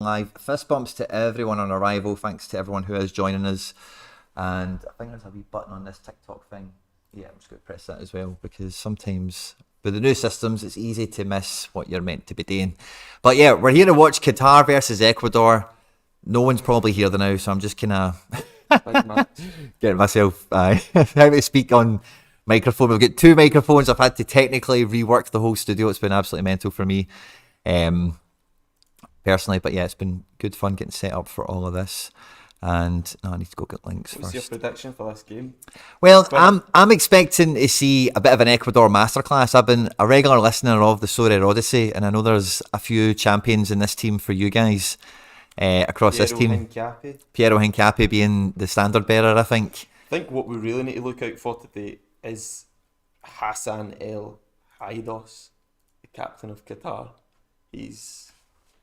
Live. Fist bumps to everyone on arrival. Thanks to everyone who is joining us. And I think there's a wee button on this TikTok thing. Yeah, I'm just going to press that as well because sometimes with the new systems, it's easy to miss what you're meant to be doing. But yeah, we're here to watch Qatar versus Ecuador. No one's probably here now, so I'm just kind of getting myself how to speak on microphone. We've got two microphones. I've had to technically rework the whole studio. It's been absolutely mental for me. Personally, but yeah, it's been good fun getting set up for all of this. And I need to go get links What's first. your prediction for this game? Well, I'm expecting to see a bit of an Ecuador masterclass. I've been a regular listener of the Sorare Odyssey, and I know there's a few champions in this team for you guys across this team. Piero Hincapi being the standard bearer, I think. I think what we really need to look out for today is Hassan El Haidos, the captain of Qatar. He's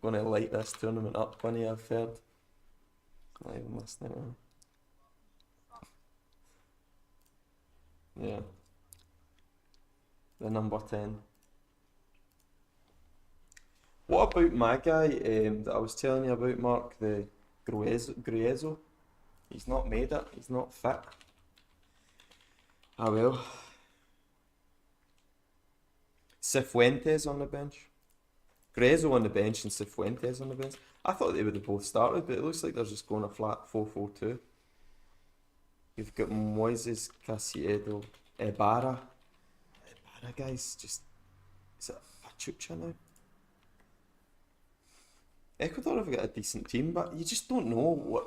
going to light this tournament up, Bunny, I've heard. Not even listening to him. Yeah. The number 10. What about my guy that I was telling you about, Mark, the Gruezo? He's not made it, he's not fit. Ah well. Cifuentes on the bench. Gruezo on the bench and Cifuentes on the bench. I thought they would have both started, but it looks like they're just going a flat 4-4-2. You've got Moises Caicedo, Ibarra. Ibarra, guys, just... Is it Pachuca now? Ecuador have got a decent team, but you just don't know what...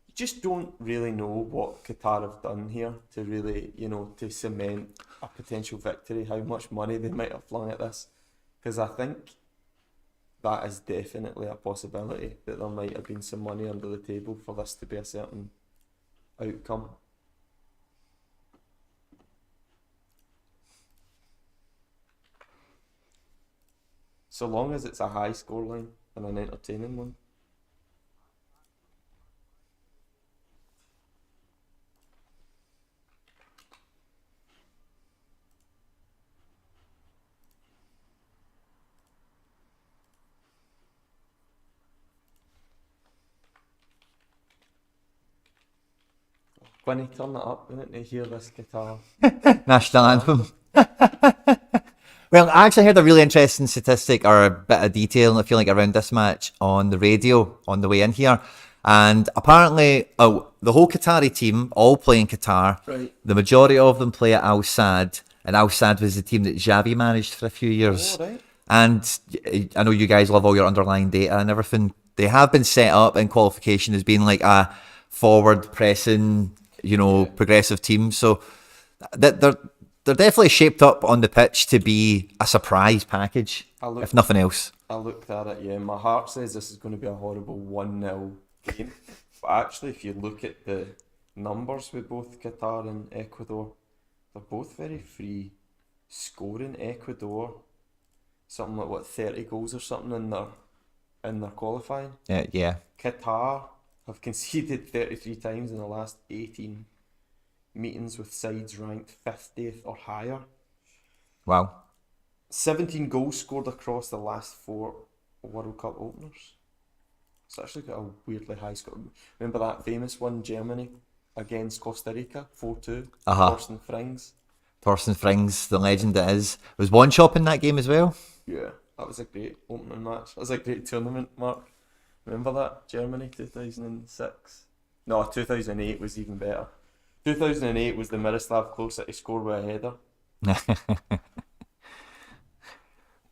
You just don't really know what Qatar have done here to really, to cement a potential victory, how much money they might have flung at this. Because I think that is definitely a possibility, that there might have been some money under the table for this to be a certain outcome. So long as it's a high scoreline and an entertaining one. Quinny, turn it up, we need to hear this guitar. National anthem. Well, I actually heard a really interesting statistic or a bit of detail, I feel like, around this match on the radio on the way in here. And apparently, the whole Qatari team all play in Qatar. Right. The majority of them play at Al Sadd, and Al Sadd was the team that Xavi managed for a few years. Oh, right. And I know you guys love all your underlying data and everything. They have been set up in qualification as being like a forward pressing, progressive team. So they're definitely shaped up on the pitch to be a surprise package, if nothing else. I looked at it, yeah. My heart says this is going to be a horrible 1-0 game. But actually, if you look at the numbers with both Qatar and Ecuador, they're both very free scoring. Ecuador, something like 30 goals or something in their qualifying. Yeah. Qatar have conceded 33 times in the last 18 meetings with sides ranked 50th or higher. Wow. 17 goals scored across the last 4 World Cup openers. It's actually got a weirdly high score. Remember that famous one, Germany against Costa Rica, 4-2? Thorsten Frings, the legend that is. Was one shop in that game as well? Yeah, that was a great opening match. That was a great tournament, Mark. Remember that? Germany 2006? No, 2008 was even better. 2008 was the Miroslav Klose to score with a header.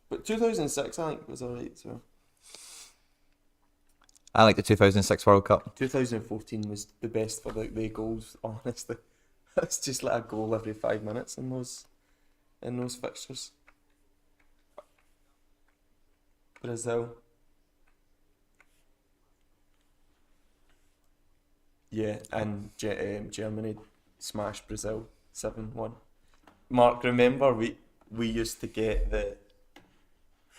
But 2006 I think was alright as well. I like the 2006 World Cup. 2014 was the best for the goals, honestly. It's just like a goal every 5 minutes in those fixtures. Brazil. Yeah, and Germany smashed Brazil 7-1. Mark, remember we used to get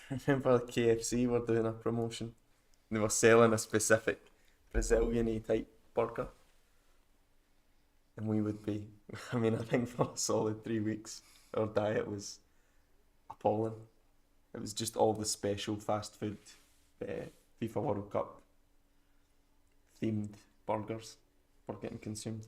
remember KFC were doing a promotion? They were selling a specific Brazilian-y type burger. And we would be, I think for a solid 3 weeks, our diet was appalling. It was just all the special fast food FIFA World Cup themed burgers were getting consumed.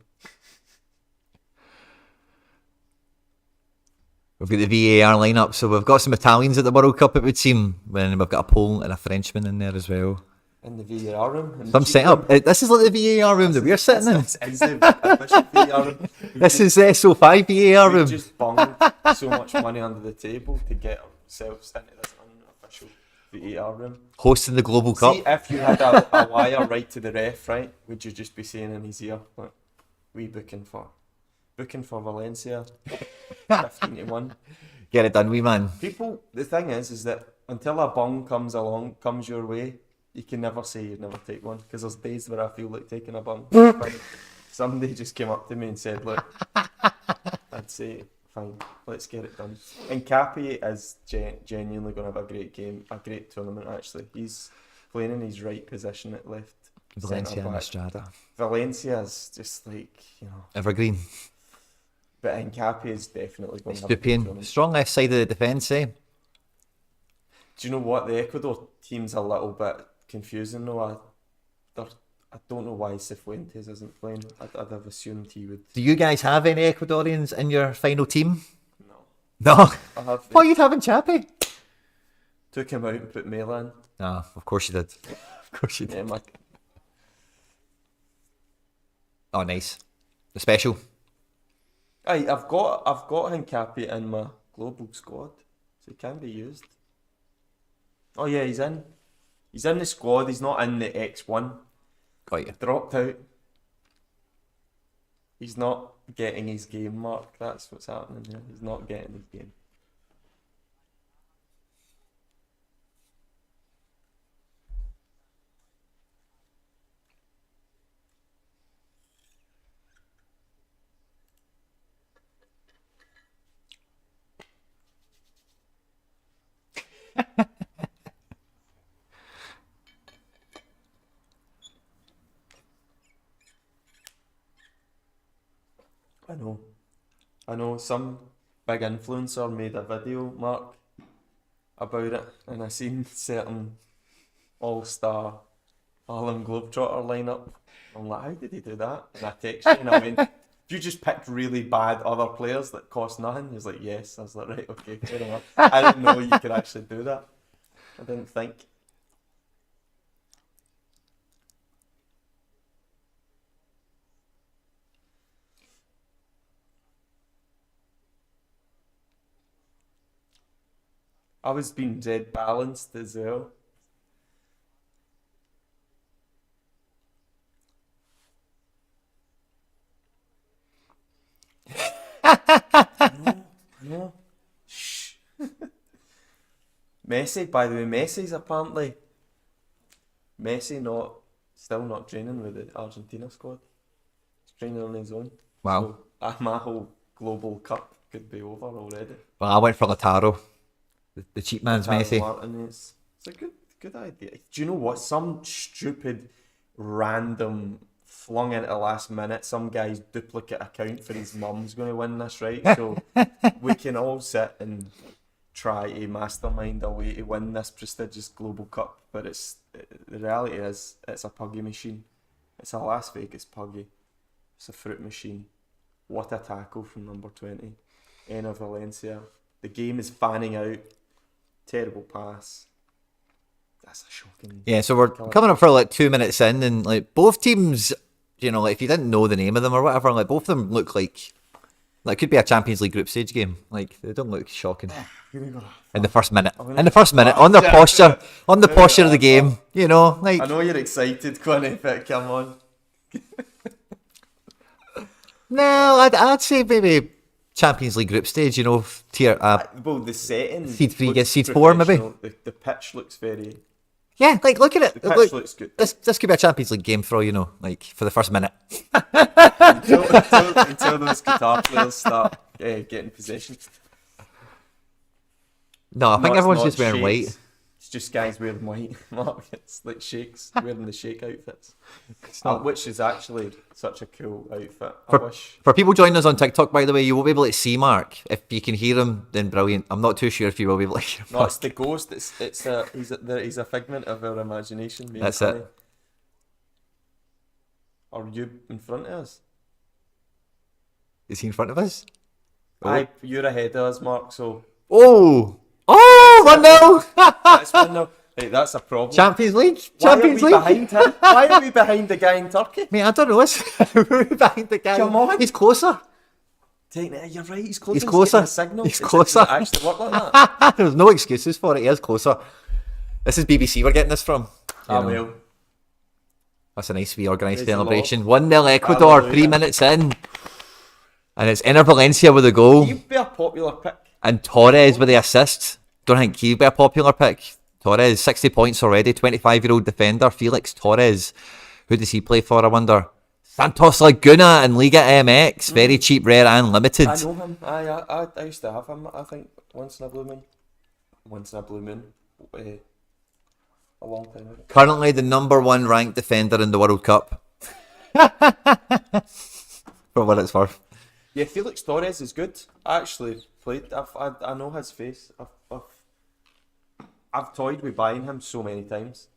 We've got the VAR lineup, so we've got some Italians at the World Cup, it would seem. When we've got a Pole and a Frenchman in there as well. In the VAR room. In Some setup. This is like the VAR room that we're sitting in. This is the official VAR room. This is the SO5 VAR We room. just bunged so much money under the table to get ourselves into this unofficial VAR room. Hosting the Global Cup. See, if you had a wire right to the ref, right, would you just be saying in his ear, like, we booking for Valencia, 15-1. Get it done, wee man. People, the thing is that until a bung comes your way, you can never say you'd never take one, because there's days where I feel like taking a bung. Somebody just came up to me and said, look, I'd say, fine, let's get it done. And Cappy is genuinely going to have a great game, a great tournament actually. He's playing in his right position at left. Valencia and Estrada. Valencia is just like, Evergreen. But Cappy is definitely going to have a good Stupian. tournament. Strong left side of the defence, eh? Do you know what? The Ecuador team's a little bit confusing though. I don't know why Cifuentes isn't playing. I'd have assumed he would. Do you guys have any Ecuadorians in your final team? No. No. I have Why are you having Chappie? took him out and put Mela in. Ah, of course you did. Of course you did. Yeah, Oh, nice. The special. I've got Hincapi in my global squad, so he can be used. Oh yeah, he's in. He's in the squad. He's not in the X1. Got you. Dropped out. He's not getting his game mark. That's what's happening here. He's not getting his game. I know some big influencer made a video, Mark, about it, and I seen certain all-star Harlem Globetrotter lineup. I'm like, how did he do that? And I texted you and I went, you just picked really bad other players that cost nothing? He was like, yes. I was like, right, okay, fair enough. I didn't know you could actually do that. I didn't think. I was being dead balanced as well. No. Shh. Messi, by the way, Messi's apparently still not training with the Argentina squad. He's training on his own. Wow. So my whole global cup could be over already. Well, I went for Lautaro. The cheap man's Lautaro Messi. Martinez. It's a good idea. Do you know what? Some stupid, random, flung into last minute, some guy's duplicate account for his mum's going to win this, right? So we can all sit and try to mastermind a way to win this prestigious global cup. But the reality is, it's a puggy machine. It's a Las Vegas puggy. It's a fruit machine. What a tackle from number 20. Enner Valencia. The game is fanning out. Terrible pass. That's a shocking. Yeah, so we're coming up for like 2 minutes in, and like both teams, like if you didn't know the name of them or whatever, like both of them look like it could be a Champions League group stage game. Like they don't look shocking in the first minute. On their posture, of the game, like. I know you're excited, Quinny, but come on. No, I'd say maybe Champions League group stage, tier. Well, the setting. Seed 3 gets seed 4, maybe. The pitch looks very. Yeah, like look at it. The pitch looks good. This could be a Champions League game for all like for the first minute. until those Qatar players start getting possession. No, I think it's everyone's not just wearing shakes. white. It's just guys wearing white, Mark. It's like shakes wearing the shake outfits, which is actually such a cool outfit. I wish. For people joining us on TikTok, by the way, you will be able to see Mark. If you can hear him, then brilliant. I'm not too sure if you will be able to hear him. No, it's the ghost. He's a figment of our imagination. That's it. Are you in front of us? Is he in front of us? Oh. Aye, you're ahead of us, Mark, so... Oh! 1-0! That's 1-0. Hey, that's a problem. Champions League? Why Champions are we League? behind him? Why are we behind the guy in Turkey? Mate, I don't know. We're behind the guy. Come on. He's closer. You're right, he's closer. He's closer. He's getting a signal. He's Does closer. it actually work like that? There's no excuses for it. He is closer. This is BBC we're getting this from. You know. Well. That's a nice wee organised Praise the celebration. 1-0 Ecuador, Hallelujah. 3 minutes in. And it's Inter Valencia with a goal. He'd be a popular pick. And Torres with the assist. Don't think he'd be a popular pick. Torres, 60 points already. 25-year-old defender, Felix Torres. Who does he play for, I wonder? Santos Laguna in Liga MX. Very cheap, rare and limited. I know him. I used to have him, I think, once in a blue moon. A long time ago. Currently the #1 ranked defender in the World Cup. For what it's worth. Yeah, Felix Torres is good. I actually played. I know his face. I've toyed with buying him so many times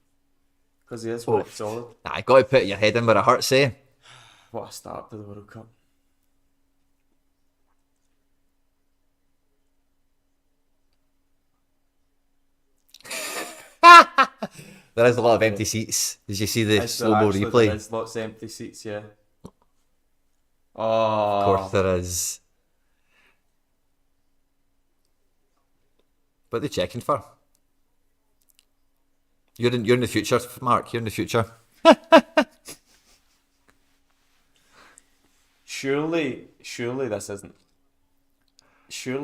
because he is pretty solid. Nah, you got to put your head in where it hurts, eh? What a start to the World Cup. There is a lot of empty seats. Did you see the slow-mo replay? There's lots of empty seats, yeah. Oh, Of course there is. What are they checking for? You're in the future, Mark. You're in the future. Surely this isn't. You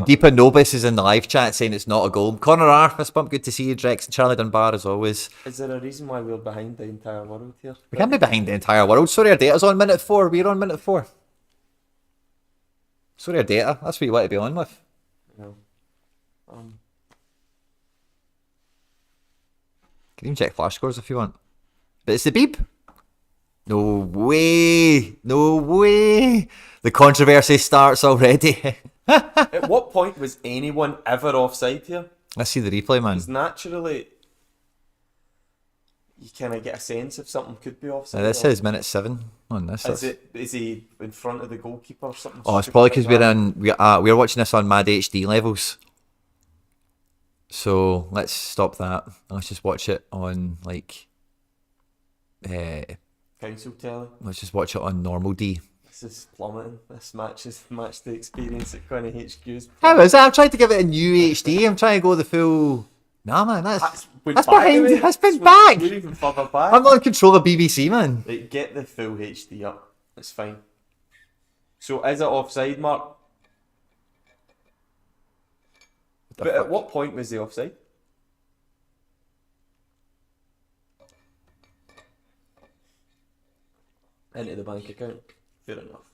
Deepa Nobis is in the live chat saying it's not a goal. Connor R, fist bump, good to see you. Drex and Charlie Dunbar as always. Is there a reason why we're behind the entire world here? We can't be behind the entire world. Sorry, our data's on minute 4. We're on minute 4. Sorry, our data. That's what you want to be on with. No. You can even check flash scores if you want. But it's the beep. No way. No way. The controversy starts already. At what point was anyone ever offside here? Let's see the replay, man. Because naturally, you kind of get a sense if something could be offside. This is minute 7 on this. Is he in front of the goalkeeper or something? Oh, it's probably because we're watching this on Mad HD levels. So let's stop that. Let's just watch it on like Council telly. let's just watch it on normal D. This is plummeting. This match the experience at Quinny HQ's. How is that? I'm trying to give it a new HD. I'm trying to go the full. Nah, man, that's back behind. away. That's been back. We're even further back. I'm not in control of BBC, man. Like, get the full HD up. It's fine. So is it offside, Mark? But at what point was he offside? Into the bank account. Fair enough.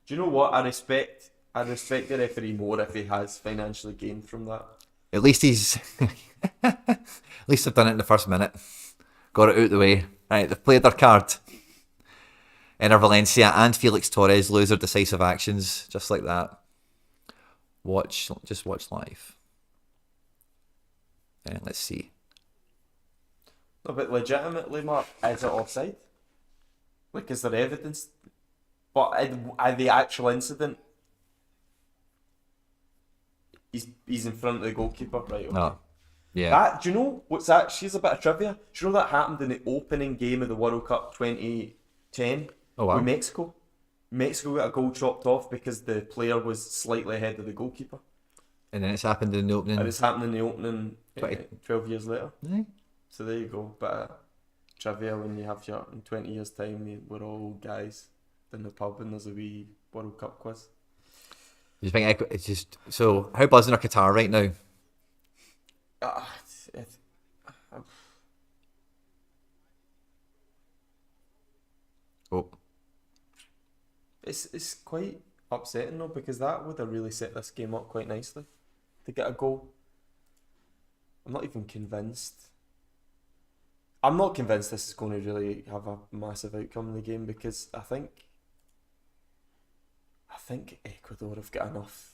Do you know what? I respect the referee more if he has financially gained from that. At least he's. At least they've done it in the first minute. Got it out the way. Right, they've played their card. Inter Valencia and Felix Torres lose their decisive actions, just like that. Just watch live. And let's see. No, but legitimately, Mark, is it offside? Like, is there evidence? But at the actual incident, he's in front of the goalkeeper, right? Okay. No. Yeah. Do you know what's that? She's a bit of trivia. Do you know that happened in the opening game of the World Cup 2010 wow. with Mexico? Mexico got a goal chopped off because the player was slightly ahead of the goalkeeper. And then it's happened in the opening. And it's happened in the opening 20. 12 years later. Yeah. So there you go. But trivia when you have in 20 years' time, we're all guys in the pub and there's a wee World Cup quiz. You think it's just so? How buzzing are Qatar right now? It's quite upsetting though, because that would have really set this game up quite nicely to get a goal. I'm not even convinced. I'm not convinced this is going to really have a massive outcome in the game, because I think Ecuador have got enough.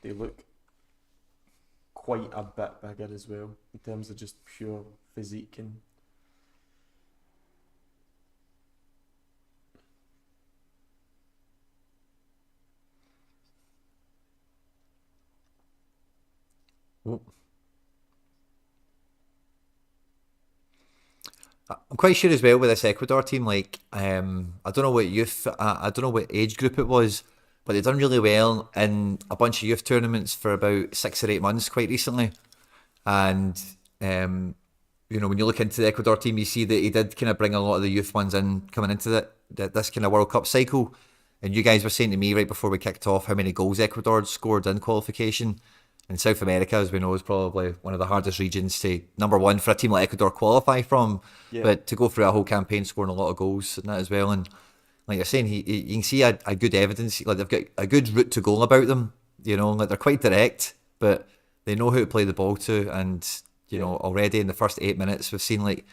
They look quite a bit bigger as well in terms of just pure physique and. Oh. I'm quite sure as well with this Ecuador team, like I don't know what I don't know what age group it was, but they've done really well in a bunch of youth tournaments for about 6 or 8 months quite recently. And when you look into the Ecuador team, you see that he did kind of bring a lot of the youth ones in coming into this kind of World Cup cycle. And you guys were saying to me right before we kicked off how many goals Ecuador had scored in qualification. And South America, as we know, is probably one of the hardest regions to, number one, for a team like Ecuador qualify from, but to go through a whole campaign scoring a lot of goals and that as well. And like you're saying, you can see a good evidence, like they've got a good route to goal about them, like they're quite direct, but they know how to play the ball to. And, already in the first 8 minutes, we've seen like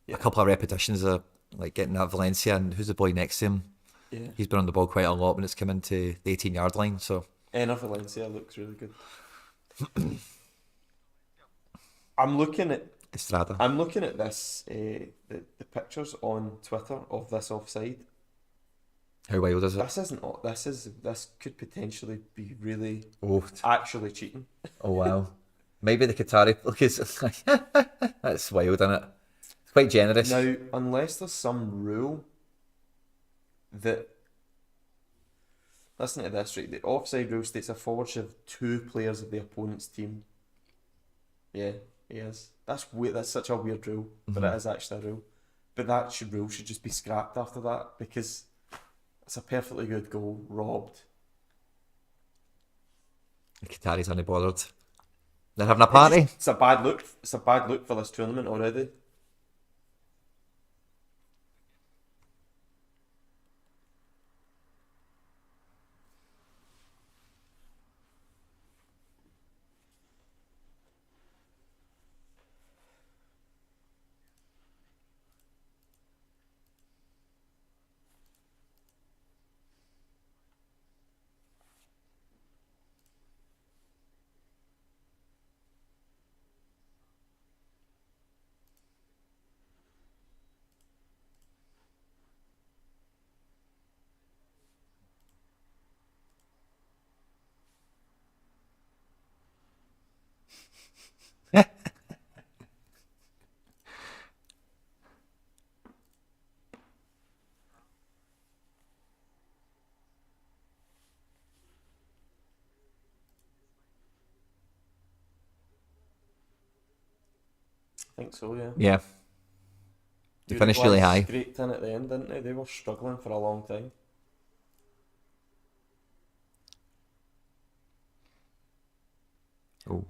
a couple of repetitions of like getting at Valencia, and who's the boy next to him? Yeah. He's been on the ball quite a lot when it's come into the 18-yard line. So Valencia looks really good. I'm looking at Estrada. I'm looking at this the pictures on Twitter of this offside. How wild is it? This could potentially be really Oh, actually cheating. oh wow. Maybe the Qatari because that's wild, isn't it? It's quite generous. Now, unless there's some rule that, listen to this, right? The offside rule states a forward should have 2 players of the opponent's team. Yeah, he is. That's weird. That's such a weird rule, but it is actually a rule. But that rule should just be scrapped after that, because it's a perfectly good goal, robbed. The Qataris aren't bothered. They're having a party. It's a bad look. It's a bad look for this tournament already. I think so, yeah. Yeah. They finished really high. Scraped in at the end, didn't they? They were struggling for a long time. Oh.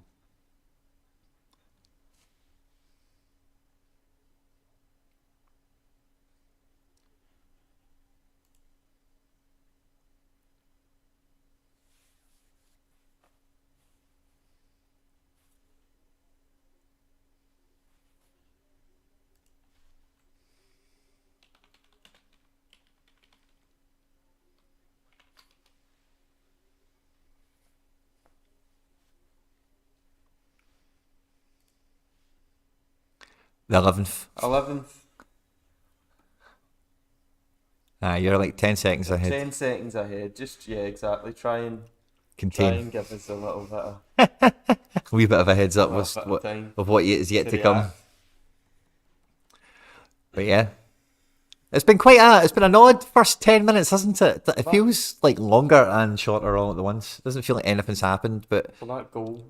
The 11th. 11th. You're like 10 seconds ahead. 10 seconds ahead. Just, yeah, exactly. Try and give us a little bit of... A wee bit of a heads up of what is yet to come. But yeah. It's been an odd first 10 minutes, hasn't it? It feels like longer and shorter all at the once. It doesn't feel like anything's happened, but... Well, that goal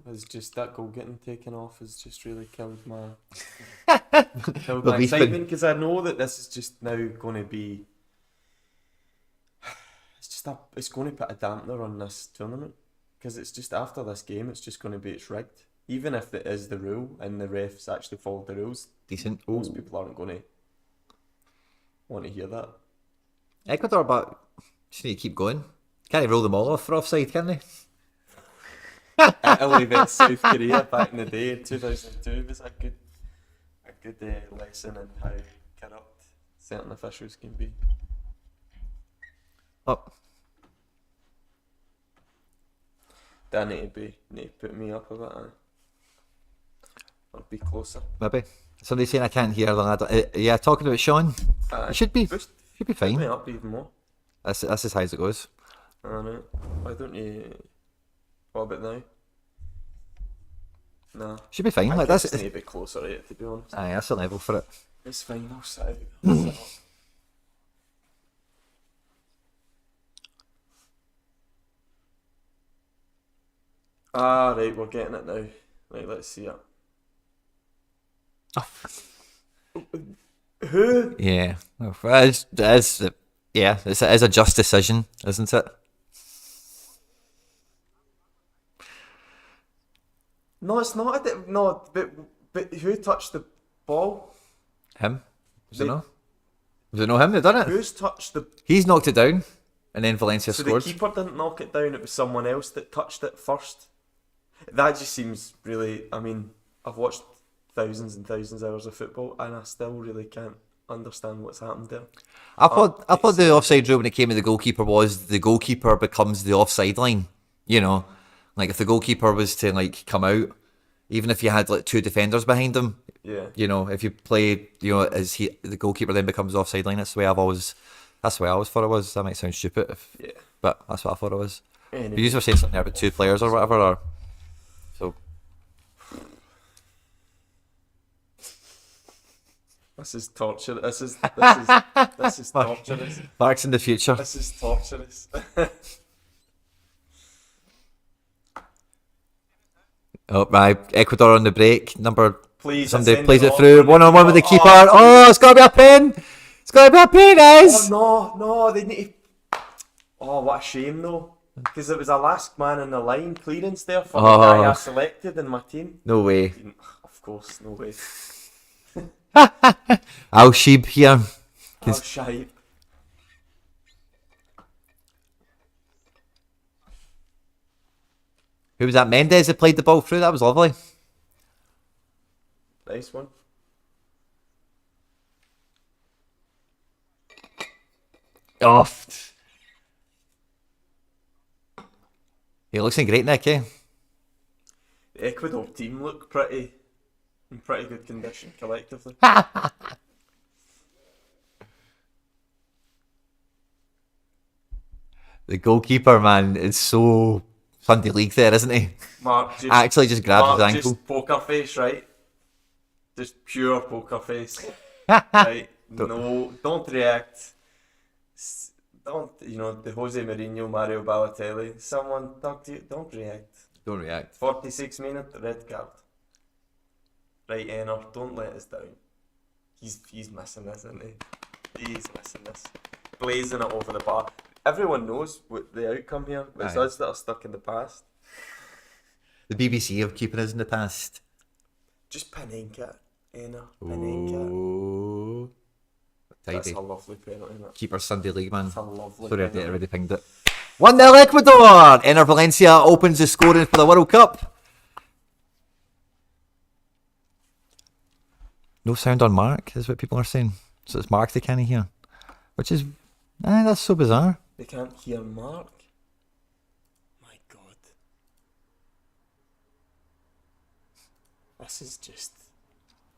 getting taken off has just really killed my excitement, because I know that this is just now going to be... It's going to put a dampener on this tournament, because it's just after this game, it's just going to be it's rigged. Even if it is the rule and the refs actually followed the rules, decent. Most people aren't going to want to hear that. Ecuador, but just need to keep going. Can't roll them all off for offside, can they? Italy vs South Korea back in the day, 2002 was a good lesson in how corrupt certain officials can be. Oh. That need to put me up a bit. be closer. Maybe. Somebody saying I can't hear the lad. Yeah, talking about Sean. It should be Boost fine. me up even more. That's as high as it goes. I know. Why don't you... What about now? Nah. Should be fine. I Like guess that's it's a bit closer, right, to be honest. aye, that's the level for it. It's fine, I'll sit out. I'll sit up. Ah, right, we're getting it now. Right, let's see it. Who? Yeah. It is a just decision, isn't it? No, it's not. No, but who touched the ball? Him? Was it no? Was it no him that done it? Who's touched the... He's knocked it down, and then Valencia So scored. the keeper didn't knock it down, it was someone else that touched it first. That just seems really... I mean, I've watched thousands and thousands of hours of football, and I still really can't understand what's happened there. I thought the offside rule when it came to the goalkeeper was the goalkeeper becomes the offside line. You know, like if the goalkeeper was to like come out, even if you had like two defenders behind him, Yeah. you know, if you play, you know, the goalkeeper then becomes the offside line. That's the way I always thought it was. That might sound stupid, Yeah. but that's what I thought it was. Anyway. You were saying something there about two players or whatever, or so. This is torture. This is torturous. Mark's in the future. This is torturous. Oh, right. Ecuador on the break. Please, Somebody send plays it it off. through. 1-on-1 with the keeper. Oh, Oh, it's got to be a pen. It's got to be a pen, guys. Oh, no, they need to... Oh, what a shame, though. Because it was a last man in the line clearance there for the guy I selected in my team. No way. Of course, no way. Al Sheeb here. Oh, shite. Who was that? Mendes that played the ball through. That was lovely. Nice one. Oh. He looks in great nick, eh? The Ecuador team look in pretty good condition collectively. The goalkeeper, man, is so Sunday League there, isn't he? Mark just, Actually just grabbed his ankle. Just poker face, right? Just pure poker face. Right? No, don't react. Don't, you know, the Jose Mourinho, Mario Balotelli, someone talk to you, don't react. Don't react. 46 minute red card. Right, Enor, don't let us down. He's missing this, isn't he? He's missing this. Blazing it over the bar. Everyone knows what the outcome here. It's us that are stuck in the past. The BBC of keeping us in the past. Just Panenka, Enor, Panenka. Oh. That's Tidy. a lovely penalty, isn't it? Keeper Sunday League, man. That's a lovely Sorry, I penalty. already pinged it. 1-0 Ecuador! Ener Valencia opens the scoring for the World Cup. No sound on Mark, is what people are saying. So it's Mark they can't hear. Which is... that's so bizarre. They can't hear Mark. My God.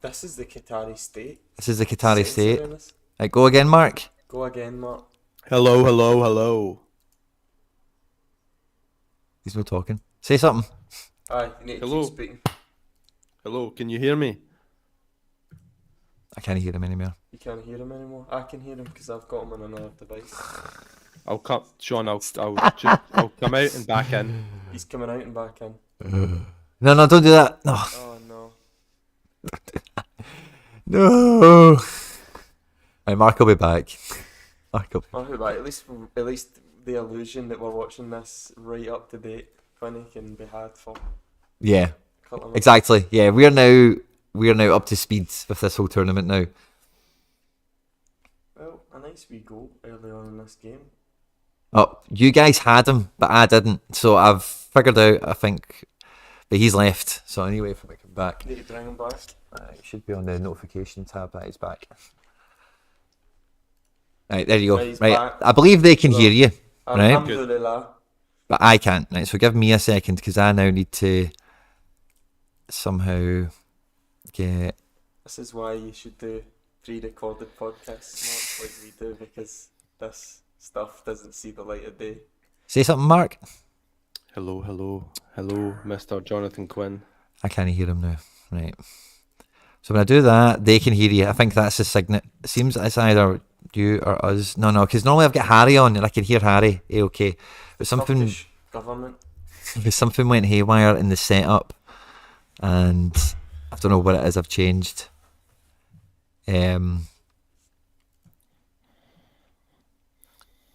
This is the Qatari state. This is the Qatari state. Censoring us. Right, go again, Mark. Go again, Mark. Hello, hello, hello. He's not talking. Say something. Aye, you need to Hello. keep speaking. Hello, can you hear me? I can't hear him anymore. You can't hear him anymore. I can hear him because I've got him on another device. I'll come, Sean. I'll come out and back in. He's coming out and back in. No, don't do that. No. Oh no. No. Right, Mark will be back. Mark will be... Oh, but at least the illusion that we're watching this right up to date funny can be had for Yeah, a couple of minutes. exactly. Yeah, we are now up to speed with this whole tournament now. Well, a nice wee goal early on in this game. Oh, you guys had him, but I didn't. So I've figured out, I think, but he's left. So anyway, if I come back, Need to bring him back. it should be on the notification tab that he's back. Right, there you go. Right, he's Right, back. I believe they can hear you, right? Alhamdulillah. But I can't. Right, so give me a second because I now need to somehow get. This is why you should do pre-recorded podcasts, Mark, like we do, because this stuff doesn't see the light of day. Say something, Mark. Hello, Mr. Jonathan Quinn. I can't hear him now. Right. So when I do that, they can hear you. I think that's the signet. It seems it's either you or us. No, because normally I've got Harry on and I can hear Harry. Okay. But something, Turkish government. but something went haywire in the setup, and I don't know what it is. I've changed.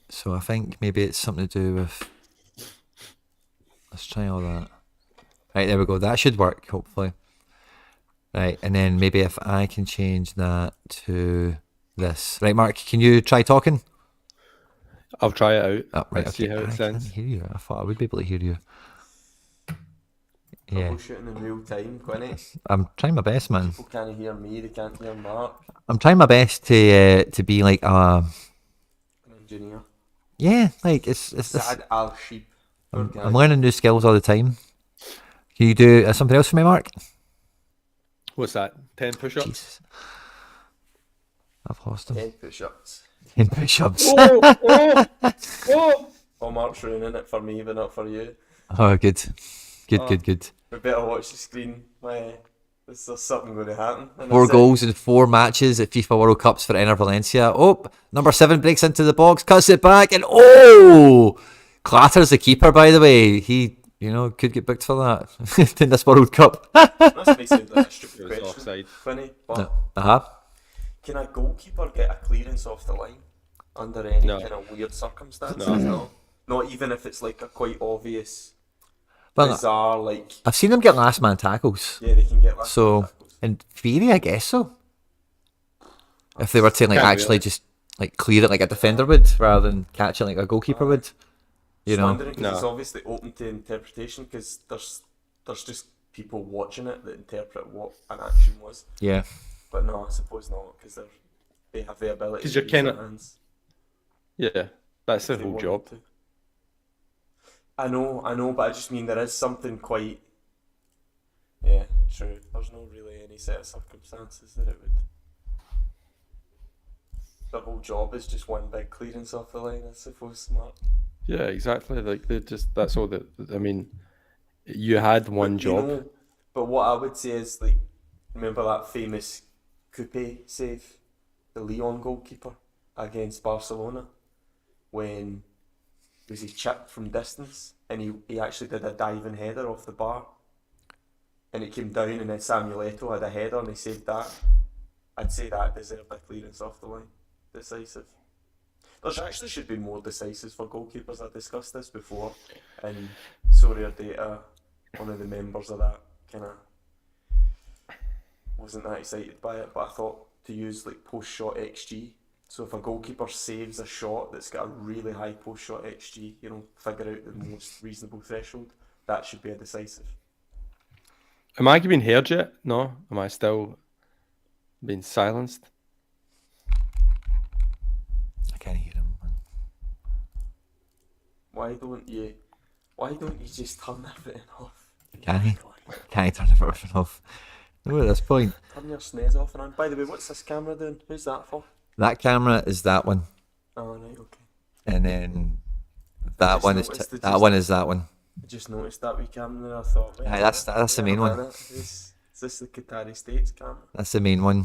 So I think maybe it's something to do with. Let's try all that. Right, there we go. That should work, hopefully. Right, and then maybe if I can change that to this. Right, Mark, can you try talking? I'll try it out. Oh, right, Let's okay. see how it I sounds. can't hear you. I thought I would be able to hear you. Yeah, Troubleshooting in real time, Quinny. I'm trying my best, man. People can't hear me, they can't hear Mark. I'm trying my best to be like An engineer. yeah, like it's this. Sad Al Sheep. I'm learning new skills all the time. Can you do something else for me, Mark? What's that? 10 push-ups? Jesus, I've lost him. 10 push-ups. 10 push-ups. Well, Mark's ruining it for me, but not for you. Oh, good. Good. We better watch the screen. There's something going to happen. And 4 that's it. goals in 4 matches at FIFA World Cups for Enner Valencia. Oh, number 7 breaks into the box, cuts it back, and Clatter's the keeper, by the way. He, could get booked for that in this World Cup. This may sound like a stupid It was question, offside. Quinny, but Uh-huh. can a goalkeeper get a clearance off the line under any No. kind of weird circumstances? No. Not even if it's like a quite obvious, Well, bizarre, like, I've seen them get last man tackles. yeah, they can get last So, tackles. in theory, I guess so. If they were to Can't actually really. just clear it like a defender would, rather than catch it like a goalkeeper would. Just wondering, because No. it's obviously open to interpretation, because there's just people watching it that interpret what an action was. Yeah. But no, I suppose not, because they have the ability 'Cause to you're use their kinda- hands. Yeah, that's the if they whole wanted job. to. I know, but I just mean there is something quite. Yeah, true. There's no really any set of circumstances that it would. The whole job is just one big clearance off the line, I suppose, Mark. Yeah, exactly. Like that's all that. I mean, you had one But, job. But what I would say is, like, remember that famous Coupe save, the Lyon goalkeeper against Barcelona, when was he chipped from distance and he actually did a diving header off the bar, and it came down, and then Samuel Eto'o had a header and he saved that. I'd say that deserved a clearance off the line, decisive. There actually should be more decisive for goalkeepers. I discussed this before, and Sorare Data, one of the members of that, kind of wasn't that excited by it, but I thought to use like post-shot XG. So if a goalkeeper saves a shot that's got a really high post-shot XG, figure out the most reasonable threshold, that should be a decisive. Am I being heard yet? No. Am I still being silenced? I can't hear him. Why don't you just turn everything off? Can he? Can he turn everything off? No, at this point. Turn your snares off and on. By the way, what's this camera doing? Who's that for? That camera is that one. Oh, right, okay. And then that just one is noticed it that just- one is that one. I just noticed that wee camera there. I thought, wait a Aye, that's minute, the wait a main one. minute, Is this the Qatari States camera? That's the main one.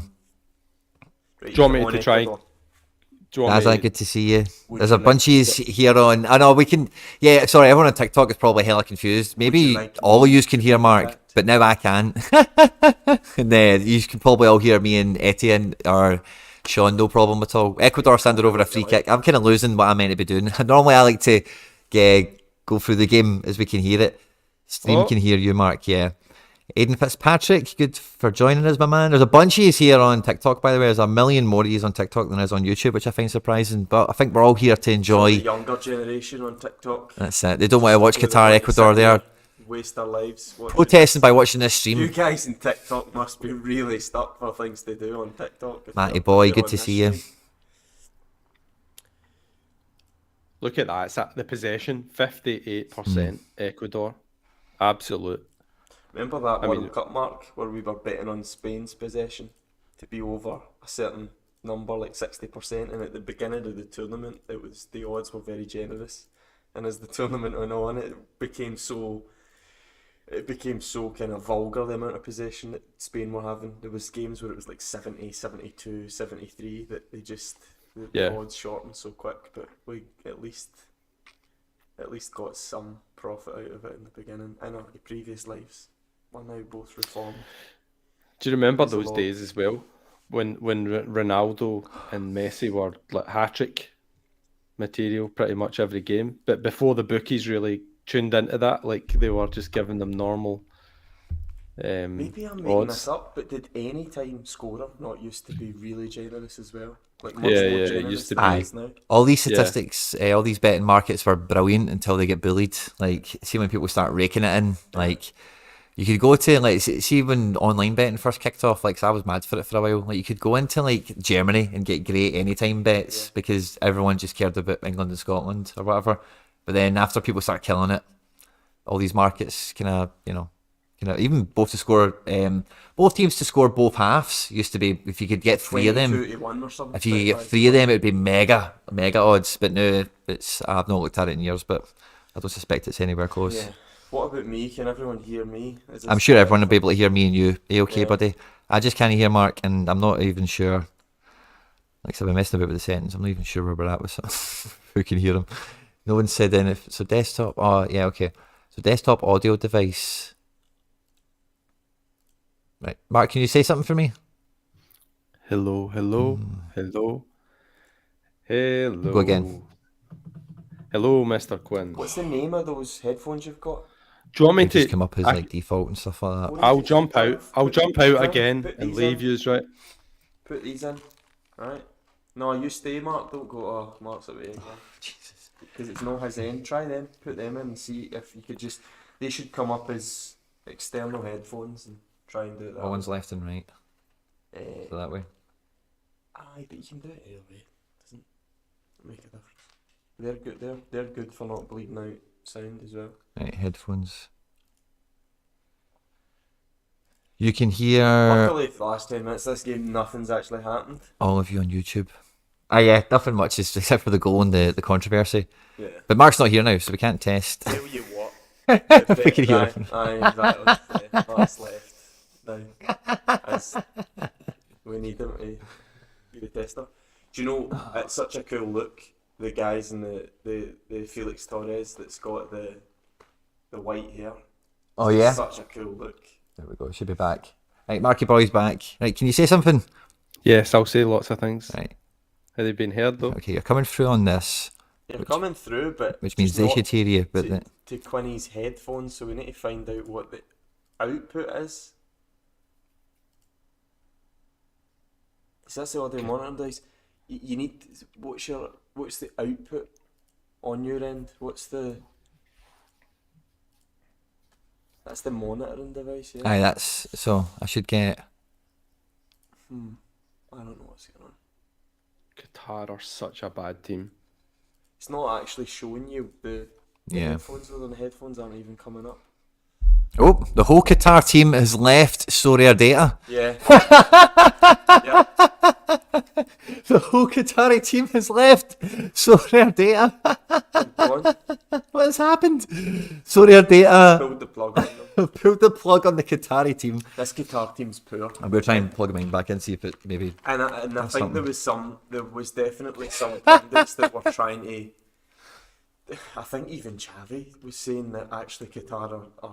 Right, Do you want me come to on, try- Ecuador. Do you want That's me? good to see you. Would There's you a bunch like of yous here on. I know we can. Yeah, sorry, everyone on TikTok is probably hella confused. Maybe like all of me yous can hear to Mark, contact? but now I can. And then you can probably all hear me and Etienne or Sean, no problem at all. Ecuador sending over a free kick. I'm kind of losing what I'm meant to be doing. Normally I like to go through the game as we can hear it. Stream Oh. can hear you, Mark, yeah. Aidan Fitzpatrick, good for joining us, my man. There's a bunch of yous here on TikTok, by the way. There's a million more of yous on TikTok than there is on YouTube, which I find surprising. But I think we're all here to The enjoy. younger generation on TikTok. That's it. They don't want to watch They Qatar, want to Ecuador. sit They are there, waste their lives watching protesting by watching this You stream. guys in TikTok must be really stuck for things to do on TikTok. if Matty you're boy, here good on to this see you. stream. Look at that. It's at the possession, 58% Ecuador. Absolute. Remember that I World mean- Cup mark where we were betting on Spain's possession to be over a certain number, like 60%, and at the beginning of the tournament, the odds were very generous, and as the tournament went on, it became so kind of vulgar, the amount of possession that Spain were having. There was games where it was like 70, 72, 73 that the Yeah. odds shortened so quick, but we at least got some profit out of it in the beginning. In our previous lives, we're now both reformed. Do you remember There's a those lot. days as well when Ronaldo and Messi were like hat-trick material pretty much every game, but before the bookies really tuned into that, like they were just giving them normal Maybe I'm making odds. this up, but did any time scorer not used to be really generous as well? Like much Yeah, more yeah, it generous used to than be. it is now. All these Yeah. statistics, all these betting markets were brilliant until they get bullied. Like, see when people start raking it in, like you could go to like see when online betting first kicked off. Like, 'cause I was mad for it for a while. Like, you could go into like Germany and get great anytime bets because everyone just cared about England and Scotland or whatever. But then after people start killing it, all these markets kind of even both teams to score both halves used to be, if you could get three of them. 22-1 or something. If you could get 25 three of them, it would be mega odds. But no, I've not looked at it in years, but I don't suspect it's anywhere close. Yeah. What about me? Can everyone hear me? I'm sure everyone will be able to hear me and you. Are you okay, Yeah. buddy? I just can't hear Mark, and I'm not even sure. Like I said, we're messing about with the settings. I'm not even sure where we're at with who can hear him. No one said anything. So desktop. Oh yeah, okay. So desktop audio device. Right, Mark, can you say something for me? Hello, hello, hello, hello. Go again. Hello, Mr. Quinn. What's the name of those headphones you've got? Do you want me They just to? come up as I- like default and stuff like that. What I'll is it? jump out. I'll jump out Put again these and leave in. yous, right? Put these in. Right. No, you stay, Mark. Don't go. Oh, Mark's away again. Jesus. Because it's not his end. Try them. Put them in and see if you could just. They should come up as external headphones and try and do it that Well, way. one's left and right, Uh, so that way. Aye, but you can do it either way. Doesn't make a difference. They're good. They're good for not bleeding out sound as well. Right, headphones. You can hear Luckily, for the last 10 minutes of this game, nothing's actually happened. all of you on YouTube. Ah, yeah, nothing much, except for the goal and the controversy. Yeah. But Mark's not here now, so we can't test. Tell you what. We can hear him. Aye, exactly. Mark's left now. As we need him to be the tester. Do you know, it's such a cool look. The guys in the Felix Torres that's got the white hair. Oh yeah. Such a cool look. There we go. Should be back. Right, Marky boy's back. Right, can you say something? Yes, I'll say lots of things. Right. Have they been heard though? Okay, you're coming through on this, You're coming through, but which means just they not should hear you. But to Quinny's headphones, so we need to find out what the output is. So that's the audio monitor device. You need what's the output on your end? That's the monitoring device, yeah. aye, that's so. I should get. I don't know what's going on. Qatar are such a bad team. It's not actually showing you the Yeah. headphones, though. The headphones aren't even coming up. Oh, the whole Qatar team has left Sorare Data. Yeah. Yeah. The whole Qatari team has left Sorare Data. Go on. What has happened? Sorare Data Pulled the plug on them. pulled the plug on the Qatari team. This Qatar team's poor. I'm going to try and plug mine back in, see if it maybe. And I think something. there was definitely some pundits that were trying to. I think even Xavi was saying that actually Qatar are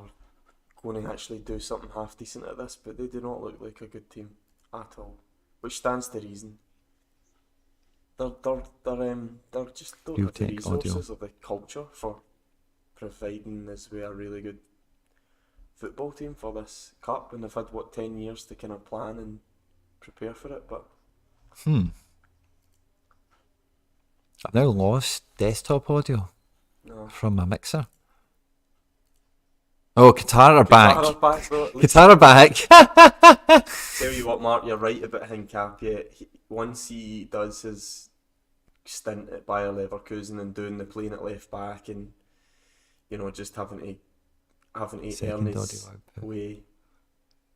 going to actually do something half decent at this, but they do not look like a good team at all, which stands to reason. They're just don't have the Take audio. resources or the culture for providing us with a really good football team for this cup, and they've had 10 years to kind of plan and prepare for it, but. I've now lost desktop audio No. from my mixer. Oh, Qatar are back. Qatar are back, though, at least. Qatar are back. Tell you what, Mark, you're right about Hincapie. Once he does his stint at Bayer Leverkusen and doing the playing at left back and, just having to having to Second earn his audio output. way,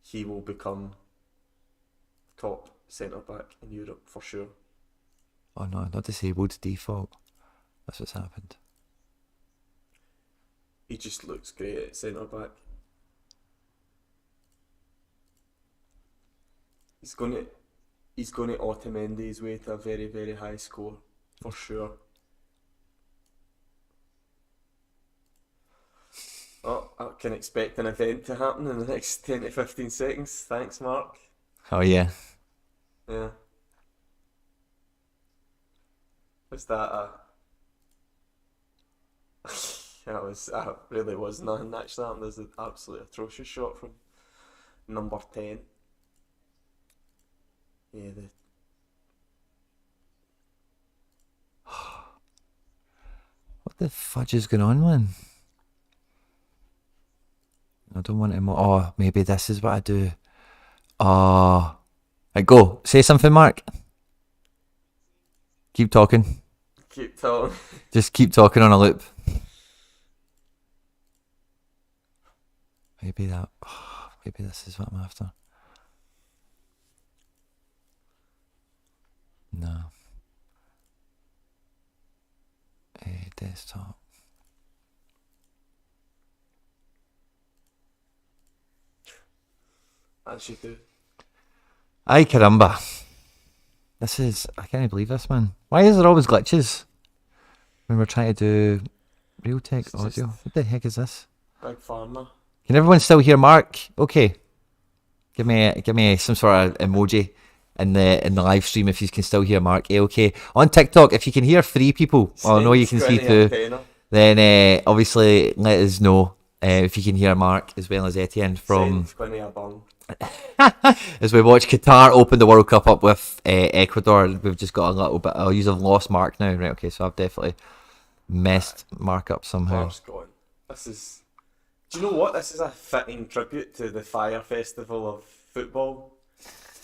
he will become top centre back in Europe for sure. Oh no, not disabled, default. That's what's happened. He just looks great at centre back. He's going to Otamendi his way to a very, very high score for sure. Oh, I can expect an event to happen in the next 10 to 15 seconds. Thanks, Mark. Oh yeah. Yeah. Was that that really was nothing actually. That was an absolutely atrocious shot from number 10. Yeah, What the fudge is going on, man? I don't want him. Oh, maybe this is what I do. Oh, right, go. Say something, Mark. Keep talking. keep telling. Just keep talking on a loop. Maybe that. Oh, maybe this is what I'm after. No. Desktop. As you do. Ay caramba. This is. I can't believe this, man. Why is there always glitches when we're trying to do real tech It's just- audio? What the heck is this? Big farmer. Can everyone still hear Mark? Okay. Give me some sort of emoji in the live stream if you can still hear Mark. Okay. On TikTok, if you can hear 3 people, oh no, you can see 2. Then obviously let us know if you can hear Mark as well as Etienne from as we watch Qatar open the World Cup up with Ecuador. We've just got a little bit. I'll use a lost Mark now, right? Okay, so I've definitely messed Mark up somehow. Mark's gone. This is. Do you know what? This is a fitting tribute to the Fire Festival of football,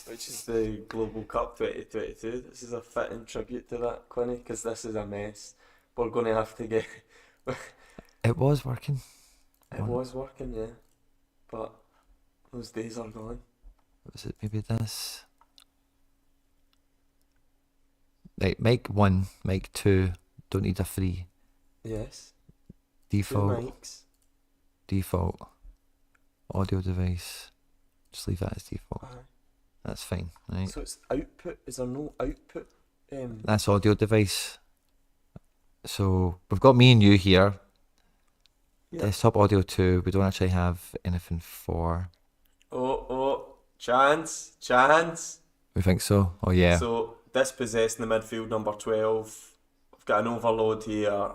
which is the Global Cup 2022. This is a fitting tribute to that, Quinny, because this is a mess. We're going to have to get. It was working. It was working, yeah, but those days are gone. Was it maybe this? Right, mic 1, mic 2. Don't need a 3. Yes. Default. 2 mics. Default. Audio device. Just leave that as default. Aye. That's fine, right? So it's output. Is there no output? That's audio device. So we've got me and you here. Yeah. Desktop audio 2. We don't actually have anything for. Oh, chance. We think so. Oh yeah. So dispossessed in the midfield, number 12. I've got an overload here.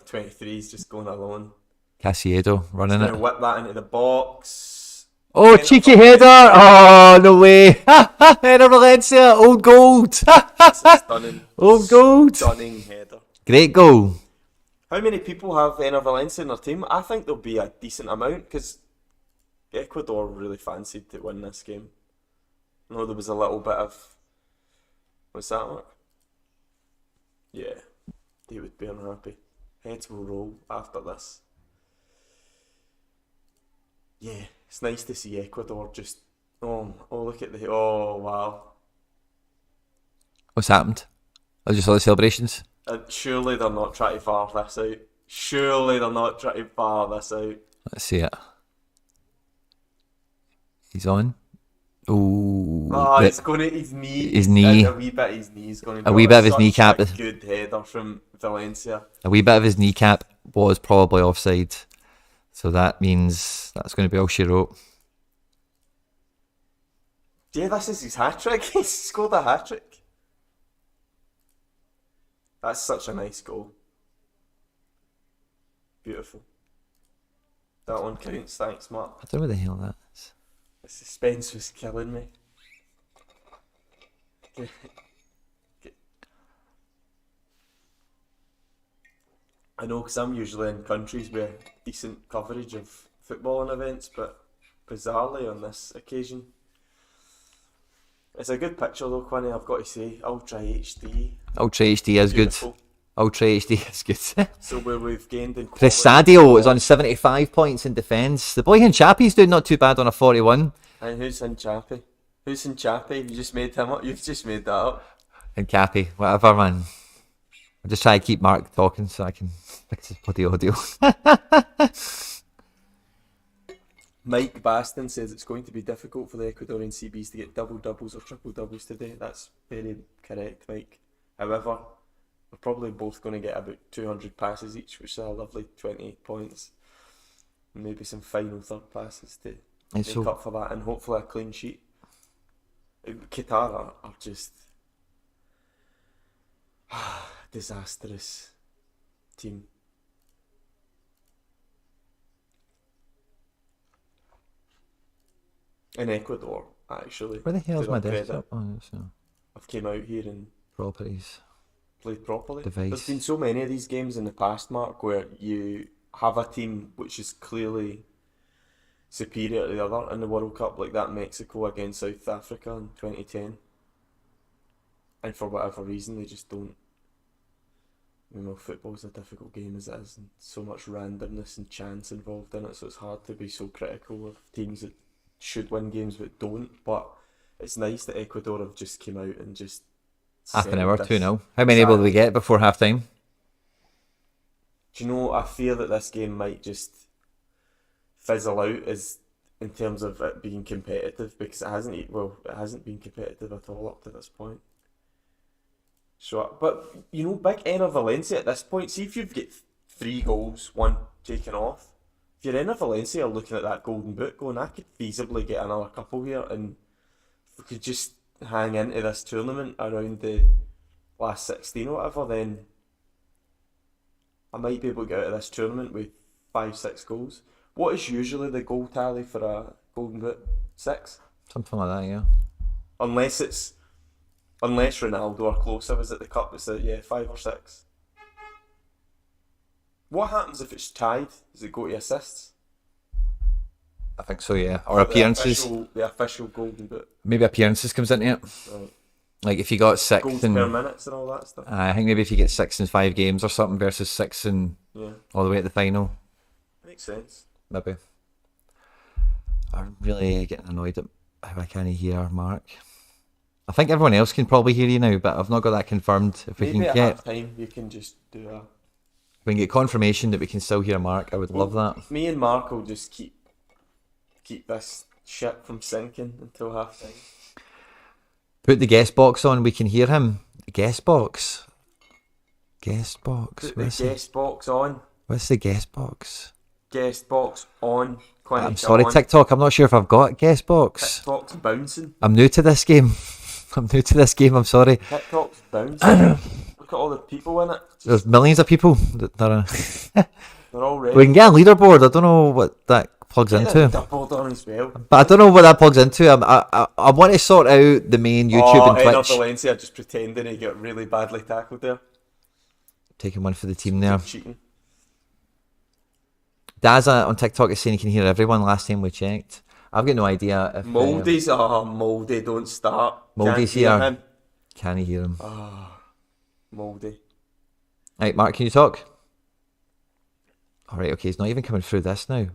23's just going alone. Casiedo running Just gonna it. whip that into the box. Oh, cheeky header! Oh, no way! Header Valencia, old gold! That's a stunning, Old gold! stunning header. Great goal. How many people have Ener Valencia in their team? I think there'll be a decent amount because Ecuador really fancied to win this game. I know there was a little bit of. What's that, Mark? Yeah, they would be unhappy. Heads will roll after this. Yeah, it's nice to see Ecuador just. Oh, look at the. Oh, wow. What's happened? Oh, just all the celebrations? Surely they're not trying to far this out. Surely they're not trying to far this out. Let's see it. He's on. Ooh. Oh, bit- it's going to his knee. His knee. A wee bit of his knee is going to. A wee bit of his kneecap. A good header from Valencia. A wee bit of his kneecap was probably offside. So that means that's going to be all she wrote. Yeah, this is his hat trick. He scored a hat trick. That's such a nice goal. Beautiful. That one counts. Thanks, Mark. I don't know what the hell that is. The suspense was killing me. I know, because I'm usually in countries with decent coverage of footballing events, but bizarrely on this occasion, it's a good picture though, Quinny, I've got to say. Ultra HD. Ultra HD is good. Beautiful. Ultra HD is good. So where we've gained in Chris quality. Sadio is on 75 points in defence. The boy in Chappie's doing not too bad on a 41. And who's in Chappie? Who's in Chappie? You just made him up. You've just made that up. And Cappy, whatever, man. I just try to keep Mark talking so I can fix his bloody audio. Mike Baston says it's going to be difficult for the Ecuadorian CBs to get double doubles or triple doubles today. That's very correct, Mike. However, we're probably both going to get about 200 passes each, which is a lovely 28 points. And maybe some final third passes to make up for that, and hopefully a clean sheet. Qatar are just disastrous team. In Ecuador, actually. Where the hell's to my their credit, desktop? Oh, so. I've came out here and Properties. played properly. Device. There's been so many of these games in the past, Mark, where you have a team which is clearly superior to the other in the World Cup, like that Mexico against South Africa in 2010. And for whatever reason, they just don't. You know, football's a difficult game as it is, and so much randomness and chance involved in it, so it's hard to be so critical of teams that should win games but don't. But it's nice that Ecuador have just came out and just Half an settled hour, this. 2-0. How many will we get before half time? Do you know, I fear that this game might just fizzle out as in terms of it being competitive, because it hasn't been competitive at all up to this point. So, but you know, big Enner Valencia at this point, see if you've got 3 goals, 1 taken off. If you're Enner Valencia looking at that golden boot going, I could feasibly get another couple here, and if we could just hang into this tournament around the last 16 or whatever, then I might be able to get out of this tournament with 5-6 goals. What is usually the goal tally for a golden boot? 6? Something like that, yeah. Unless Ronaldo or closer was at the cup, it's 5 or 6. What happens if it's tied? Does it go to assists? I think so, yeah. Or appearances. The official golden boot. Maybe appearances comes into it. Right. Like if you got 6 Goals and per minutes and all that stuff. I think maybe if you get 6 in 5 games or something versus 6 in all the way at the final. Makes sense. Maybe. I'm really getting annoyed at how I can't hear Mark. I think everyone else can probably hear you now, but I've not got that confirmed. If we Maybe can at get half time you can just do a... if we can get confirmation that we can still hear Mark, I would love that. Me and Mark will just keep this shit from sinking until half time. Put the guest box on, we can hear him. The guest box. Guest box. Put the guest box on. What's the guest box? Guest box on. Quinty, I'm sorry, on. TikTok. I'm not sure if I've got guest box. TikTok's bouncing. I'm new to this game. I'm sorry. TikTok's bouncing. Look at all the people in it. There's millions of people that are. They're all ready. We can get a leaderboard. I don't know what that plugs into. Doubled on as well. But I don't know what that plugs into. I want to sort out the main YouTube and Enner Twitch. Valencia just pretending he got really badly tackled there. Taking one for the team there. Cheating. Daza on TikTok is saying he can hear everyone last time we checked. I've got no idea if... Mouldy's, Mouldy, don't start. Mouldy's Can't hear here. him. Can you hear him? Mouldy. Right, Mark, can you talk? Alright, okay, he's not even coming through this now.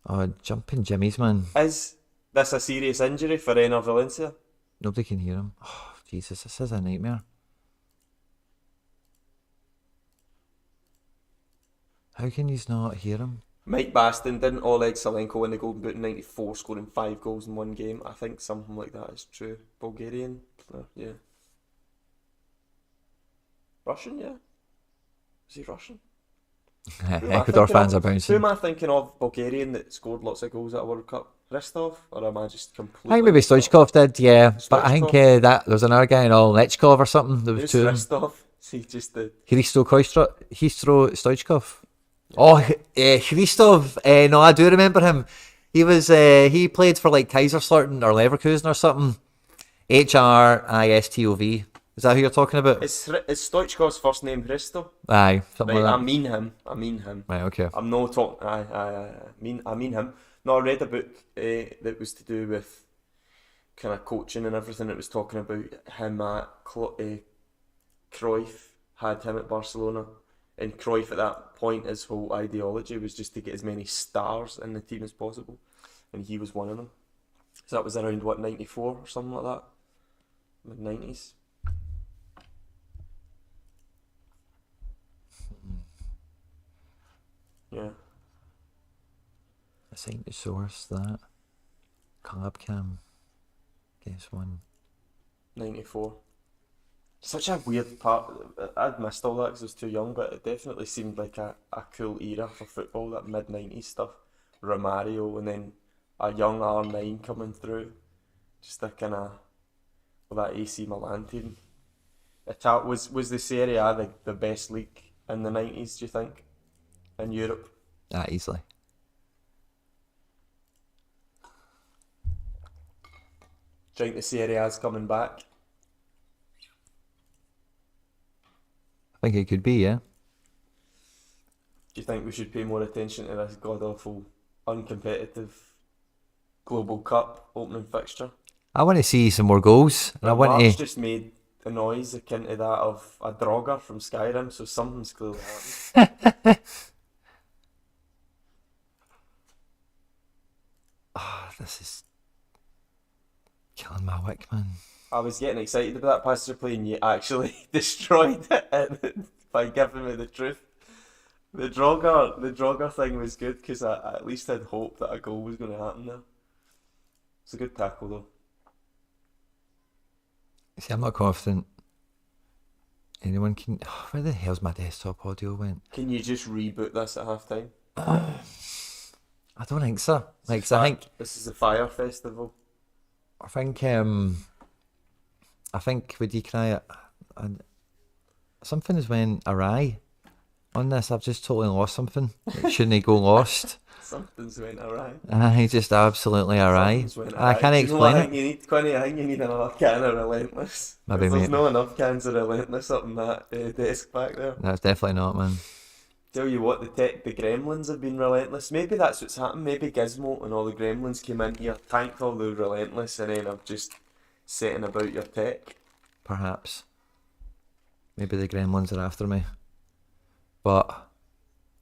Oh, jumping jimmies, man. Is this a serious injury for Enner Valencia? Nobody can hear him. Oh, Jesus, this is a nightmare. How can you not hear him? Mike Baston, didn't Oleg Salenko win the Golden Boot in 94, scoring 5 goals in 1 game? I think something like that is true. Bulgarian player, yeah. Russian, yeah. Is he Russian? Ecuador fans are Who bouncing. am I thinking of Bulgarian that scored lots of goals at a World Cup? Hristov? Or am I just completely... I think maybe Stoichkov did, yeah. But I think Stoichkov? that there was another guy in all Lechkov or something. There was Who's 2 of them. Hristov? Is he just the... Hristo Stoichkov. Oh, Christov. No, I do remember him. He was he played for like Kaiserslautern or Leverkusen or something. Hristov. Is that who you're talking about? Is Stoichkov's first name Hristo? Aye, something Right, like I that. mean him. Right, okay. I'm not talking. I mean him. No, I read a book that was to do with kind of coaching and everything. It was talking about him at Cruyff had him at Barcelona. And Cruyff at that point, his whole ideology was just to get as many stars in the team as possible. And he was one of them. So that was around, what, 94 or something like that? Mid-90s. Yeah. I think the source that. Collab cam. Guess one. 94. Such a weird part. I'd missed all that because I was too young, but it definitely seemed like a cool era for football, that mid-90s stuff. Romario and then a young R9 coming through. Just a kind of, well, that AC Milan team. Was the Serie A the best league in the 90s, do you think? In Europe? Easily. Do you think the Serie A's coming back? I think it could be, yeah. Do you think we should pay more attention to this god-awful, uncompetitive Global Cup opening fixture? I want to see some more goals. And I want March to... just made a noise akin to that of a Draugr from Skyrim, so something's clearly happened. This is killing my wick, man. I was getting excited about that passenger plane, and you actually destroyed it by giving me the truth. The Draugr thing was good because I at least had hope that a goal was going to happen there. It's a good tackle though. See, I'm not confident anyone can... where the hell's my desktop audio went? Can you just reboot this at half time? I don't think so. Like, 'cause I think... This is the Fire Festival. I think would you cry something has went awry on this. I've just totally lost something. It shouldn't go lost. Something's went awry. Just absolutely awry. I can't explain it. I think you need another can of Relentless. Maybe, There's mate. not enough cans of Relentless up in that desk back there. That's definitely not, man. Tell you what, the Gremlins have been relentless. Maybe that's what's happened. Maybe Gizmo and all the Gremlins came in here, tanked all the Relentless, and then have just setting about your tech. Perhaps. Maybe the gremlins are after me. But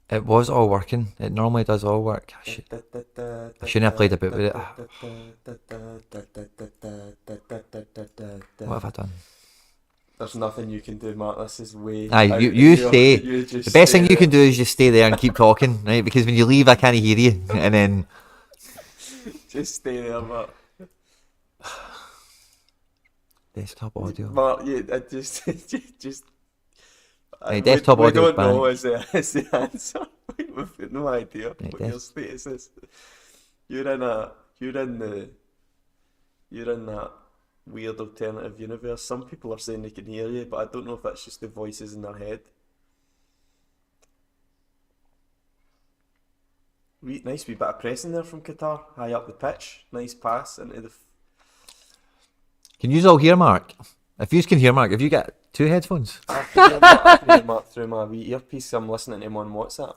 it was all working. It normally does all work. I shouldn't have played a bit with it. What have I done? There's nothing you can do, Mark. This is way. You stay. The best thing you can do is just stay there and keep talking, right? Because when you leave, I can't hear you, and then just stay there, Mark. Desktop audio. Mark, I just. Hey, desktop audio. We don't know is the answer. We've got no idea what your status is. You're in that weird alternative universe. Some people are saying they can hear you, but I don't know if that's just the voices in their head. Nice wee bit of pressing there from Qatar, high up the pitch. Nice pass into the. Can you all hear Mark? If you can hear Mark, have you got two headphones? I can hear Mark through my wee earpiece. I'm listening to him on WhatsApp.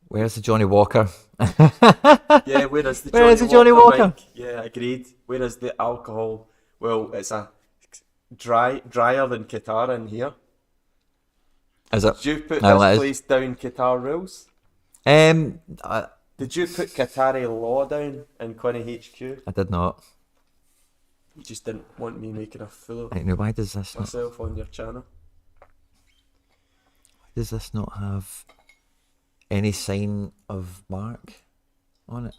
Where's the Johnny Walker? Yeah, where is the Johnny Walker? Mic? Yeah, agreed. Where is the alcohol? Well, it's a drier than Qatar in here. Is it? Did you put No, this place down Qatar rules? Did you put Qatari law down in Quinny HQ? I did not. You just didn't want me making a fool of Right, now why does this not? myself on your channel. Why does this not have any sign of Mark on it?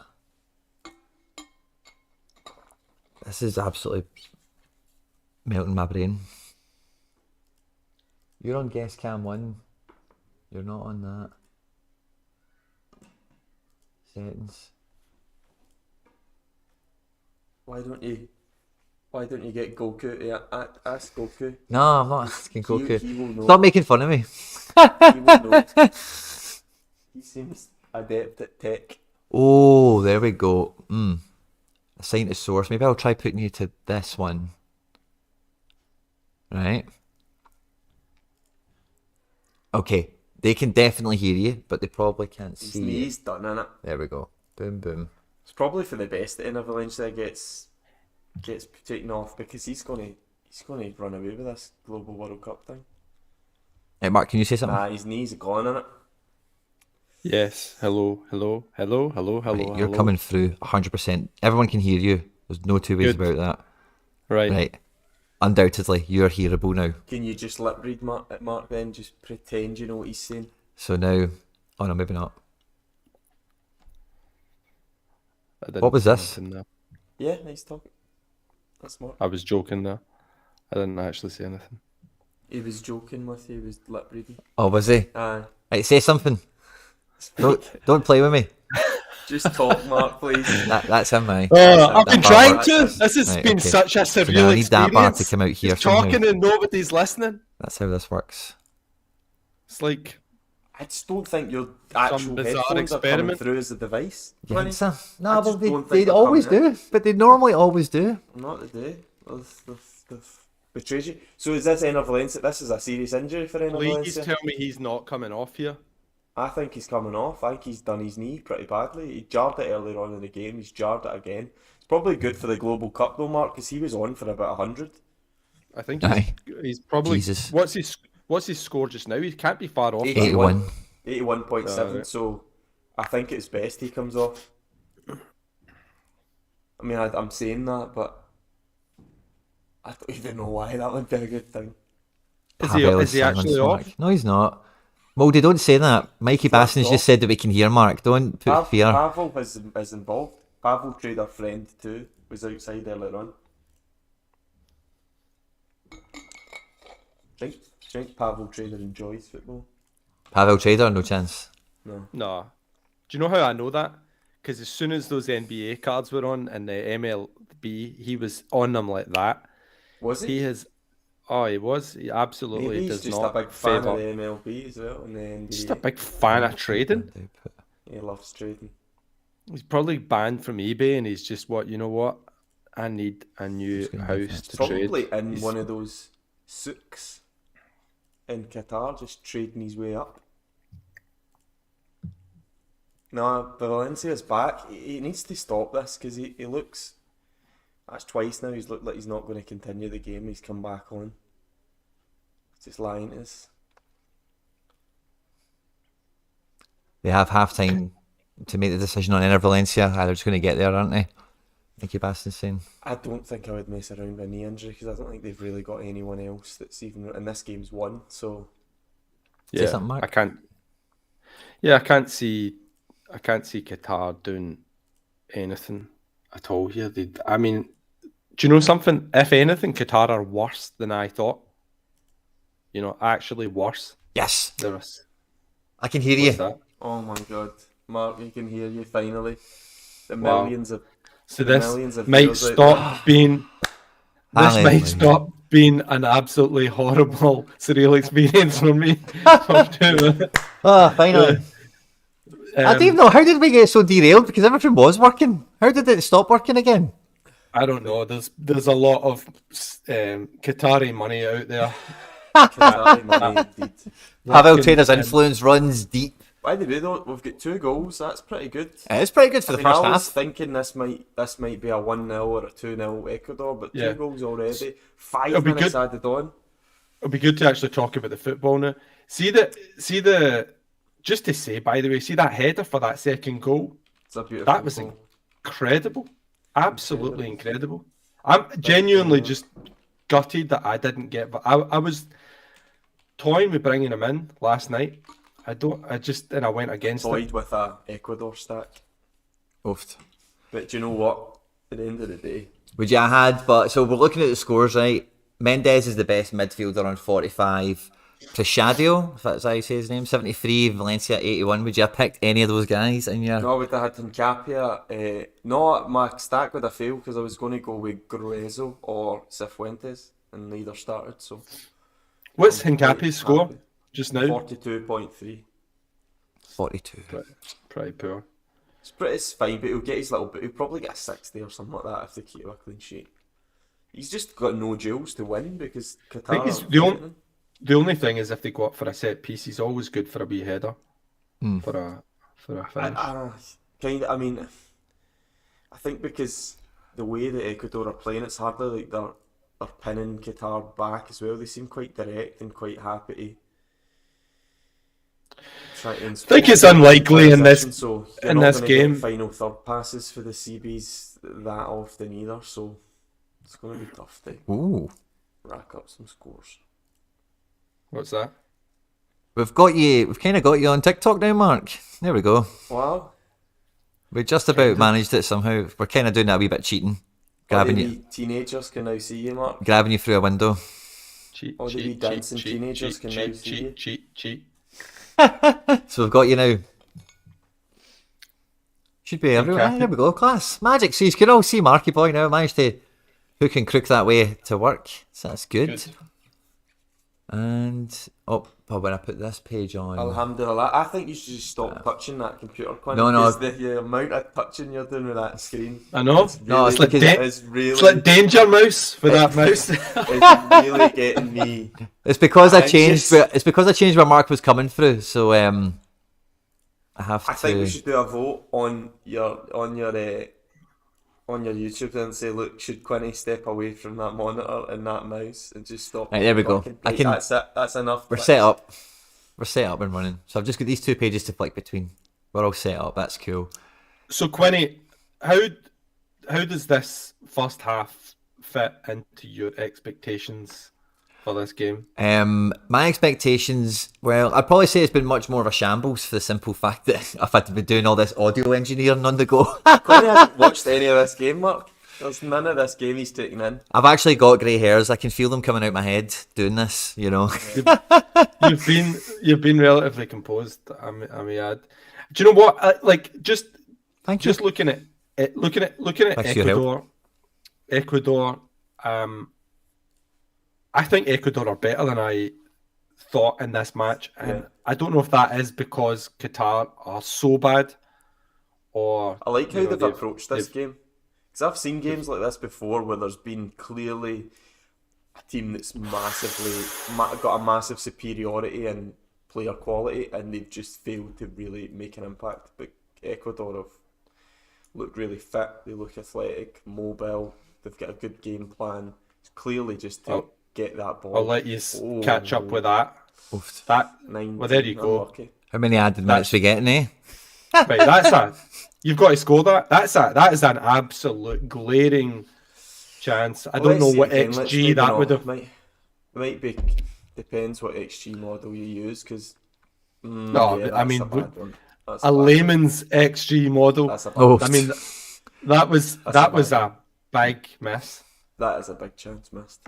This is absolutely melting my brain. You're on guest cam 1. You're not on that. Settings. Why don't you get Goku to ask Goku? No, I'm not asking Goku. He will know. Stop making fun of me. He will know. He seems adept at tech. Oh, there we go. Assign to source. Maybe I'll try putting you to this one. Right. Okay. They can definitely hear you, but they probably can't His see you. knee's done, innit? There we go. Boom, boom. It's probably for the best that Valencia gets taken off because he's He's going to run away with this Global World Cup thing. Hey, Mark, can you say something? Nah, his knees are gone in it. Yes. Hello. Hello. Hello. Hello. Hello. Right, you're hello. coming through 100%. Everyone can hear you. There's no two ways Good. about that. Right. Right. Undoubtedly, you're hearable now. Can you just lip read Mark then? Just pretend you know what he's saying. So now, oh no, maybe not. I didn't What was say this? Oh. anything there. Yeah, he's talking. That's Mark. I was joking there. I didn't actually say anything. He was joking with you. He was lip reading. Oh, was he? Aye. Right, say something. Don't play with me. Just talk, Mark, please. That's him, mate. I've been that trying bar- to. This has Right, been okay. such a So now surreal I need that bar to experience. come out here Just somehow. talking and nobody's listening. That's how this works. It's like I just don't think your actual bizarre headphones are coming experiment. through as a device. You Winnie. think so? I No, well, just don't think they they're always coming do. But they normally always do. Not today. They've betrayed you. So is this Enner Valencia? This is a serious injury for Enner please Valencia? tell me he's not coming off here. I think he's coming off. I think he's done his knee pretty badly. He jarred it earlier on in the game. He's jarred it again. It's probably good for the Global Cup though, Mark, because he was on for about 100. I think Aye. he's probably. Jesus. What's his score just now? He can't be far off. that. 81. 81.7. Right. So I think it's best he comes off. I mean, I'm saying that, but I don't even know why that would be a good thing. Is Pavel he actually Simons, Mark. off? No, he's not. Moldy, don't say that. Mikey Baston's off. just said that we can hear Mark. Don't put fear. Pavel is involved. Pavel Trader friend too was outside earlier on. Think Pavel Trader enjoys football. Pavel Trader, no chance. No. No. Do you know how I know that? Because as soon as those NBA cards were on in the MLB, he was on them like that. Was he? He has. Oh, he was. He absolutely Maybe he's does just not a big fan favour. of the MLB as well and the NBA. Just a big fan of trading. He loves trading. He's probably banned from eBay, and he's just you know what? I need a new gonna house to Probably trade. in He's- one of those souks in Qatar, just trading his way up. No, Valencia's back. He needs to stop this because he looks. That's twice now. He's looked like he's not going to continue the game. He's come back on. He's just lying to us. They have half time to make the decision on Enner Valencia. They're just going to get there, aren't they? Mikey Baston's saying. I don't think I would mess around with a knee injury because I don't think they've really got anyone else that's even. And this game's won, so. Say something, Mark. I can't. Yeah, I can't see Qatar doing anything at all here. I mean, do you know something? If anything, Qatar are worse than I thought. You know, actually worse. Yes, There was. I can hear you. What's that? Oh my God, Mark, you can hear you finally. The Wow. millions of. So the this millions of might viewers out stop being. This Hallelujah. might stop being an absolutely horrible surreal experience for me. Oh, finally. I don't even know, how did we get so derailed? Because everything was working. How did it stop working again? I don't know. There's a lot of Qatari money out there. Qatari money, indeed. Pavel Working Trader's in- influence runs deep. By the way, though, we've got 2 goals. That's pretty good. It's pretty good for the I first was half. thinking this might be a 1-0 or a 2-0 Ecuador, but 2 Yeah. goals already. 5 It'll be minutes good. added on. It'll be good to actually talk about the football now. See the just to say, by the way, see that header for that second goal? It's a beautiful That was goal. incredible. Absolutely incredible. I'm genuinely just gutted that I didn't get. But I was toying with bringing him in last night. And I went against it. Toyed with a Ecuador stack. Oofed. But do you know what? At the end of the day, Would you have had, but so we're looking at the scores, right? Mendes is the best midfielder on 45. Prashadio, if that's how you say his name, 73. Valencia, 81. Would you have picked any of those guys in your... no, I would have had Hincapia. No, my stack would have failed because I was going to go with Gruezo or Cifuentes, and neither started. So What's I'm quite Hincapi's score happy. just now? 42.3. 42. Pretty poor. It's fine, but he'll get his little bit. He'll probably get a 60 or something like that if they keep a clean sheet. He's just got no duels to win because Qatar. he's are the only- fighting. The only thing is if they go up for a set piece, he's always good for a wee header. Mm. For a finish. I mean, I think because the way that Ecuador are playing, it's hardly like they're are pinning Qatar back as well. They seem quite direct and quite happy to try to I think it's unlikely in this so you're in not this gonna game. get final third passes for the CBs that often either, so it's going to be tough to rack up some scores. What's that? We've kind of got you on TikTok now, Mark. There we go. Wow. We just about managed it somehow. We're kind of doing that a wee bit cheating. Grabbing you. Teenagers can now see you, Mark. Grabbing you through a window. All the wee dancing teenagers can now see you. Cheat. So we've got you now. Should be everywhere. Okay. There we go. Class. Magic. So you can all see Marky Boy now. Managed to hook and crook that way to work. So that's good. And when I put this page on, Alhamdulillah. I think you should just stop touching that computer, Quinn. No. Because the amount of touching you're doing with that screen. I know. It's It's like Danger Mouse for that mouse. It's really getting me. it's because I changed. It's because I changed where Mark was coming through. So I have to. I think we should do a vote on your YouTube and say, look, should Quinny step away from that monitor and that mouse and just stop? Right, there we go. Right, that's it. That's enough. We're set up. We're set up and running. So I've just got these two pages to flick between. We're all set up. That's cool. So Quinny, how does this first half fit into your expectations for this game? My expectations, well, I'd probably say it's been much more of a shambles for the simple fact that I've had to be doing all this audio engineering on the go. Quinny hasn't watched any of this game, Mark. There's none of this game he's taking in. I've actually got grey hairs. I can feel them coming out my head doing this, you know. You've been relatively composed. I may add. Do you know what? Thank you. Just looking at Thanks for your help. Ecuador. I think Ecuador are better than I thought in this match, and I don't know if that is because Qatar are so bad, or I like how they've approached this game, because I've seen games like this before where there's been clearly a team that's got a massive superiority in player quality, and they've just failed to really make an impact. But Ecuador have looked really fit. They look athletic, mobile. They've got a good game plan. It's clearly just to get that ball. I'll let you catch up with that. Oof. That 19, well, there you go. unlucky. How many added minutes we getting, eh? Right, that's that. You've got to score that. That is an absolute glaring chance. I don't know what XG that would have. Might be depends what XG model you use, because I mean, a layman's XG model. I mean, that was a big miss. That is a big chance missed.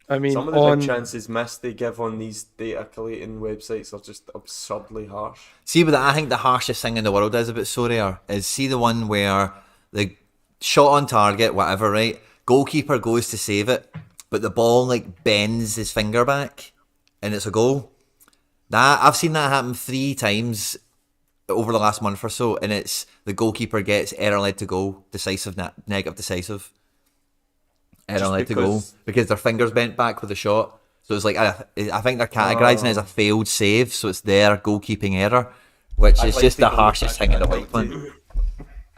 I mean, some of the big chances missed they give on these data collating websites are just absurdly harsh. See, but I think the harshest thing in the world is about Sorare is see the one where the shot on target, whatever, right? Goalkeeper goes to save it, but the ball like bends his finger back, and it's a goal. I've seen that happen 3 times over the last month or so, and it's the goalkeeper gets error led to goal, negative decisive. Error led to goal because their fingers bent back with the shot. So it's like I think they're categorising it as a failed save, so it's their goalkeeping error, which is just the harshest thing in the world.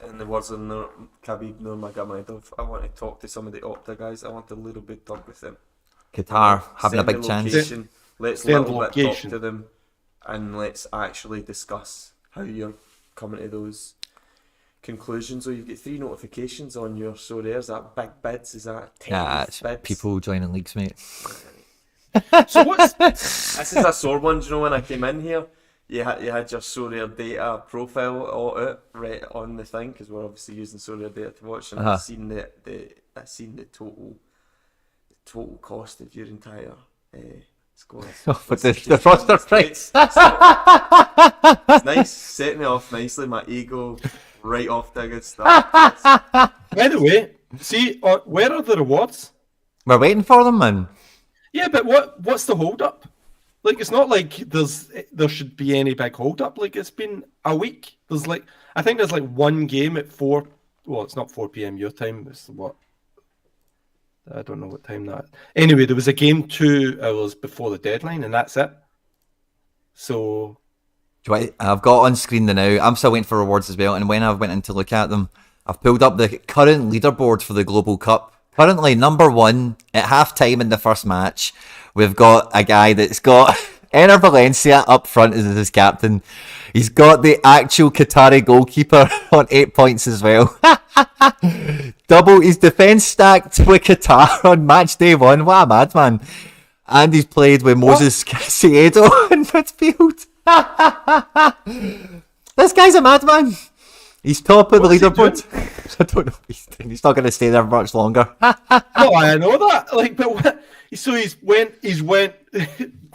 In the words of Khabib Nurmagomedov, I want to talk to some of the Opta guys. I want a little bit talk with them. Qatar having a big chance. Let's little bit talk to them, and let's actually discuss how you're coming to those conclusions. So you get 3 notifications on your Sorare. Is that big bids? Is that 10 it's bids? people joining leagues, mate. So what's This is a sore one. Do you know when I came in here, you had your Sorare data profile out right on the thing, because we're obviously using Sorare data to watch, and I've seen the total cost of your entire score. But the roster price. It's nice, set me off nicely. My ego right off the good stuff. By the way, see, where are the rewards? We're waiting for them, man. Yeah, but what's the hold up? Like, it's not like there should be any big hold up. Like, it's been a week. I think there's like one game at 4. Well, it's not 4 p.m. your time. It's what? I don't know what time that is. Anyway, there was a game 2 hours before the deadline, and that's it. So I've got on screen the now. I'm still waiting for rewards as well. And when I went in to look at them, I've pulled up the current leaderboard for the Global Cup Currently, number one at half-time in the first match, we've got a guy that's got Ener Valencia up front as his captain. He's got the actual Qatari goalkeeper on 8 points as well. Double his defence stacked with Qatar on match day 1. What a madman. And he's played with Moses Caicedo in midfield. This guy's a madman. He's top of the leaderboard. I don't know what he's doing. He's not going to stay there much longer. Oh, I know that. Like, but what? So he's went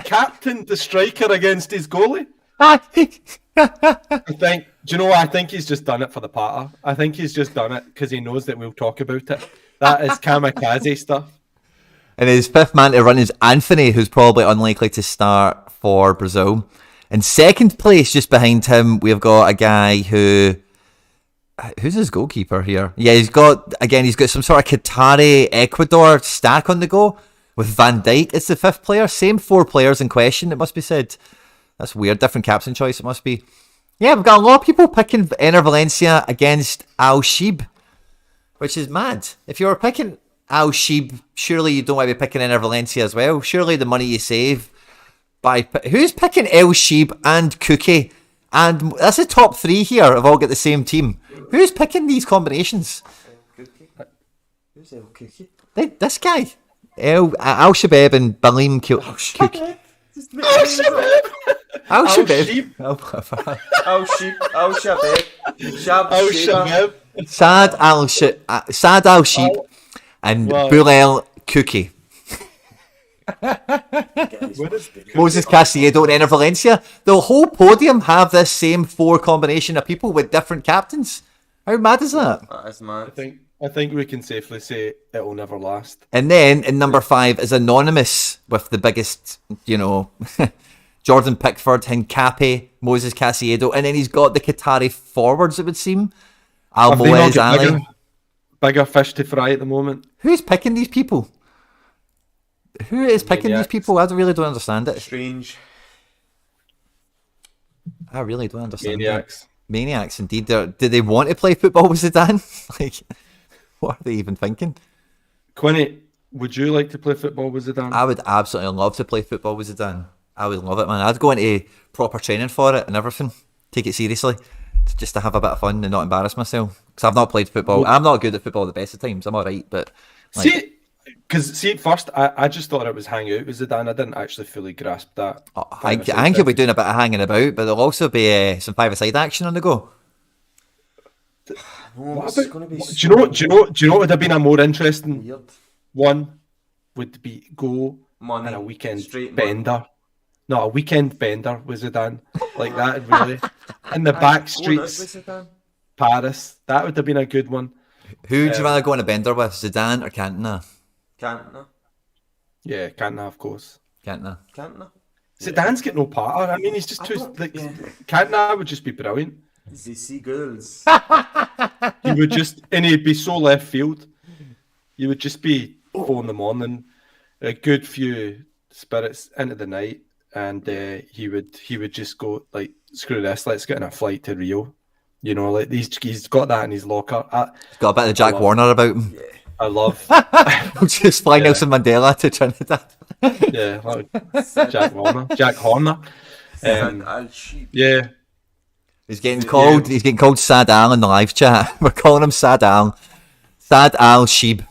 captain the striker against his goalie. I think. Do you know what? I think he's just done it for the patter. I think he's just done it because he knows that we'll talk about it. That is kamikaze stuff. And his fifth man to run is Anthony, who's probably unlikely to start for Brazil. In second place, just behind him, we've got a guy who... Who's his goalkeeper here? Yeah, he's got some sort of Qatari Ecuador stack on the go with Van Dijk. It's the fifth player. Same 4 players in question, it must be said. That's weird. Different captain choice, it must be. Yeah, we've got a lot of people picking Ener Valencia against Al Sheeb, which is mad. If you're picking Al Sheeb, surely you don't want to be picking Ener Valencia as well. Surely the money you save by... Who's picking El Sheeb and Cookie? And that's the top 3 here have all got the same team. Who's picking these combinations? Who's El Cookie? This guy. Al Shabab and Balim Cookie. Al Shabab. Al Shabab. Al Shabab. Sad Al Sheep and Bulel Cookie. Moses Caicedo and Ener Valencia. The whole podium have this same 4 combination of people with different captains. How mad is that? That is mad. I think we can safely say it will never last. And then in number 5 is Anonymous with the biggest, Jordan Pickford, Hincapié, Moses Caicedo, and then he's got the Qatari forwards, it would seem. Almoez Ali. Bigger fish to fry at the moment. Who's picking these people? Who is picking these people? I really don't understand it. Strange. I really don't understand Maniacs. it. Maniacs, indeed. Do they want to play football with Zidane? Like, what are they even thinking? Quinny, would you like to play football with Zidane? I would absolutely love to play football with Zidane. I would love it, man. I'd go into proper training for it and everything. Take it seriously. Just to have a bit of fun and not embarrass myself. Because I've not played football. I'm not good at football at the best of times. I'm alright, but... See, at first, I just thought it was hang out with Zidane. I didn't actually fully grasp that. I think you'll be doing a bit of hanging about, but there'll also be some 5-a-side action on the go. Do you know what would have been a more interesting one? Would be go Money. and a weekend Straight bender. money. No, a weekend bender with Zidane. Like that, really. In the back streets, Paris. That would have been a good one. Who would you rather go on a bender with, Zidane or Cantona? Cantona. Yeah, Cantona, of course. Cantona. Zidane's got no patter. I mean, he's just too... Cantona would just be brilliant. They see girls. He would just... And he'd be so left field. You would just be 4 in the morning, a good few spirits into the night, and he would just go, like, screw this, let's get on a flight to Rio. Like he's got that in his locker. He's got a bit of Jack Warner about him. Yeah, I love. Just fly Nelson Mandela to Trinidad. Yeah, like Jack Horner. Yeah. He's getting called. He's getting called Sad Al in the live chat. We're calling him Sad Al. Sad Al Sheeb.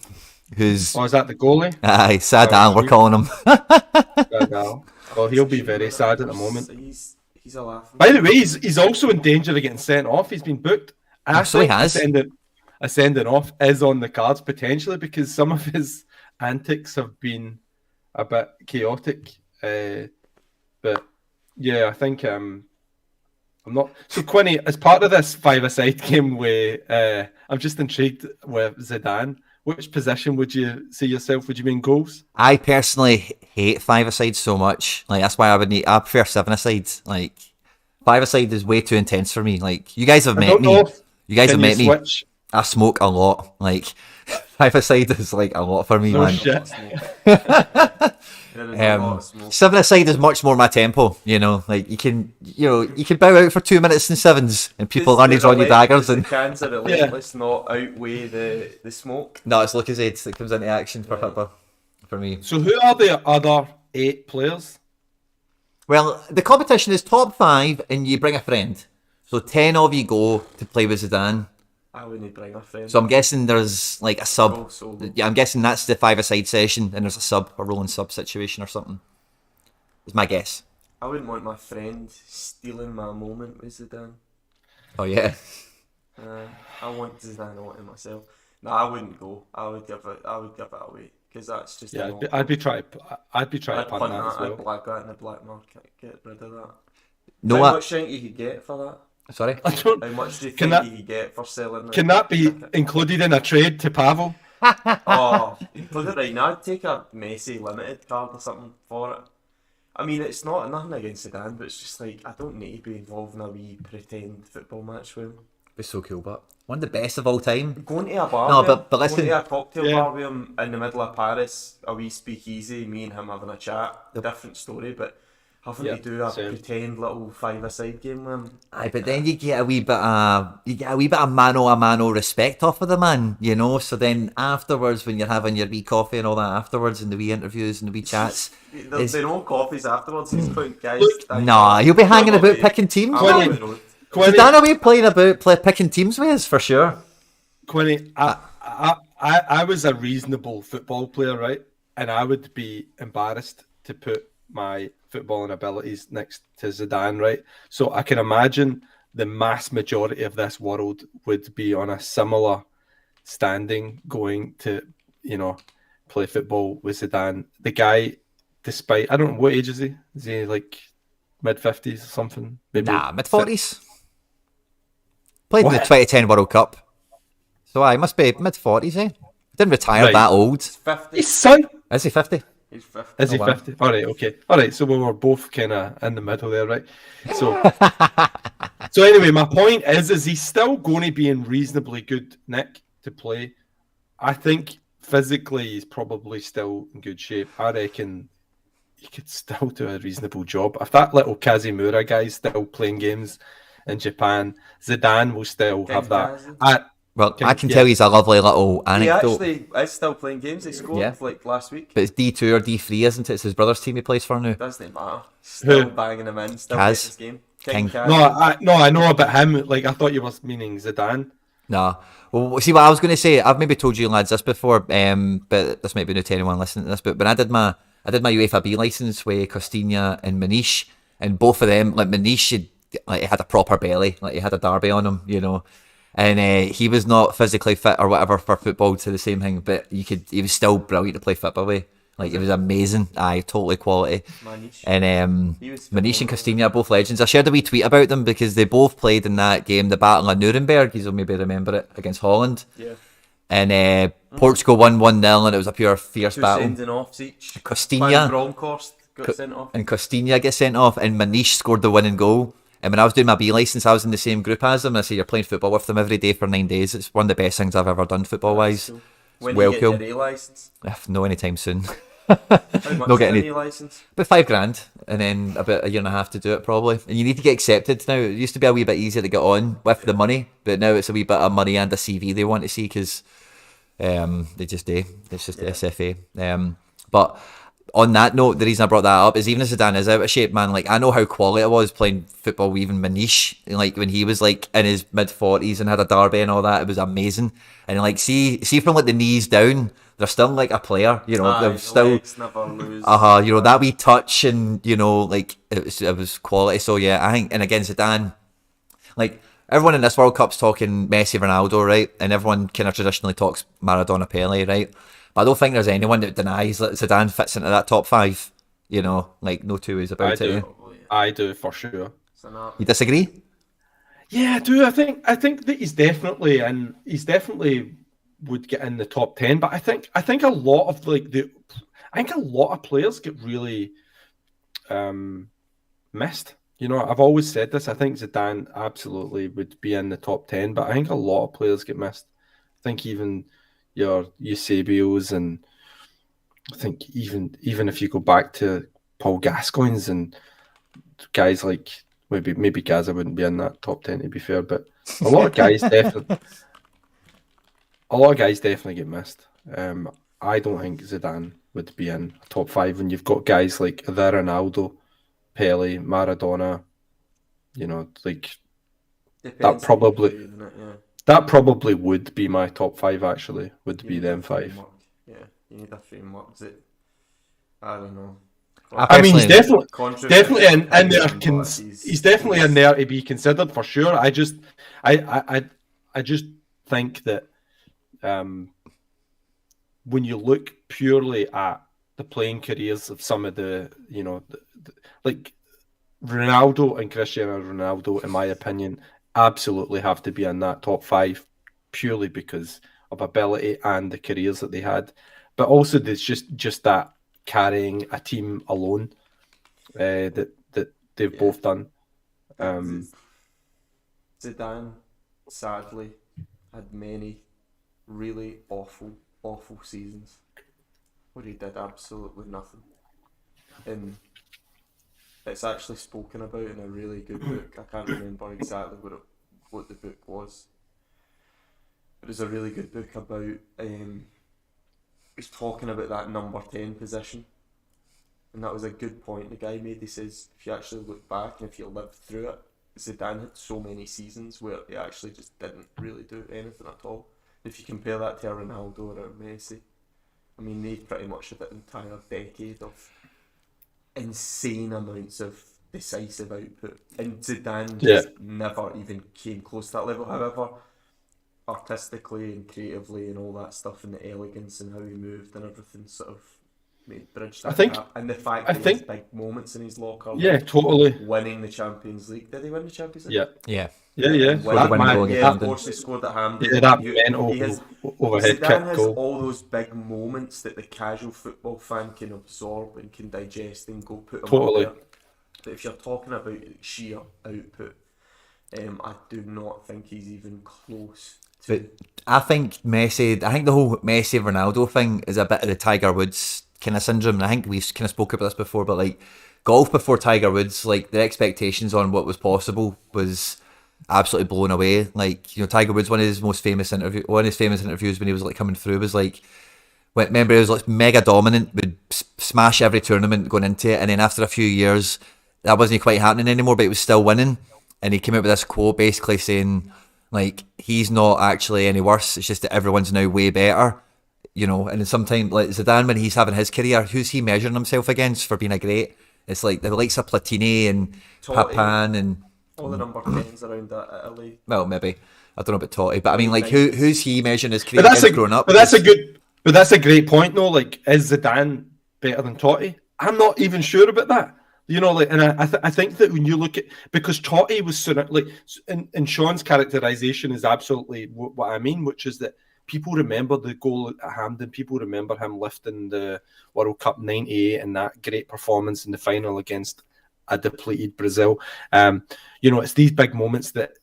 Who's? Oh, is that the goalie? Aye, Sad Al. We're calling him. Sad Al. Well, he'll be very sad at the moment. He's a laugh. By the way, he's also in danger of getting sent off. He's been booked. So he has. A sending off is on the cards potentially because some of his antics have been a bit chaotic. But yeah, I think I'm not. So Quinny, as part of this 5-a-side game, where I'm just intrigued with Zidane. Which position would you see yourself? Would you mean goals? I personally hate 5-a-side so much. Like that's why I prefer 7-a-side. Like 5-a-side is way too intense for me. Like you guys have met me. You guys have met me. I smoke a lot. Like, five-a-side is like a lot for me, No man. shit. There is a lot of smoke. Seven-a-side is much more my tempo. You know, like you can bow out for 2 minutes in sevens, and people Does only the draw you daggers. the And cans are relentless not outweigh the smoke? no, it's Lucasade that comes into action for Right. football for me. So who are the other 8 players? Well, the competition is top 5, and you bring a friend. So 10 of you go to play with Zidane. I wouldn't bring a friend. So I'm guessing there's like a sub. Go solo. Yeah, I'm guessing that's the five-a-side session, and there's a sub, a rolling sub situation or something. Is my guess. I wouldn't want my friend stealing my moment with Zidane. Oh yeah. I want Zidane, I want it myself. No, I wouldn't go. I would give it away because that's just. Yeah, I'd be trying to I'd punt punt that as that. well. I'd black that in the black market. Get rid of that. No, How what? much do you think you could get for that? Sorry. I don't. How much do you Can think that- you could get for selling? Can that be included in a trade to Pavel? Oh, put it right now. I'd take a Messi limited card or something for it. I mean, it's nothing against Zidane, but it's just like I don't need to be involved in a wee pretend football match with him. Be so cool, but one of the best of all time. Going to a bar, No, with him, but listen- going to a cocktail Yeah. bar with him in the middle of Paris, a wee speakeasy, me and him having a chat. Different story, but having Yeah, to do a same. pretend little five-a-side game with him. Aye, but then you get a wee bit of mano a mano respect off of the man, you know. So then afterwards, when you're having your wee coffee and all that afterwards, and the wee interviews and the wee chats, They know coffees afterwards. He's going, guys. nah, you'll be hanging about picking teams. I'm man. on the road. Quinny, Zidane away playing about picking teams with us for sure. Quinny, I was a reasonable football player, right? And I would be embarrassed to put my footballing abilities next to Zidane, right? So I can imagine the mass majority of this world would be on a similar standing going to, play football with Zidane. The guy, despite, I don't know, what age is he? Is he like mid-50s or something? Maybe Nah, mid-40s. Played in the What? 2010 World Cup. So I must be mid-40s, eh? Didn't retire Right. that old. 50. His son. Is he 50? He's 50. Is he Oh, wow. 50? All right, okay. All right, so we were both kind of in the middle there, right? So, so anyway, my point is he's still going to be in reasonably good nick to play. I think physically he's probably still in good shape. I reckon he could still do a reasonable job. If that little Kazimura guy's still playing games in Japan, Zidane will still King have that. Kazi. Well, I can Yeah. tell he's a lovely little He anecdote. actually is still playing games. He scored Yeah. like last week. But it's D2 or D3, isn't it? It's his brother's team he plays for now. Doesn't matter. Still Who? banging him in. Still Kaz. getting his game. King. Kaz. No, I know about him. Like I thought you were meaning Zidane. Nah. Well, see what I was going to say. I've maybe told you lads this before, but this might be new to anyone listening to this. But when I did my UEFA B license with Costinha and Manish, and both of them, like Manish, he had a proper belly, like he had a derby on him, you know. And he was not physically fit or whatever for football to the same thing, but he was still brilliant to play football with. Like, it was amazing. Aye, totally quality. Manish. And He was Manish and phenomenal. Costinha are both legends. I shared a wee tweet about them because they both played in that game, the Battle of Nuremberg. You'll maybe remember it, against Holland. Yeah. And Portugal won 1-0, and it was a pure fierce Two battle. sending offs each. Costinha. Van Bronckhorst got sent off. And Costinha gets sent off, and Manish scored the winning goal. And when I was doing my B licence, I was in the same group as them. And I said, you're playing football with them every day for 9 days. It's one of the best things I've ever done football-wise. So, when well you cool. get your A license, No, anytime soon. how much No is getting an any- A license? About $5,000, and then about a year and a half to do it probably. And you need to get accepted now. It used to be a wee bit easier to get on with the money, but now it's a wee bit of money and a CV they want to see because they just do. It's just the SFA. But on that note, the reason I brought that up is even as Zidane is out of shape, man, like I know how quality it was playing football with even Manish, like when he was like in his mid-40s and had a derby and all that, it was amazing. And like see from like the knees down, they're still like a player, you know, Aye, they're the still legs never lose. you know, that wee touch and, you know, like it was quality. So yeah, I think, and again, Zidane, like everyone in this World Cup's talking Messi, Ronaldo, right? And everyone kind of traditionally talks Maradona, Pele, right? But I don't think there's anyone that denies that Zidane fits into that top 5, you know, like no two ways about I it. do. Yeah? Oh, yeah. I do for sure. It's an art. You disagree? Yeah, I do. I think that he's definitely would get in the top 10. But I think a lot of I think a lot of players get really missed. You know, I've always said this. I think Zidane absolutely would be in the top 10, but I think a lot of players get missed. I think even your Eusebios, and I think even if you go back to Paul Gascoigne's and guys like maybe Gaza wouldn't be in that top 10 to be fair, but a lot of guys definitely get missed. I don't think Zidane would be in a top 5 when you've got guys like the Ronaldo, Pele, Maradona. You know, like Depends that on who, isn't it? Yeah. that probably would be my top 5. Actually, would You be need them a 5. framework. Yeah, you need a framework. I don't know. I mean, he's definitely Controversial in there. opinion, but He's definitely in there to be considered for sure. I just think that when you look purely at the playing careers of some of the, like Ronaldo and Cristiano Ronaldo, in my opinion, absolutely have to be in that top 5 purely because of ability and the careers that they had. But also there's just that carrying a team alone that they've both done. Zidane, sadly, had many really awful seasons where he did absolutely nothing. And it's actually spoken about in a really good book. I can't remember exactly what the book was. It was a really good book about he's talking about that number 10 position. And that was a good point the guy made. He says, if you actually look back and if you lived through it, Zidane had so many seasons where he actually just didn't really do anything at all. If you compare that to a Ronaldo or a Messi, I mean, they pretty much had an entire decade of insane amounts of decisive output. And Zidane just never even came close to that level. However, artistically and creatively and all that stuff and the elegance and how he moved and everything sort of bridged that gap. And the fact that he has big moments in his locker. Yeah, totally. Winning the Champions League. Did he win the Champions League? Yeah. Of course he scored at Hampden. Yeah, that mental overhead Zidane kick has goal. all those big moments that the casual football fan can absorb and can digest and go put them Totally. up there. But if you're talking about sheer output, I do not think he's even close to... But I think the whole Messi Ronaldo thing is a bit of the Tiger Woods kind of syndrome. And I think we've kind of spoke about this before, but like golf before Tiger Woods, like the expectations on what was possible was absolutely blown away. Like, Tiger Woods, one of his famous interviews when he was like coming through was like, remember he was like mega dominant, would smash every tournament going into it, and then after a few years that wasn't quite happening anymore, but he was still winning. And he came out with this quote basically saying like he's not actually any worse, it's just that everyone's now way better. And sometimes like Zidane, when he's having his career, who's he measuring himself against for being a great? It's like the likes of Platini and Papan and all the number 10s around that Italy. Well, maybe I don't know about Totti, but I mean, like who's he measuring his career growing up? But that's a great point, though. Like, is Zidane better than Totti? I'm not even sure about that. And I think that when you look at, because Totti was sort of like, and Sean's characterization is absolutely what I mean, which is that people remember the goal at Hampden. People remember him lifting the World Cup '98 and that great performance in the final against a depleted Brazil. It's these big moments that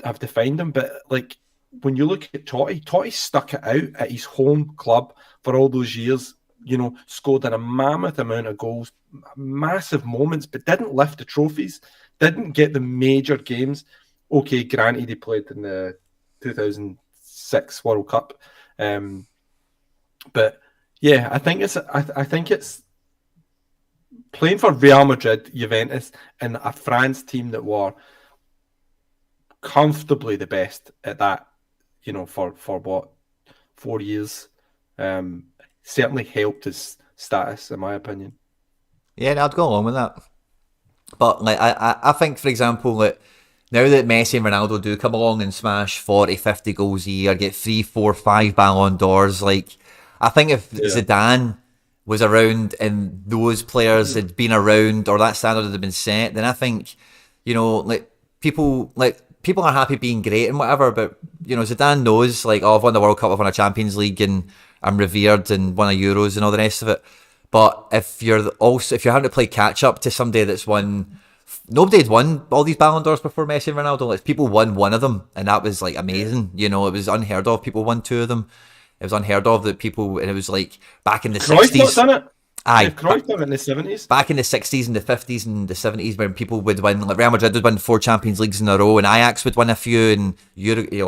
have defined him. But like when you look at Totti stuck it out at his home club for all those years. Scored in a mammoth amount of goals, massive moments, but didn't lift the trophies, didn't get the major games. Okay, granted, he played in the 2006 World Cup, but yeah, I think it's playing for Real Madrid, Juventus, and a France team that were comfortably the best at that. For what 4 years. Certainly helped his status, in my opinion. Yeah, I'd go along with that. But like, I think, for example, like now that Messi and Ronaldo do come along and smash 40, 50 goals a year, get 3, 4, 5 Ballon d'Ors, like I think if Zidane was around and those players had been around or that standard had been set, then I think, people are happy being great and whatever, but Zidane knows like, I've won the World Cup, I've won a Champions League and I'm revered and won a Euros and all the rest of it. But if you're having to play catch up to somebody that's won nobody had won all these Ballon d'Ors before Messi and Ronaldo. Like, people won one of them, and that was like amazing. You know, it was unheard of. People won two of them. It was unheard of that people, and it was like back in the Cruyff not 60s. done it. Aye, Cruyff done it in the 70s. back in the 60s and the 50s and the 70s when people would win, like Real Madrid would win 4 Champions Leagues in a row, and Ajax would win a few, and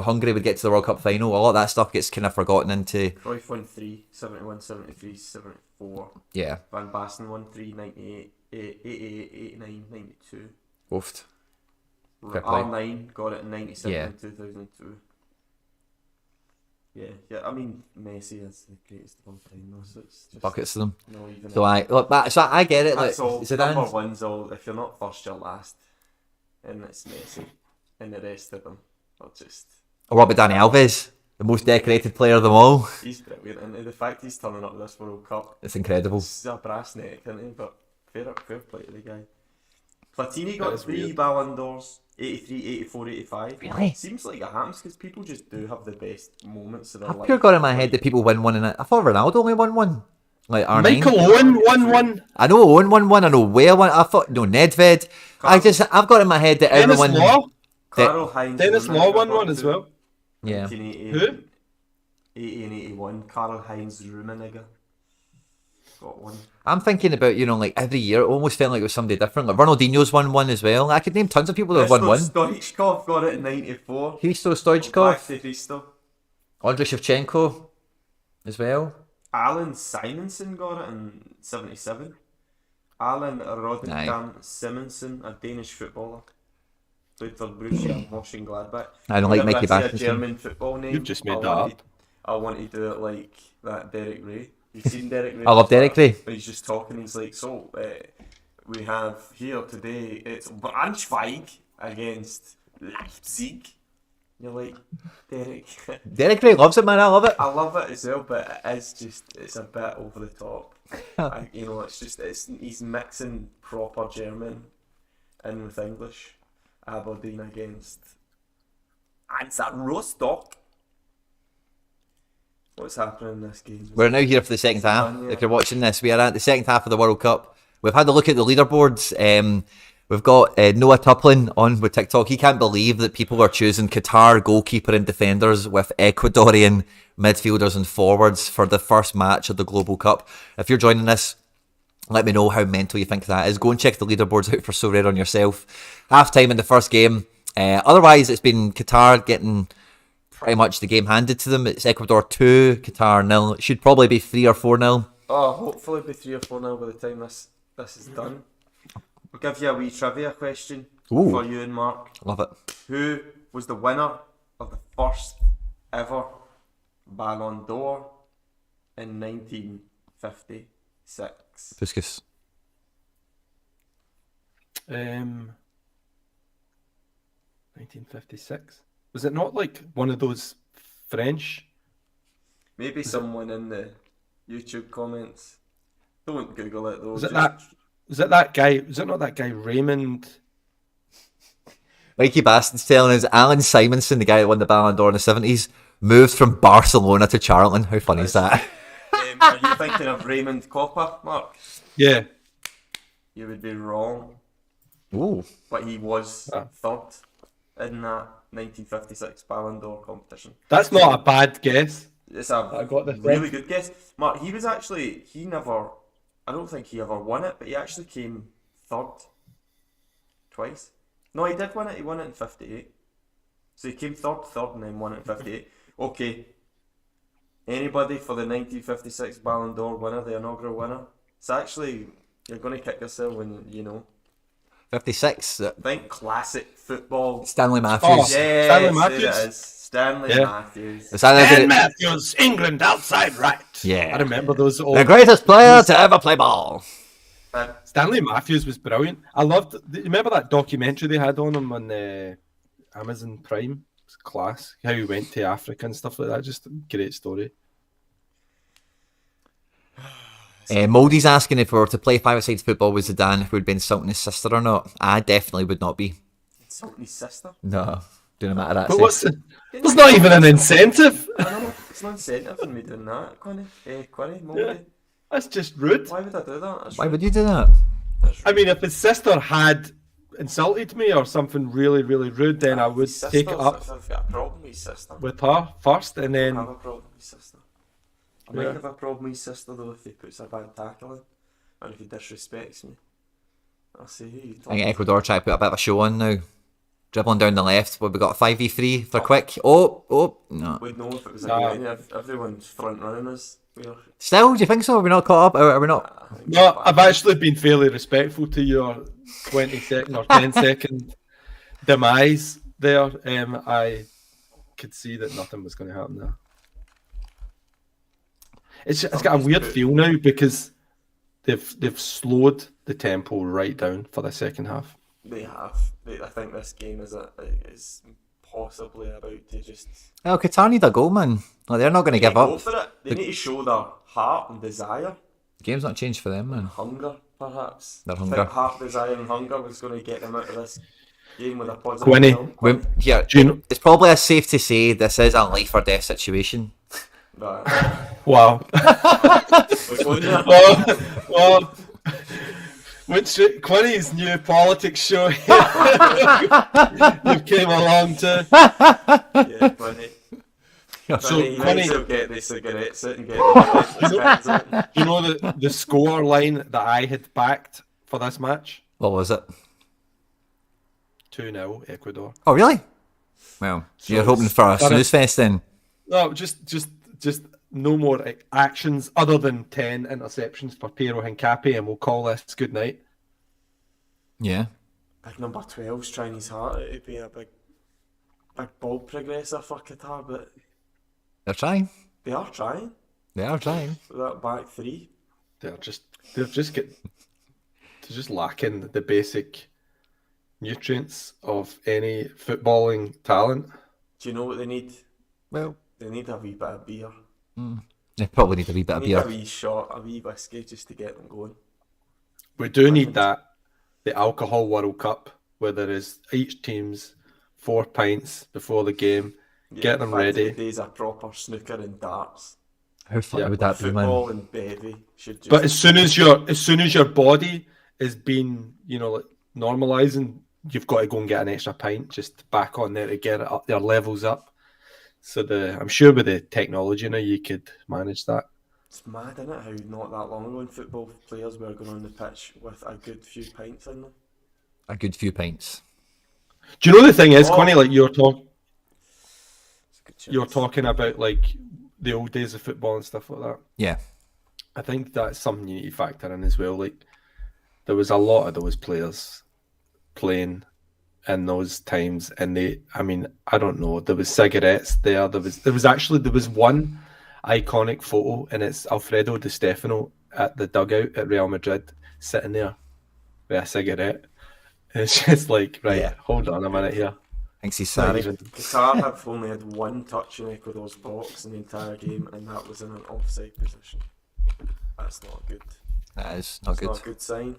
Hungary would get to the World Cup final. A lot of that stuff gets kind of forgotten into... Cruyff won 3, 71, 73, 74. Yeah. Van Basten won 3, 98, 88, 89, 92. Oofed. Fair play. R9 got it in 97 Yeah. and 2002. Yeah, I mean, Messi is the greatest of all time, though, so it's just... Buckets to them. No, even So I get it. that's Like, all. Zidane's- Number one's all. If you're not first, you're last. And it's Messi. And the rest of them are just... Or what about Dani Alves, the most decorated player of them all? He's brilliant. And the fact he's turning up this World Cup... It's incredible. It's a brass neck, isn't he? But fair play to the guy. Platini That got is 3 weird. Ballon d'Ors, 83, 84, 85. Really? Seems like it happens because people just do have the best moments of their I've life. pure got in my head that people win one in it. I thought Ronaldo only won one. Like R9. Michael Owen won one. I know Owen won one. I know Weah won. I thought Nedved. I've got in my head that Dennis everyone. Law. Carl Heinz. Dennis Law won one as well. Yeah. 1980, Who? 80 and 81. Karl Heinz Rummenigge got one. I'm thinking about, like every year, it almost felt like it was somebody different. Like Ronaldinho's won one as well. I could name tons of people that have won one. Stoichkov got it in 94. Hristo Back Stoichkov, to Hristo. Andrei Shevchenko as well. Alan Simonsen got it in 77. Alan Rodrikam Simonsen, a Danish footballer. Played for Borussia and Mönchengladbach. I don't like Whenever Mikey I see a Baskinson. German football name. You've just made I that want up. to- I want to do it like that Derek Ray. You've seen Derek Ray? I love Derek Ray. But he's just talking. He's like, so we have here today, it's Braunschweig against Leipzig. You're like, Derek. Derek Ray loves it, man. I love it. I love it as well, but it's a bit over the top. He's mixing proper German in with English. Aberdeen against Hansa Rostock. What's happening in this game? We're now here for the second half. fun, yeah. If you're watching this, we are at the second half of the World Cup. We've had a look at the leaderboards. We've got Noah Tuplin on with TikTok. He can't believe that people are choosing Qatar goalkeeper and defenders with Ecuadorian midfielders and forwards for the first match of the Global Cup. If you're joining us, let me know how mental you think that is. Go and check the leaderboards out for Sorare on yourself. Half time in the first game. Otherwise, it's been Qatar getting pretty much the game handed to them. It's Ecuador 2, Qatar 0. It should probably be 3 or 4-0. Oh, hopefully it'll be 3 or 4 now by the time this is done. We'll give you a wee trivia question Ooh. for you and Mark. Love it. Who was the winner of the first ever Ballon d'Or in 1956? Puskas. 1956. Was it not like one of those French? Maybe someone in the YouTube comments. Don't Google it though. Was it that? Was it that guy? Was it not that guy Raymond? Mikey Baston's telling us Alan Simonsen, the guy that won the Ballon d'Or in the 70s, moved from Barcelona to Charlton. How funny is that? Are you thinking of Raymond Copper, Mark? Yeah. You would be wrong. Ooh. But he was third in that 1956 Ballon d'Or competition. That's not a bad guess. It's a I got the really good guess. Mark, I don't think he ever won it, but he actually came third twice. No, he did win it. He won it in 58. So he came third, and then won it in 58. Okay. Anybody for the 1956 Ballon d'Or winner, the inaugural winner? It's actually, you're going to kick yourself when you know. 56. Think classic football. Stanley Matthews. Yes, Stanley Matthews. it is. Stanley Yeah. Matthews. Is that Dan Matthews, England outside right. Yeah. I remember those old. the greatest player to ever play ball? Stanley Matthews was brilliant. I loved. You remember that documentary they had on him on Amazon Prime? It was class. How he went to Africa and stuff like that. Just a great story. Moldy's asking if we were to play five-a-side football with Zidane, if we'd be insulting his sister or not. I definitely would not be. Insulting his sister. No. Doesn't matter that. But what's the, there's not even an incentive. I don't know. It's no incentive in me doing that, Quinny. Moldy. Yeah. That's just rude. Why would I do that? Why would you do that? I mean, if his sister had insulted me or something really, really rude, then I would take it up If I've got a problem with his sister, with her first, and I then have a problem with his sister. I might have a problem with his sister though if he puts a bad tackle in, and if he disrespects me. I'll say, who you I think talking Ecuador try to put a bit of a show on now. Dribbling down the left, but we got a 5v3 for quick. Oh, no. We'd know if it was a Nah. game. Everyone's front running us. Still, do you think so? We're not caught up? Are we not? no, I've actually been fairly respectful to your 20-second or 10-second demise there. I could see that nothing was going to happen there. It's got a weird feel now because they've slowed the tempo right down for the second half. They have. I think this game is possibly about to just. Oh, Qatar need a goal, man. No, they're not going to give Go up. for it. They need to show their heart and desire, The game's not changed for them, man. hunger, perhaps. Their I think hunger. heart, desire, and hunger was going to get them out of this game with a positive. Quinny. outcome. Yeah, Do you know- it's probably safe to say this is a life or death situation. But, Wow. we're going there. well, which Quinny's new politics show you came along to. Yeah, Quinny. So Quinny, you might Quinny, as well get the cigarettes out and get the cigarettes you know the score line that I had backed for this match? What was it? 2-0 Ecuador. Oh, really? Well, So you're hoping for a it's- snooze fest then? No, just no more actions other than 10 interceptions for Piero Hincapié, and we'll call this good night. Yeah. Big number 12's trying his heart out to be a big ball progressor for Qatar, but They're trying. they are trying. They are trying. With that back three. They're just lacking the basic nutrients of any footballing talent. Do you know what they need? Well, They need a wee bit of beer. they probably need a wee bit of They need a beer. wee shot, a wee whiskey just to get them going. We do need that, the Alcohol World Cup, where there is each team's 4 pints before the game. Get them back to ready. The days of proper snooker and darts. How fun Yeah, would that be, man? Football and bevy should just. But as soon as your body is being, like, normalising, you've got to go and get an extra pint just back on there to get it up, their levels up. So I'm sure with the technology now you could manage that. It's mad, isn't it? How not that long ago when football players were going on the pitch with a good few pints in them. A good few pints. Do you know the thing is, Oh. Connie, like you're It's a good you're chance. talking about like the old days of football and stuff like that. Yeah. I think that's something you need to factor in as well. Like there was a lot of those players playing in those times, and I don't know. There was cigarettes there. There was one iconic photo, and it's Alfredo Di Stefano at the dugout at Real Madrid, sitting there with a cigarette. And it's just like, right, Yeah. hold on a minute here. Thinks he's Not sorry. even- Qatar have only had one touch in Ecuador's box in the entire game, and that was in an offside position. That's not good. That is not It's good. not a good sign.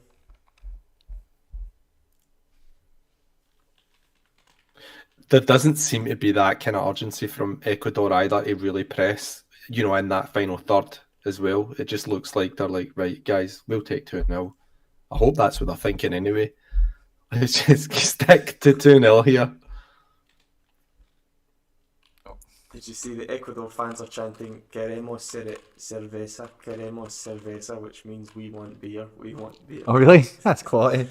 There doesn't seem to be that kind of urgency from Ecuador either to really press, in that final third as well. It just looks like they're like, right, guys, we'll take 2-0. I hope that's what they're thinking anyway. Let's just stick to 2-0 here. Did you see the Ecuador fans are chanting "Queremos cerveza," which means we want beer, we want beer. Oh, really? That's quality.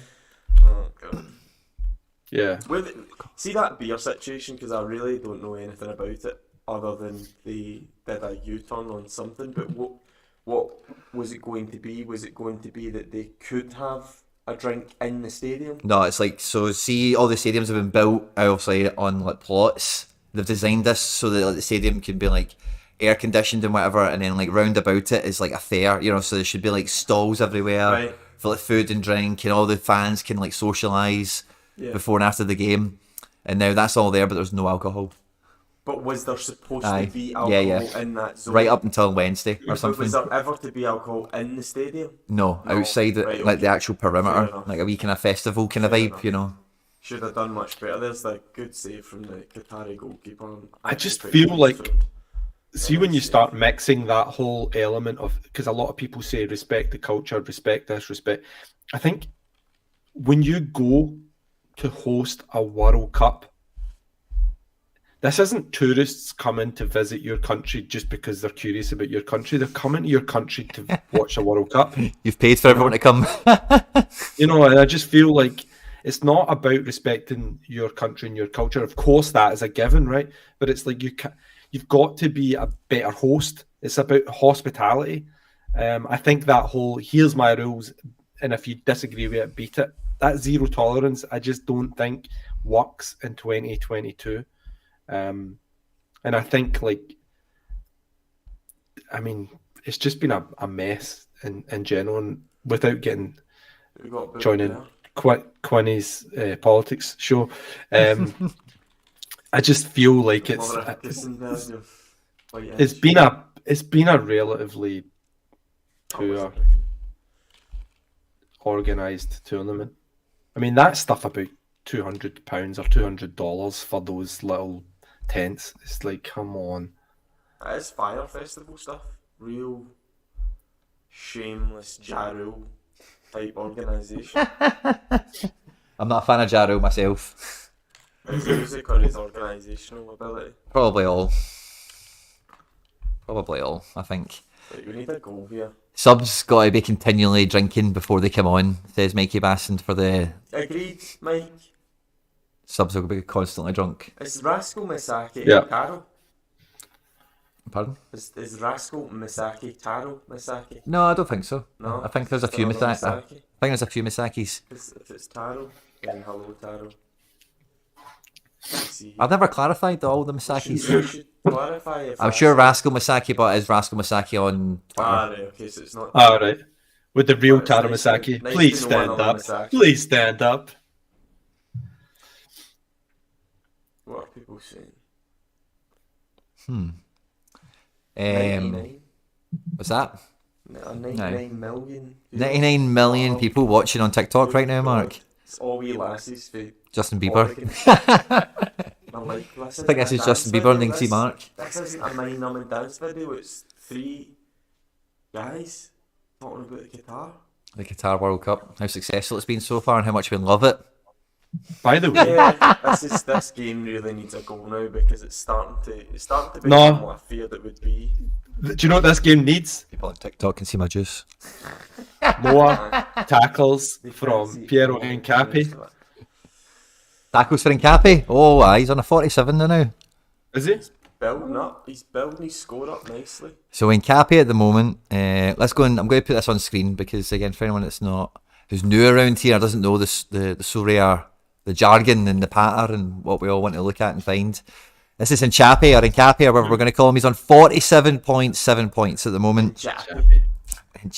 Oh god. Yeah. See that beer situation, because I really don't know anything about it other than they did a U-turn on something. But what was it going to be? Was it going to be that they could have a drink in the stadium? No, it's like, so see, all the stadiums have been built obviously on like plots. They've designed this so that like, the stadium can be like air conditioned and whatever, and then like round about it is like a fair, so there should be like stalls everywhere Right. for like food and drink, and all the fans can like socialise before and after the game. And now that's all there, but there's no alcohol. But was there supposed Aye. to be Yeah, alcohol yeah. in that zone? Right up until Wednesday or But something. was there ever to be alcohol in the stadium? No, No, outside it, right, like the okay. actual Fair perimeter, enough. like a wee kind of festival kind of Fair vibe, enough. Should have done much better. There's like good save from the Qatari goalkeeper. I just Pretty feel good like- from- See, when you start mixing that whole element of, because a lot of people say respect the culture, respect this, respect. I think when you go to host a World Cup. This isn't tourists coming to visit your country just because they're curious about your country. They're coming to your country to watch a World Cup. You've paid for everyone to come. You know, and I just feel like it's not about respecting your country and your culture. Of course, that is a given, right? But it's like you've got to be a better host. It's about hospitality. I think that whole "here's my rules, and if you disagree with it, beat it." That zero tolerance, I just don't think works in 2022. And I think, like, I mean, it's just been a mess in general, and without getting joining Quinny's politics show, I just feel like it's been a relatively poor organised tournament. I mean, that stuff about £200 or $200 for those little tents. It's like, come on. That is Fire Festival stuff. Real shameless Jarul type organisation. I'm not a fan of Jaro myself. His music or his organisational ability? Probably all, I think. Like, we need a goal here. Subs got to be continually drinking before they come on, says Mikey Basson for the... Agreed, Mike. Subs will be constantly drunk. Is Rascal Misaki Yeah. Taro? Pardon? Is Rascal Misaki Taro Misaki? No, I don't think so. No? I think there's a few Misaki. I think there's a few Misakis. If it's Taro, then hello Taro. See. I've never clarified all the You Misakis. should clarify if I'm sure Rascal Misaki, but is Rascal Misaki on Twitter? Right, okay, so it's not... All right. With the real Well, it's Taro nice Misaki. to- nice Please to know stand another up. Misaki. Please stand up. What are people saying? 99? What's that? 99 million? 99 million people watching on TikTok right now, Mark. It's all wee lasses for Justin Bieber. Oregon. I'm like, I think this is Justin Bieber and Lindsay Mark. This isn't a Mind Numbing dance video, it's 3 guys talking about Qatar. The Qatar World Cup, how successful it's been so far and how much we love it. By the way, Yeah, this game really needs a goal now because it's starting to become No. what I feared it would be. do you know what this game needs? People on TikTok can see my juice. More tackles They from fancy Piero all the Incapi. rest of it. Tackles for Incapi. Oh, aye, he's on a 47 now. Is he? Building up, he's building his score up nicely. So Incapi at the moment, let's go and I'm going to put this on screen because again, for anyone that's not, who's new around here, doesn't know the Sorare, the jargon and the patter and what we all want to look at and find. This is Incapi or whatever we're going to call him. He's on 47.7 points at the moment. Chappy.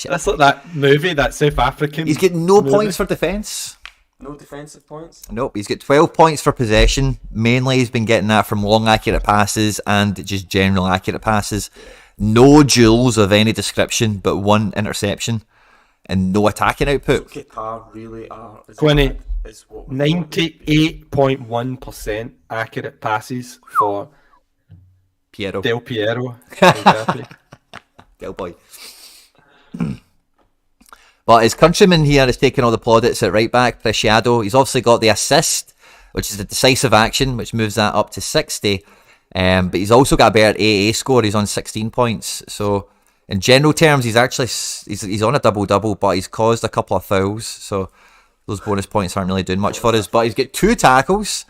That's like that movie, that South African. He's getting no movie. points for defence. No defensive points. Nope, he's got 12 points for possession. Mainly he's been getting that from long accurate passes and just general accurate passes. No duels of any description, but 1 interception and no attacking output. Qatar really are as Quinny, bad as what we thought. 98.1% accurate passes for Piero. Del Piero. Incapi. Del boy. But his countryman here is taking all the plaudits at right back, Preciado. He's obviously got the assist, which is the decisive action, which moves that up to 60. But he's also got a better AA score. He's on 16 points. So in general terms, he's actually he's on a double-double, but he's caused a couple of fouls. So those bonus points aren't really doing much for us. But he's got 2 tackles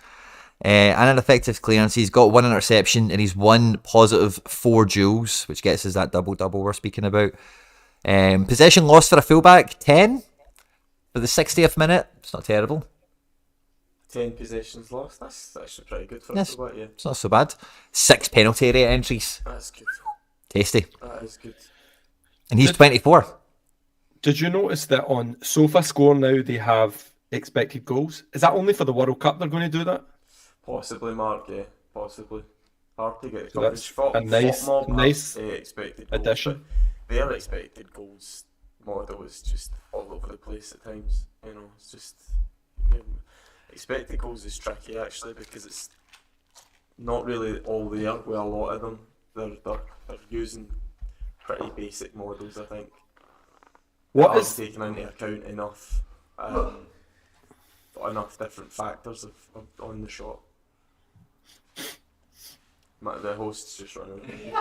and an effective clearance. He's got 1 interception and he's 1 positive 4 duels, which gets us that double-double we're speaking about. Possession lost for a fullback, 10 for the 60th minute. It's not terrible. 10 possessions lost. That's actually pretty good for Yes. us. But yeah, It's not so bad. 6 penalty area entries. that's good. Tasty. That is good. And he's 24. Did you notice that on SofaScore now they have expected goals? Is that only for the World Cup they're going to do that? Possibly, Mark. Yeah, possibly. Hard to get So coverage. that's a nice- nice expected addition. Goals, but their expected goals model is just all over the place at times. You know, it's just expected goals is tricky actually because it's not really all there with a lot of them. They're using pretty basic models, I think. What Aren't is taking into account enough enough different factors on the shot. The host's just running away.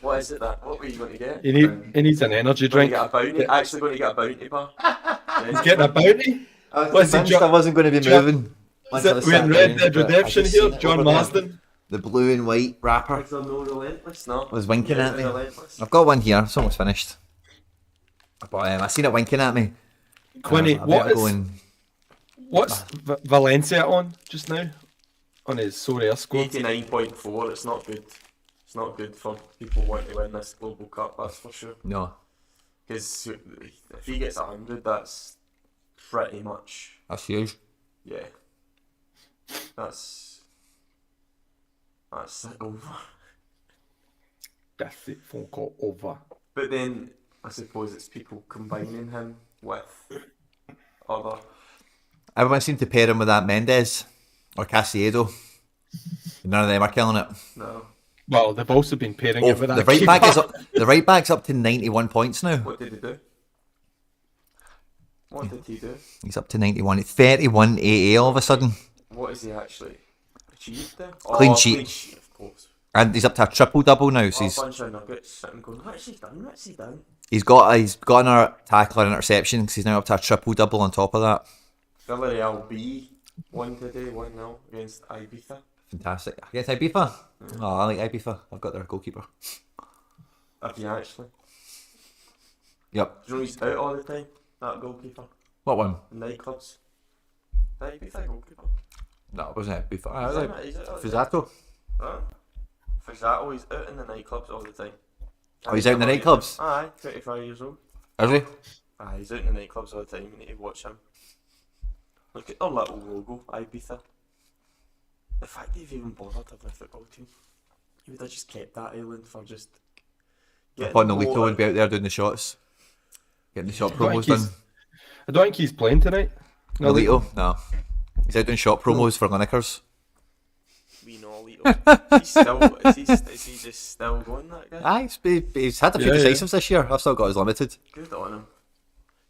What is it that? What were you going to get? He needs an energy Going drink. to get a bounty? Actually going to get a bounty bar. He's getting a bounty. I was What's he, convinced I wasn't going to be moving. Is it when Red Dead Redemption here? John Marsden. The blue and white wrapper Is there no relentless? No. was winking Yeah, at me. relentless. I've got one here. It's almost finished. But I seen it winking at me. Quinny, I better go what's Valencia on just now? On his Sorare squad? 89.4. It's not good. It's not good for people wanting to win this Global Cup, that's for sure. No, Because if he gets 100, that's pretty much, that's huge. yeah. That's over. That's it, phone call over. But then I suppose it's people combining him with other. Everyone seemed to pair him with that Mendes or Casiedo. None of them are killing it. No. Well, they've also been pairing it with that the right keeper. back is up. The right back's up to 91 points now. What did he do? What did he do? He's up to 91. It's 31 AA all of a sudden, What has he actually achieved there? Clean sheet. Clean sheet, of course. and he's up to a triple double now. So A he's bunch of nuggets sitting going, what's he done? What's he done? he's got another tackle and interception because he's now up to a triple double on top of that. Villarreal B won today, 1-0 against Ibiza. Fantastic. Against Ibiza. Oh, I like Ibiza. I've got their goalkeeper. Have you actually? Yep. Do you know he's out all the time? That goalkeeper What one? in nightclubs. The Ibiza goalkeeper. No, it wasn't Ibiza. I He's was in like it, he's out all the time. Fuzzato. Huh? Fixture, he's out in the nightclubs all the time. Oh, he's out in the nightclubs? Aye, 25 years old. Is he? Aye, he's out in the nightclubs all the time. You need to watch him. Look at their little logo, Ibiza. The fact they've even bothered having a football team. You would have just kept that island for just getting Bonolito more- would be out there doing the shots. Getting the shot I don't promos think done. I don't think he's playing tonight. No, Nolito? No. He's out doing shot promos for Lineakers. We know Lito. Is he just still going, that guy? Aye, he's had a few Yeah, yeah. decisives this year. I've still got his limited. Good on him.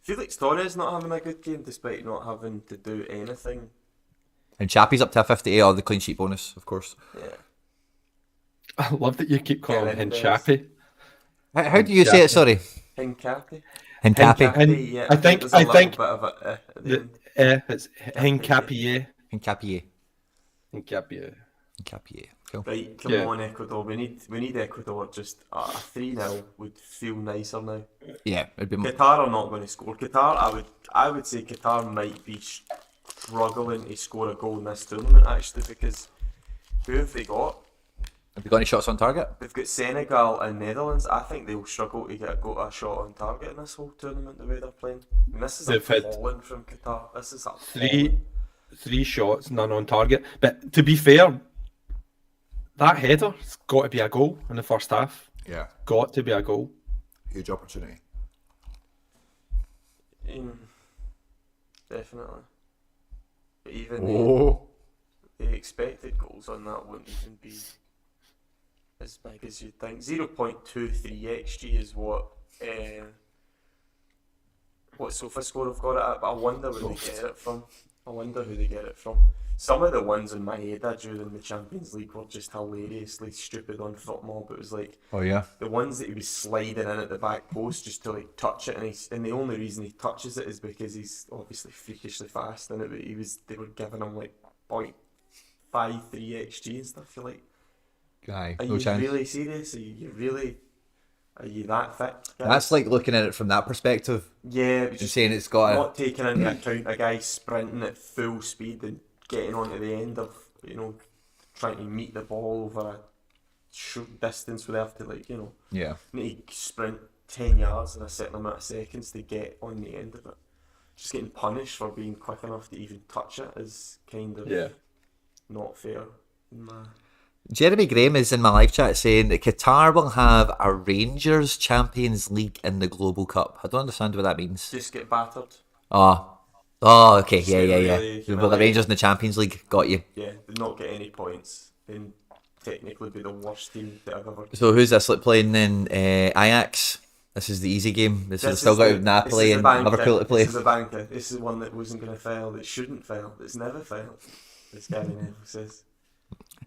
Felix Torres not having a good game despite not having to do anything. And Chappie's up to a 58 or the clean sheet bonus, of course. Yeah. I love that you keep calling him Mendes. Chappie. How do you say it, sorry? Hincapi. Hincapi. Hin- Yeah, I think- there's a I little think bit of a at the end. It's Hincapié. Hincapié. Hincapié. Hincapié. Cool. Right, come Yeah. on Ecuador. We need Ecuador. Just a 3-0 would feel nicer now. Yeah, it'd be. Qatar are not going to score. Qatar, I would say Qatar might be struggling to score a goal in this tournament actually, because who have they got? Have you got any shots on target? They've got Senegal and Netherlands. I think they'll struggle to get a shot on target in this whole tournament the way they're playing. And this is They've had appalling from Qatar. This is Three shots, none on target. But to be fair, that header's got to be a goal in the first half. Yeah. Got to be a goal. Huge opportunity. Definitely. But even the expected goals on that wouldn't even be as big as you'd think. 0.23 XG is what SofaScore have got it at, but I wonder where they get it from. Some of the ones in my head during the Champions League were just hilariously stupid on FootMob. It was like Oh, yeah. the ones that he was sliding in at the back post just to like touch it, and the only reason he touches it is because he's obviously freakishly fast, and they were giving him like 0.53 XG and stuff. You're like, Guy, are no you chance. really serious? Are you that fit? guys? That's like looking at it from that perspective yeah, and saying it's got a. not taking into account a guy sprinting at full speed and getting onto the end of, trying to meet the ball over a short distance where they have to Yeah. need to sprint 10 yards in a certain amount of seconds to get on the end of it. Just getting punished for being quick enough to even touch it is kind of not fair in my... Jeremy Graham is in my live chat saying that Qatar will have a Rangers Champions League in the Global Cup. I don't understand what that means. Just get battered. Oh, okay, Just yeah. really Well, the humiliated. Rangers in the Champions League got you. Yeah, they not get any points. Then technically be the worst team that I've ever... So who's this like playing then? Ajax This is the easy game. This is This still is got the- Napoli this is and the banker. Liverpool to play. This is a banker. This is one that wasn't going to fail, that shouldn't fail, that's never failed. This Gary Neville says.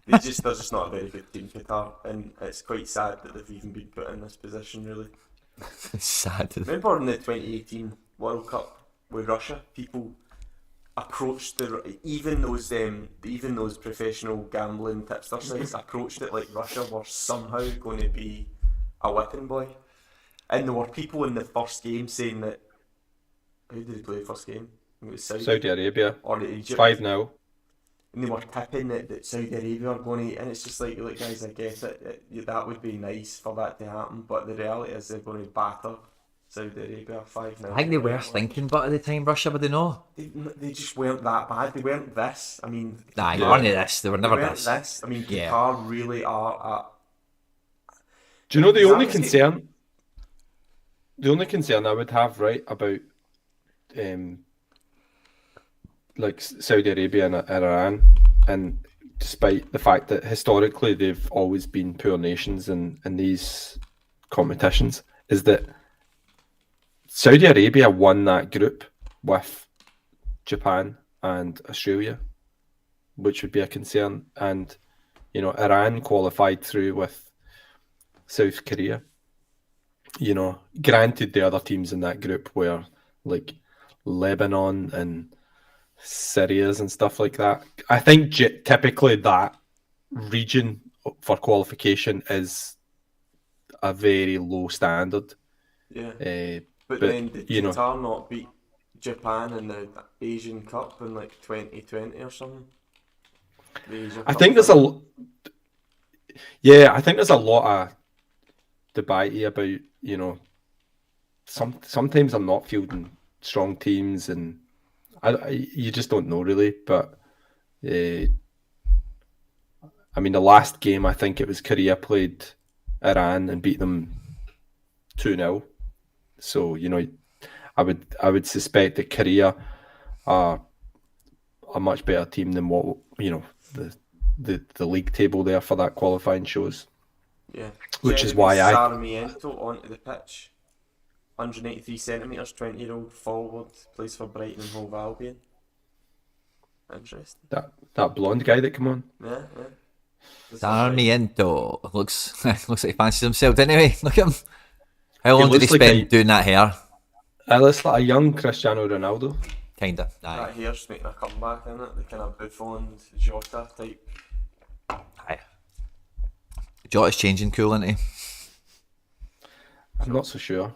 They're just not a very good team, Qatar, and it's quite sad that they've even been put in this position, really. It's sad. Remember in the 2018 World Cup with Russia, people approached even those professional gambling tipster sites approached it like Russia were somehow going to be a whipping boy, and there were people in the first game saying that, who did they play the first game? I think it was Saudi Arabia, or Egypt, 5-0. and they were tipping that Saudi Arabia are going to, and it's just like guys, I get it, that would be nice for that to happen, but the reality is they're going to batter Saudi Arabia 5-0. I think they were stinking, but at the time, Russia, would they know? They just weren't that bad. They weren't this. I mean, Nah, Yeah. they weren't this. They were they never weren't this. this. I mean, Qatar Yeah. really are. Do you know the only That was concern? The only concern I would have, right, about like Saudi Arabia and Iran, and despite the fact that historically they've always been poor nations in these competitions, is that Saudi Arabia won that group with Japan and Australia, which would be a concern. And, you know, Iran qualified through with South Korea. You know, granted, the other teams in that group were like Lebanon and Syria's and stuff like that. I think typically that region for qualification is a very low standard. Yeah. But then did you know, Qatar not beat Japan in the Asian Cup in like 2020 or something? The Asia I Cup think there's final? I think there's a lot of debate about, you know, sometimes I'm not fielding strong teams, and you just don't know really. But I mean, the last game I think it was Korea played Iran and beat them 2-0. So, you know, I would suspect that Korea are a much better team than what, you know, the league table there for that qualifying shows. Yeah. Which is Jeremy why Sarmiento onto the pitch. 183 centimetres, 20-year-old forward, plays for Brighton and Hove Albion. Interesting. that blonde guy that came on. Yeah, yeah. Sarmiento looks like he fancies himself, didn't he? Look at him. How long did he looks like spend a- doing that hair? It looks like a young Cristiano Ronaldo. Kinda. That Aye. hair's making a comeback, isn't it? The kind of Buffon, Jota type. Aye. Jota's changing cool, isn't he? I'm not so sure.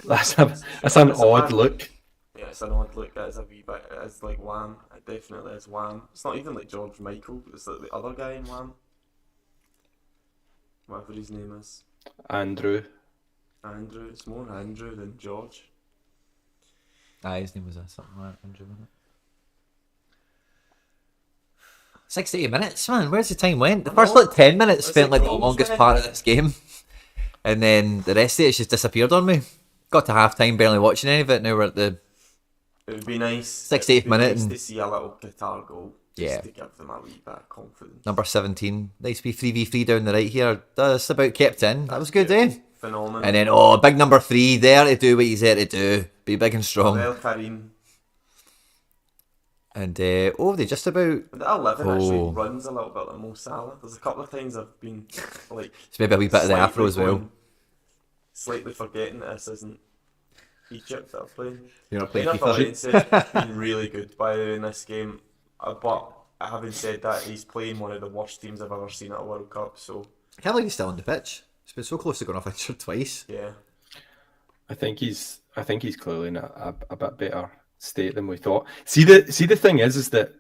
That's an odd mad look. Yeah, it's an odd look. That is a wee bit. It's like Wham. It definitely is Wham. It's not even like George Michael. It's like the other guy in Wham. Whatever his name is. Andrew. Andrew. It's more Andrew than George. Aye, his name was something like Andrew, wasn't it? 68 minutes, man. Where's the time went? The first like 10 minutes It's spent like like the goals, longest innit? part of this game, and then the rest of it just disappeared on me. Got to half time, barely watching any of it. Now we're at the It would be nice. 68th it'd be minute Nice and- to see a little Qatar goal. Just Yeah. to give them a wee bit of confidence. number 17. Nice wee 3v3 down the right here. That's about kept in. That was good, eh? Phenomenal. And then big number 3 there to do what he's there to do. Be big and strong. Well, Karim. And they just about. But that 11 actually Oh. runs a little bit like Mo Salah. There's a couple of times I've been like. It's maybe a wee bit of the slightly afro as well. going- Slightly forgetting that this isn't Egypt that are playing. You're not playing Jennifer FIFA. Valencia's been really good by the way in this game, but having said that, he's playing one of the worst teams I've ever seen at a World Cup. So I can't believe he's still on the pitch. He's been so close to going off injured twice. yeah, I think he's clearly in a bit better state than we thought. See the thing is that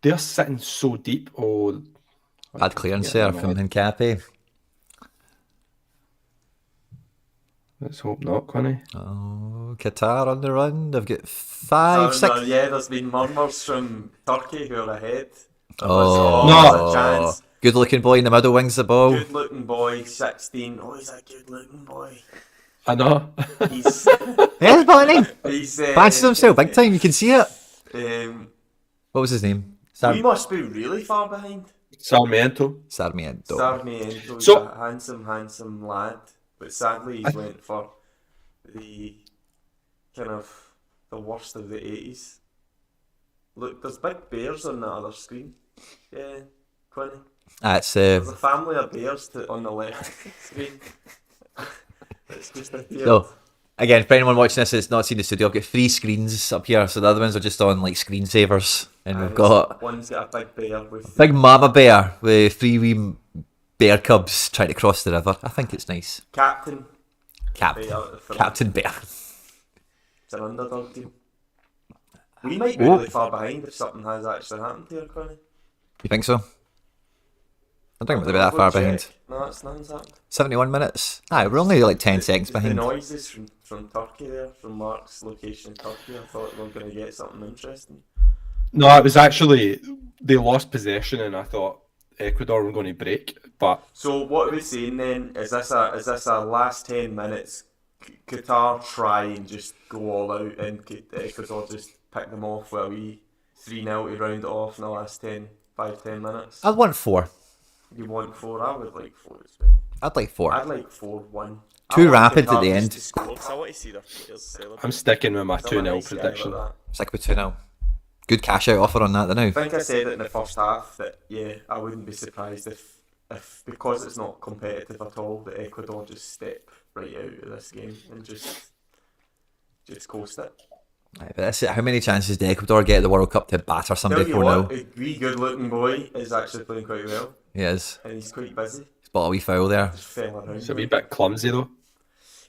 they're sitting so deep. Oh, Bad clearance Yeah, there from no. Hincapi. let's hope not, Connie. Oh, Qatar on the run. They've got 5, 6. yeah. There's been murmurs from Turkey who are ahead. Oh, there's a chance. Good looking boy in the middle wings the ball. Good looking boy, 16. Oh, he's a good looking boy. I know. He's Yeah, Bonnie. he's Fancies himself big time. You can see it. What was his name? We must be really far behind. Sarmiento. Sarmiento. Sarmiento, So- a handsome lad. But sadly, he went for the kind of the worst of the 80s. Look, there's big bears on that other screen. Yeah, Quinny. That's There's a family of bears on the left screen. It's just a so. Again, for anyone watching this that's not seen the studio, I've got 3 screens up here, so the other ones are just on like screensavers, and we've got one's got a big bear with big mama bear with 3 wee bear cubs trying to cross the river. I think it's nice. Captain Bear at the front. Captain Bear. It's an underdog team. We might be really far behind if something has actually happened here, Connie. You think so? I don't think we'll be that far behind. No, it's nothing's happened. 71 minutes. We're only like 10 seconds behind. The noises from Turkey there, from Mark's location in Turkey, I thought we were going to get something interesting. No, it was actually, they lost possession and I thought Ecuador were going to break. But so what are we saying then? Is this a last 10 minutes? Qatar try and just go all out and Ecuador just pick them off with a wee 3-0 to round it off in the last 10 minutes? I'd want 4. You want 4? I would like 4 as well. I'd like 4. I'd like 4-1. Too rapid at the end. I want to see their players celebrate. I'm sticking with my 2-0 prediction. Stick with 2-0. Good cash out offer on that, though. I think I said it in the first half that I wouldn't be surprised if because it's not competitive at all, that Ecuador just step right out of this game and just coast it. Right, but that's it. How many chances did Ecuador get at the World Cup to batter somebody 4-0? A wee good-looking boy is actually playing quite well. He is. And he's quite busy. He's bought a wee foul there. Just fell around. It's a wee bit clumsy though.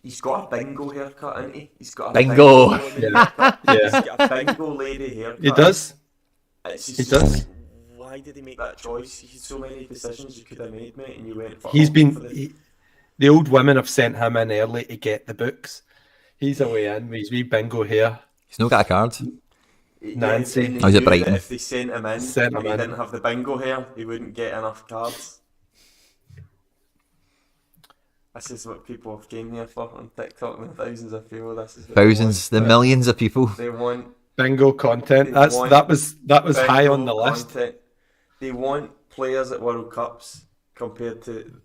He's got a bingo haircut, hasn't he? He's got a bingo. Yeah. He's got a bingo lady haircut. He does. He does. Why did he make that choice? He had so many decisions you could have made, mate, and you went for. The old women have sent him in early to get the books. He's away in with his wee bingo hair. He's not got a card. Nancy. How's it Brighton? If they sent him in and he didn't have the bingo hair, he wouldn't get enough cards. This is what people have came here for on TikTok, and thousands of people. This is Thousands, the millions of people. They want bingo content. That was high on the list. Content. They want players at World Cups compared to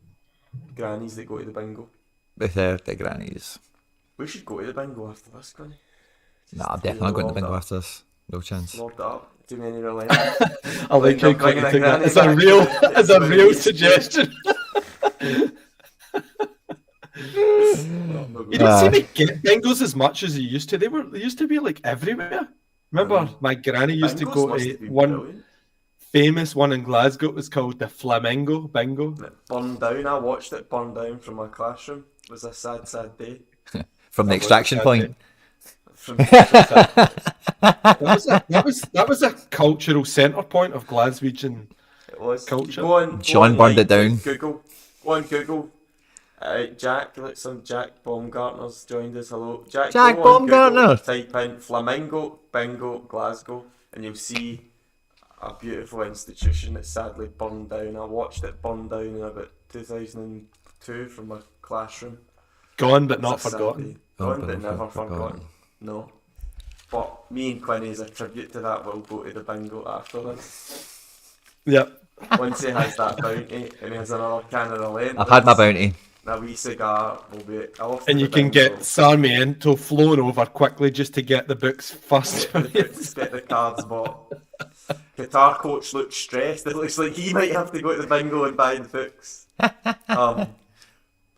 grannies that go to the bingo. With the grannies. We should go to the bingo after this, Connie. Nah, I'm definitely not going to the bingo after this. No chance. Lobbed it up. Too many reliance. I like how quick you took that. It's a real suggestion. You don't see me get bingos as much as you used to. They used to be like everywhere. Remember, my granny used to go to one famous one in Glasgow. It was called the Flamingo Bingo. And it burned down. I watched it burn down from my classroom. It was a sad, sad day. From the extraction point. That was a cultural centre point of Glaswegian culture. John burned it down. Go on Google. Jack Baumgartner's joined us. Hello, Jack Baumgartner. Type in Flamingo Bingo Glasgow, and you'll see a beautiful institution that sadly burned down. I watched it burn down in about 2002 from my classroom. Gone but not forgotten. Gone but never forgotten. No. But me and Quinny, as a tribute to that, will go to the bingo after this. Yep. Once he has that bounty and he has another can of the length. I've had my bounty. A wee cigar will be off. And you can get Sarmiento flown over quickly just to get the books first. Get the cards bought. Qatar coach looks stressed. It looks like he might have to go to the bingo and buy the books. We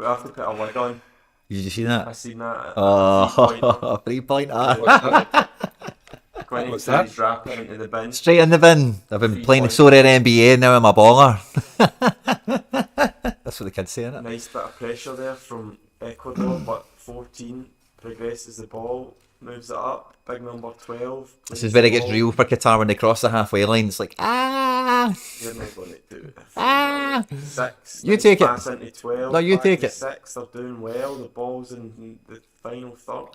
have to put a wig on. Did you see that? I seen that. Oh, 3-pointer. What's that? He's rapping into the bin. Straight in the bin. I've been playing Sorare NBA now in my baller. That's what the kids say, isn't it? Nice bit of pressure there from Ecuador, but 14 progresses the ball, moves it up. Big number 12. This is where it gets real for Qatar when they cross the halfway line. It's like, You're not going to do it. 6. You take it. Pass into 12. No, you take it. 6. They're doing well. The ball's in the final third.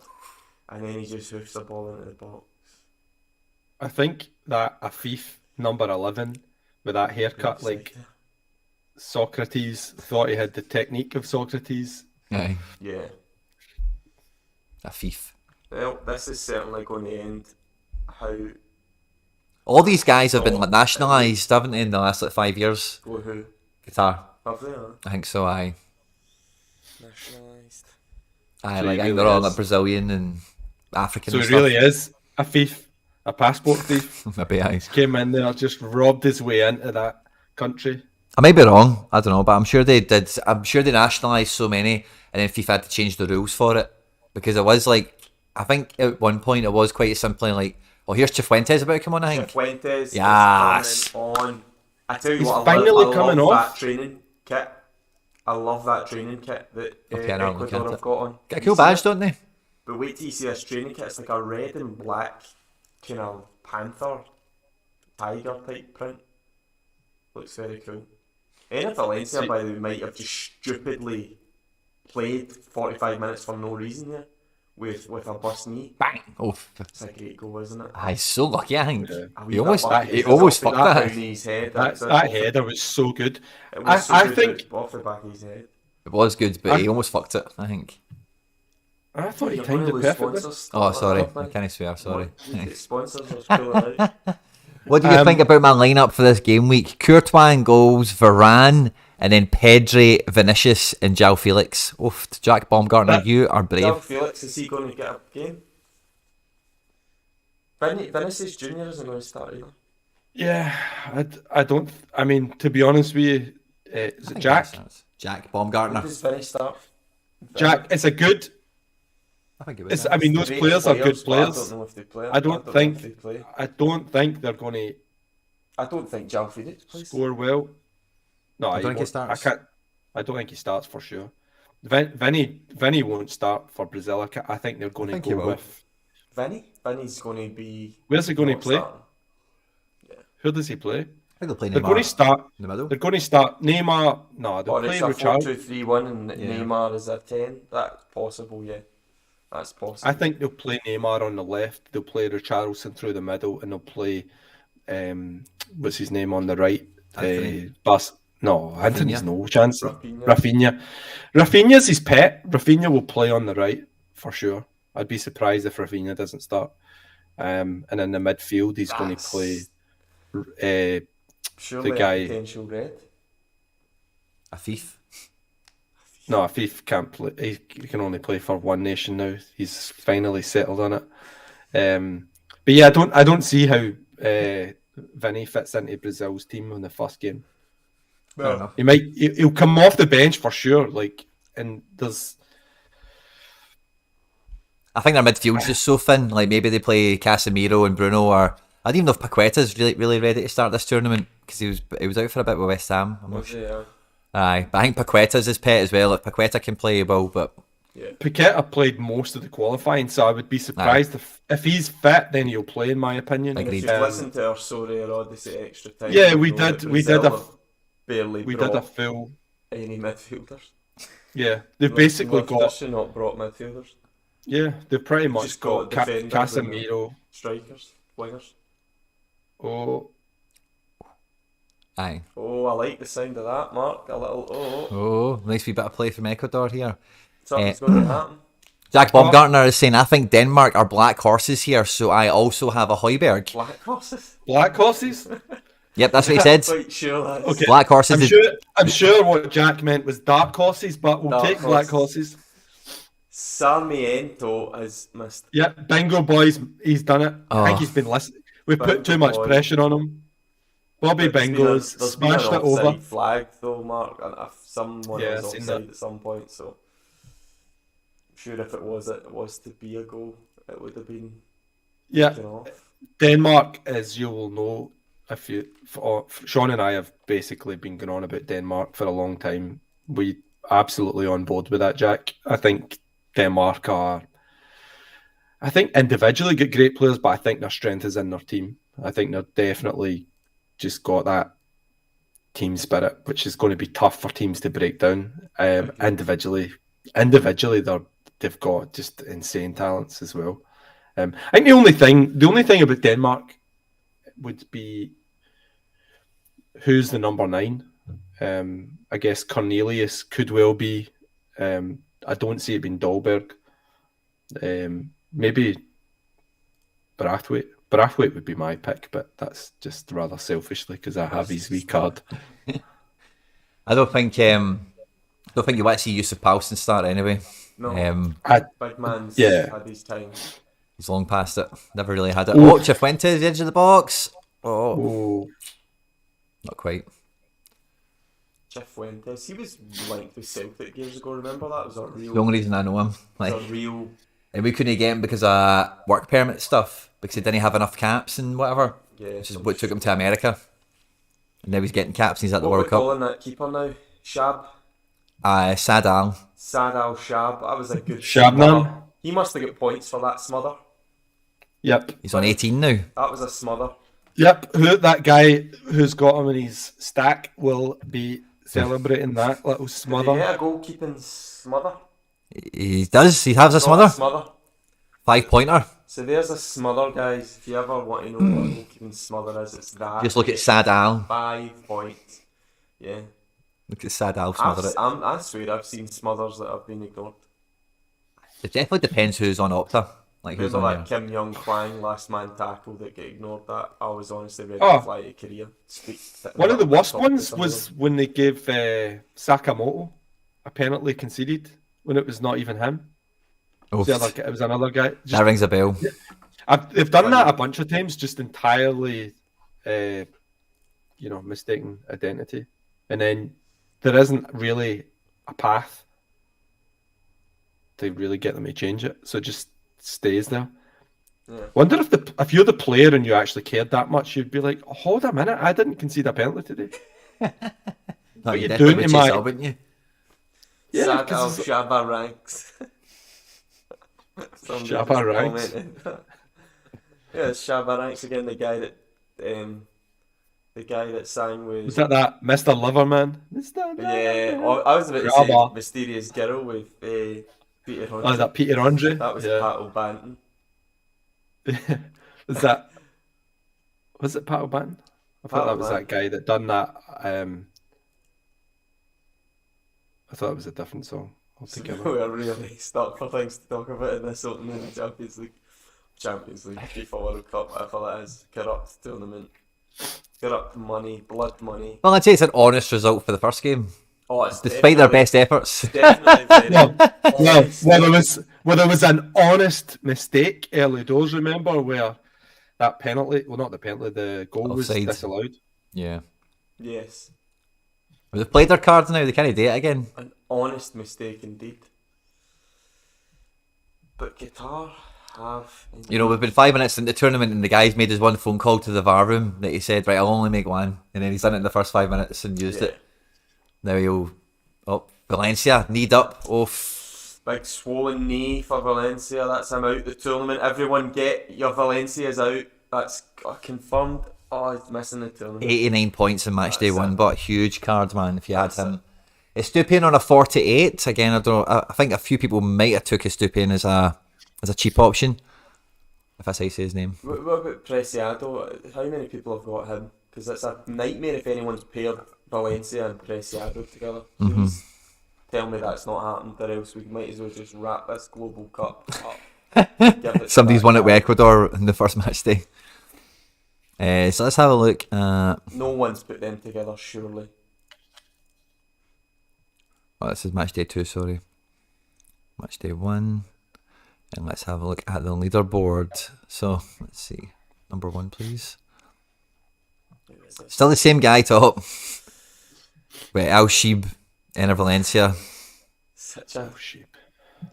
And then he just hoofs the ball into the box. I think that Afif, number 11, with that haircut, like Socrates thought he had the technique of Socrates. Aye. Yeah. A thief. Well, this is certainly going to end how... All these guys have been like nationalised, haven't they, in the last 5 years? Go who? Qatar. Have they? Huh? I think so, aye. Nationalised. I So like he I think really they're all is. like Brazilian and African So and he stuff. really is a thief, a passport thief. Maybe I. Came in there, just robbed his way into that country. I might be wrong. I don't know, but I'm sure they did. I'm sure they nationalised so many, and then FIFA had to change the rules for it because it was like I think at one point it was quite simply like, "Oh, here's Cifuentes about to come on." I think. Fuentes Yes. is coming on. I tell you He's what, finally I coming love off. that training kit. I love that training kit that Okay, I'll look Ecuador at have it. got on. Get a You cool see badge, it? don't they? But wait till you see this training kit. It's like a red and black kind of panther, tiger type print. Looks very cool. Enner Valencia, by the way, might have just stupidly played 45 minutes for no reason there with a bust knee. Bang! Oh, It's a great goal, isn't it? he's so lucky. I think Yeah. A wee he bit almost lucky. he It's almost off the fucked back that. of his head. That header was so good. It was so I good think off the back of his head. It was good, but he almost fucked it. I think. I thought he You're timed gonna it lose perfectly. sponsors. Oh, sorry, Stuff I like that, can't swear. Sorry. man. The sponsors are pulling out. What do you think about my lineup for this game week? Courtois in goals, Varane, and then Pedri, Vinicius, and João Felix. Oof, Jack Baumgartner, you are brave. João Felix, is he going to get a game? Vinicius Junior isn't going to start either. Yeah, I don't. I mean, to be honest with you, is it Jack? Jack When Baumgartner. does Vinny start? Jack, it's a good. I think it was. It's, I mean, those Great players are good but players. I don't know if they play. I don't know think- if they play. I don't think they're going to I don't think João Felix plays. score well. No, I don't think he won't. starts. I don't think he starts for sure. Vinny won't start for Brazil. I think they're going I to think he go will. with. Vinny's going to be. Where's he going to not play? starting. Who does he play? I think they'll play They're going to Neymar start. in the middle. They're going to start Neymar. No, they'll Or play it's a Richarlison. 4-2-3-1 and Yeah. Neymar is a 10. That's possible, yeah. That's possible. I think they'll play Neymar on the left. They'll play Richarlison through the middle, and they'll play what's his name on the right? Anthony. Anthony's no chance. Rafinha. Rafinha's his pet. Rafinha will play on the right for sure. I'd be surprised if Rafinha doesn't start. And in the midfield, he's going to play Surely the guy- a potential red. A thief. no, Afif can't play. He can only play for one nation now. He's finally settled on it. But yeah, I don't see how Vinny fits into Brazil's team in the first game. Fair enough. He'll come off the bench for sure. And there's I think their midfield's just so thin. Like maybe they play Casemiro and Bruno, or I don't even know if Paqueta's really ready to start this tournament because he was out for a bit with West Ham. I'm not sure. Yeah. Aye, but I think Paqueta's his pet as well. If Paqueta can play, he will. But Paqueta played most of the qualifying, so I would be surprised if he's fit, then he'll play. In my opinion, Agreed. If you've listened to our Sorare Odyssey extra time, Yeah, you we know did. that We Brazil did have barely we did a brought full. any midfielders. Yeah, they've basically got. Tradition not brought midfielders. Yeah, they've pretty much Just got got defenders Casemiro. Strikers, wingers. Oh, aye. Oh, I like the sound of that, Mark. A little Oh, nice wee bit of play from Ecuador here. something's going to happen. Jack Baumgartner is saying, I think Denmark are black horses here, so I also have a Heuberg. Black horses. black horses. Yep, that's what he said. Quite sure that's Okay. Black horses. I'm sure what Jack meant was dark horses, but we'll Dark take black horses. horses. Sarmiento has missed. Yep, bingo boys, he's done it. I think Oh. he's been listening. We put Bingo too much boy. pressure on him. Bobby There's been Bingo's there's been smashed an it over. offside flag though, Mark, and if someone Yeah, was I've seen offside that. at some point, so I'm sure if it was to be a goal, it would have been Yeah, taken off. Denmark, as you will know, Sean and I have basically been going on about Denmark for a long time. We absolutely on board with that, Jack. I think Denmark are. I think individually get great players, but I think their strength is in their team. I think they're definitely just got that team spirit, which is going to be tough for teams to break down. Individually, they've got just insane talents as well. I think the only thing about Denmark would be who's the number 9. I guess Cornelius could well be. I don't see it being Dolberg. Maybe Braithwaite. Braithwaite would be my pick, but that's just rather selfishly because I have his wee card. I don't think you want to see Yusuf Poulsen start anyway. No, big man's yeah. had his time. He's long past it. Never really had it. Oh, Cifuentes, the edge of the box. Oh, Oh, not quite. Cifuentes, he was linked with Celtic years ago. Remember that? It was a real. The only reason I know him. It Like, was a real. and we couldn't get him because of work permit stuff, because he didn't have enough caps and whatever. Yeah. Which is what took him to America. And now he's getting caps and he's at the What are World we Cup. calling that keeper now? Shab. Sadal. Sad Al Shab. That was a good Shabnam. smother. He must have got points for that smother. Yep. He's on 18 now. That was a smother. Yep. That guy who's got him in his stack will be celebrating that little Did he smother. get a goalkeeping smother? He does. He has a Not smother. smother. 5-pointer. So there's a smother, guys. If you ever want to know what a goalkeeping smother is, it's that. Just look at Sadal. 5 points. Yeah. Look at Sadal smother it. I swear I've seen smothers that have been ignored. It definitely depends who's on Opta. Like who's Remember on that there. Kim Young Kwang last man tackle that got ignored? That I was honestly ready Oh. to fly to Korea. One of the worst Top of ones the was when they gave Sakamoto a penalty conceded when it was not even him. It Oh, was another guy. that Just, rings a bell. they've done that a bunch of times, just entirely, mistaken identity, and then there isn't really a path to really get them to change it, so it just stays there. Yeah. Wonder if you're the player and you actually cared that much, you'd be like, hold a minute, I didn't concede a penalty today. No, What you you definitely doing would to chase my- it up, wouldn't you? Yeah, Sad Al 'cause it's- Shaba ranks. Somebody Shabba just ranks. commented. Yeah, Shaba ranks again. The guy that sang with. Was that Mr. Loverman? Mr. Yeah, Loverman. I was about to Shabba. say Mysterious Girl with Peter Hunt. Oh, is that Peter Andre? That was yeah. Pat O'Banton. Was it Pat O'Banton? I thought Pat that was that O'Banton. guy that done that. I thought it was a different song altogether. We are really stuck for things to talk about in this opening Champions League, FIFA World Cup, whatever that is. Corrupt tournament, corrupt money, blood money. Well, I'd say it's an honest result for the first game, Oh, it's despite their best efforts. definitely very honest. There was an honest mistake early doors. Remember where that penalty? Well, not the penalty. The goal Offside. was disallowed. Yeah. Yes, They've played their cards now. They can't do it again. an honest mistake indeed. But Qatar have. You know, we've been 5 minutes into the tournament and the guy's made his one phone call to the VAR room that he said, right, I'll only make one. And then he's done it in the first 5 minutes and used it. Now he'll... Oh, Valencia, kneed up. Oh, Big swollen knee for Valencia. That's him out the tournament. Everyone get your Valencia's out. That's confirmed. Oh, he's missing the tournament. 89 points in match day That's one, it. but a huge card, man, if you had That's him. Estupiñán on a 48. Again, I don't know. I think a few people might have took Estupiñán as a cheap option, if that's how you say his name. What about Preciado? How many people have got him? Because it's a nightmare if anyone's paired Valencia and Preciado together. Please tell me that's not happened, or else we might as well just wrap this Global Cup up. Give it to Somebody's that won it with guy. Ecuador in the first match day. So let's have a look at... No one's put them together, surely. Oh, this is match day 2, sorry. Match day 1. And let's have a look at the leaderboard. So, let's see. Number 1, please. Who is this? Still the same guy top. With Al Sheeb, Enner Valencia. Such a Oh, sheep.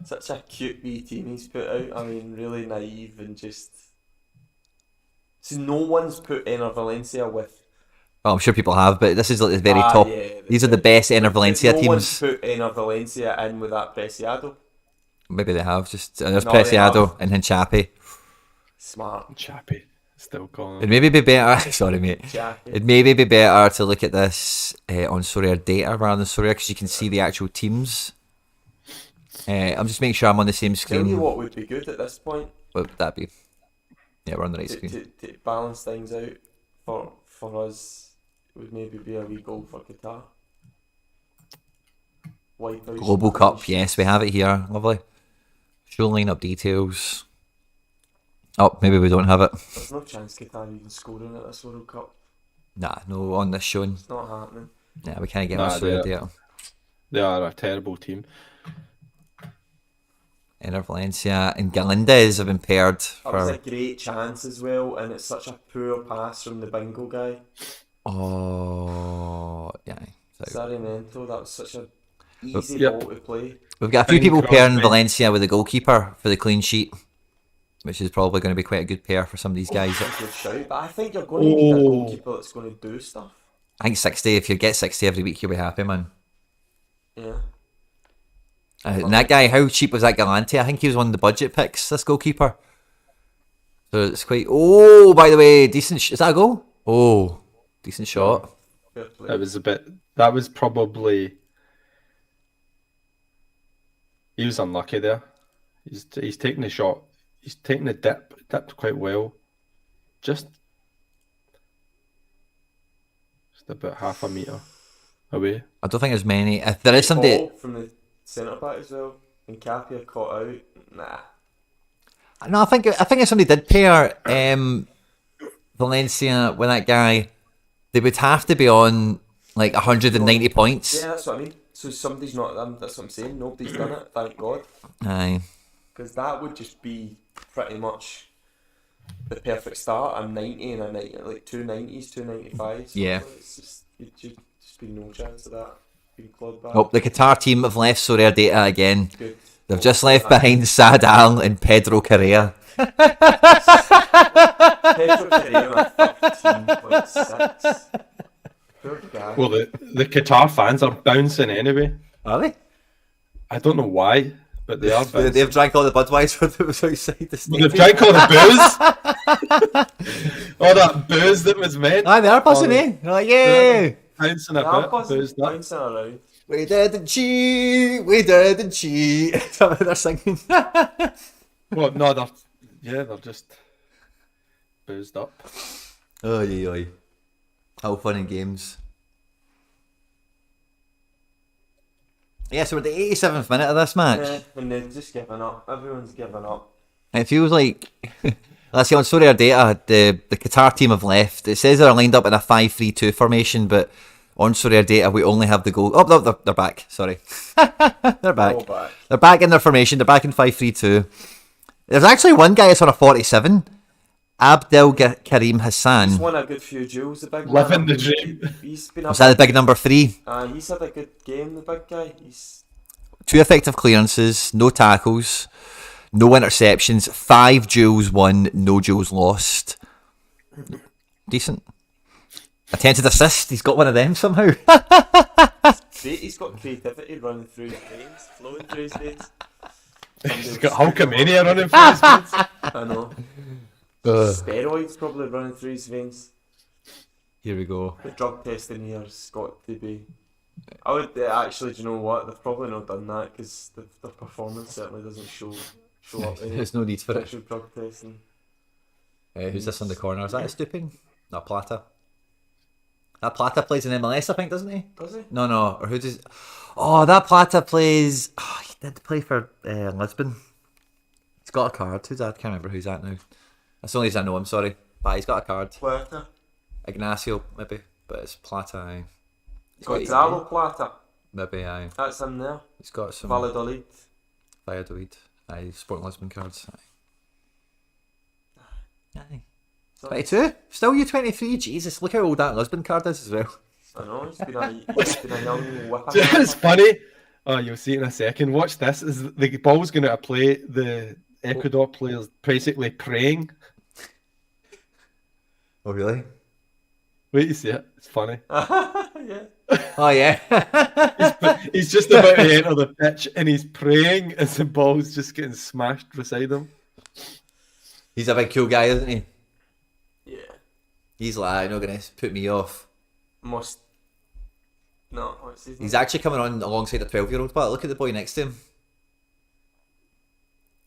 Such a cute wee team he's put out. I mean, really naive and just. So no one's put Enner Valencia with. Oh, I'm sure people have, but this is like the very top. Yeah, These are the best Enner Valencia no one's teams. put Enner Valencia in with that Preciado. Maybe they have. Just there's No, they Preciado have. and Hinchapi. Smart. Chappy. Still calling. It'd maybe be better. Sorry, mate. Jackie. It'd maybe be better to look at this on Sorare data rather than Sorare because you can see the actual teams. I'm just making sure I'm on the same Tell you screen. what would be good at this point What would that be? Yeah, we're on the right to, screen. to balance things out for us. Would maybe be a wee goal for Qatar. White House Global Cup, finish. yes, we have it here. Lovely. Show lineup details. Oh, maybe we don't have it. There's no chance Qatar even scoring at this World Cup. Nah, no on this showing. It's not happening. Nah, we can't get Nah, our Sorare they- data. They are a terrible team. Enner Valencia and Galindez have been paired That was for. a great chance as well, and it's such a poor pass from the bingo guy. Oh, yeah. So Sarmiento, that was such a easy Yep. ball to play. we've got a few Bing people pairing Crosby. Valencia with the goalkeeper for the clean sheet, which is probably going to be quite a good pair for some of these guys. That's a good shout, but I think you're going to need a Oh. goalkeeper that's going to do stuff. I think 60. If you get 60 every week, you'll be happy, man. Yeah. And that guy, how cheap was that Galante? I think he was one of the budget picks, this goalkeeper. So it's quite... Oh, by the way, decent... Is that a goal? Oh, decent shot. Fair play. That was a bit. That was probably. He was unlucky there. He's taking the shot. He's taking the dipped quite well. Just about half a metre away. I don't think there's many. If there is somebody... Ball from the centre back as well, and Capia caught out. Nah. No, I think if somebody did pair Valencia with that guy, they would have to be on like 190 points. Yeah, that's what I mean. So somebody's not. That's what I'm saying. Nobody's done it. Thank God. Aye. Because that would just be pretty much the perfect start. A 90 and a 90, like 290s, 295s. Yeah. It's just just be no chance of that being clawed back. Oh, the Qatar team have left Sorare Data again. Good. They've just left behind Sad Al and Pedro Correa. Pedro Pereira 13.6. Poor guy. Well, the Qatar fans are bouncing anyway. Are they? I don't know why, but they are bouncing. They've drank all the Budweiser that was outside the Well, they've stadium. drank all the booze. All that booze that was meant. Aye, they are buzzing, eh? They're like, yay! Bouncing a Yeah, bit, boozed up. bouncing around. We didn't cheat, we didn't cheat. That's what they're singing. Well, no, they're just boozed up. Oy, oy. How fun and games. Yeah, so we're at the 87th minute of this match. Yeah, and they've just given up. Everyone's given up. It feels like, let's see, on Sorare Data, the Qatar team have left. It says they're lined up in a 5-3-2 formation, but on Sorare Data, we only have the goal. Oh, no, they're back. Sorry. They're back. All back. They're back in their formation. They're back in 5-3-2. There's actually one guy that's on a 47. Abdel Karim Hassan. He's won a good few duels, the big Living man. the dream. He's been Was that the big number 3? he's had a good game, the big guy. He's 2 effective clearances, no tackles, no interceptions, 5 duels won, no duels lost. Decent. Attempted assist, he's got one of them somehow. great. He's got creativity running through his veins, flowing through his veins. He's got Hulkamania running through his veins. I know. Steroids probably running through his veins. Here we go. The drug testing here's got to be. I would actually. Do you know what? They've probably not done that because their performance certainly doesn't show up. There's no need for it. Special drug testing. Who's this on the corner? Is that a Stooping? No, Plata. That Plata plays in MLS, I think, doesn't he? Does he? No. Or who does... Oh, that Plata plays... Oh, he did play for Lisbon. He's got a card. Who's that? I can't remember who's that now. That's the only reason I know him, sorry. But he's got a card. Plata. Ignacio, maybe. But it's Plata, aye. He's got Gonzalo Plata. maybe, aye. That's him there. He's got some... Valladolid. Valladolid. Aye, Sporting Lisbon cards. Aye. 22? Still U23? Jesus, look how old that Lisbon card is as well. I know, he's been a young whipper. It's funny. Oh, you'll see it in a second. Watch this. The ball's going to play the Ecuador players basically praying. Oh, really? Wait, you see it. It's funny. Yeah. Oh, yeah. He's just about to enter the pitch and he's praying as the ball's just getting smashed beside him. He's a big cool guy, isn't he? Yeah. He's like, I'm not going to put me off. Must. No, what's his name? He's actually coming on alongside a 12-year-old, but look at the boy next to him.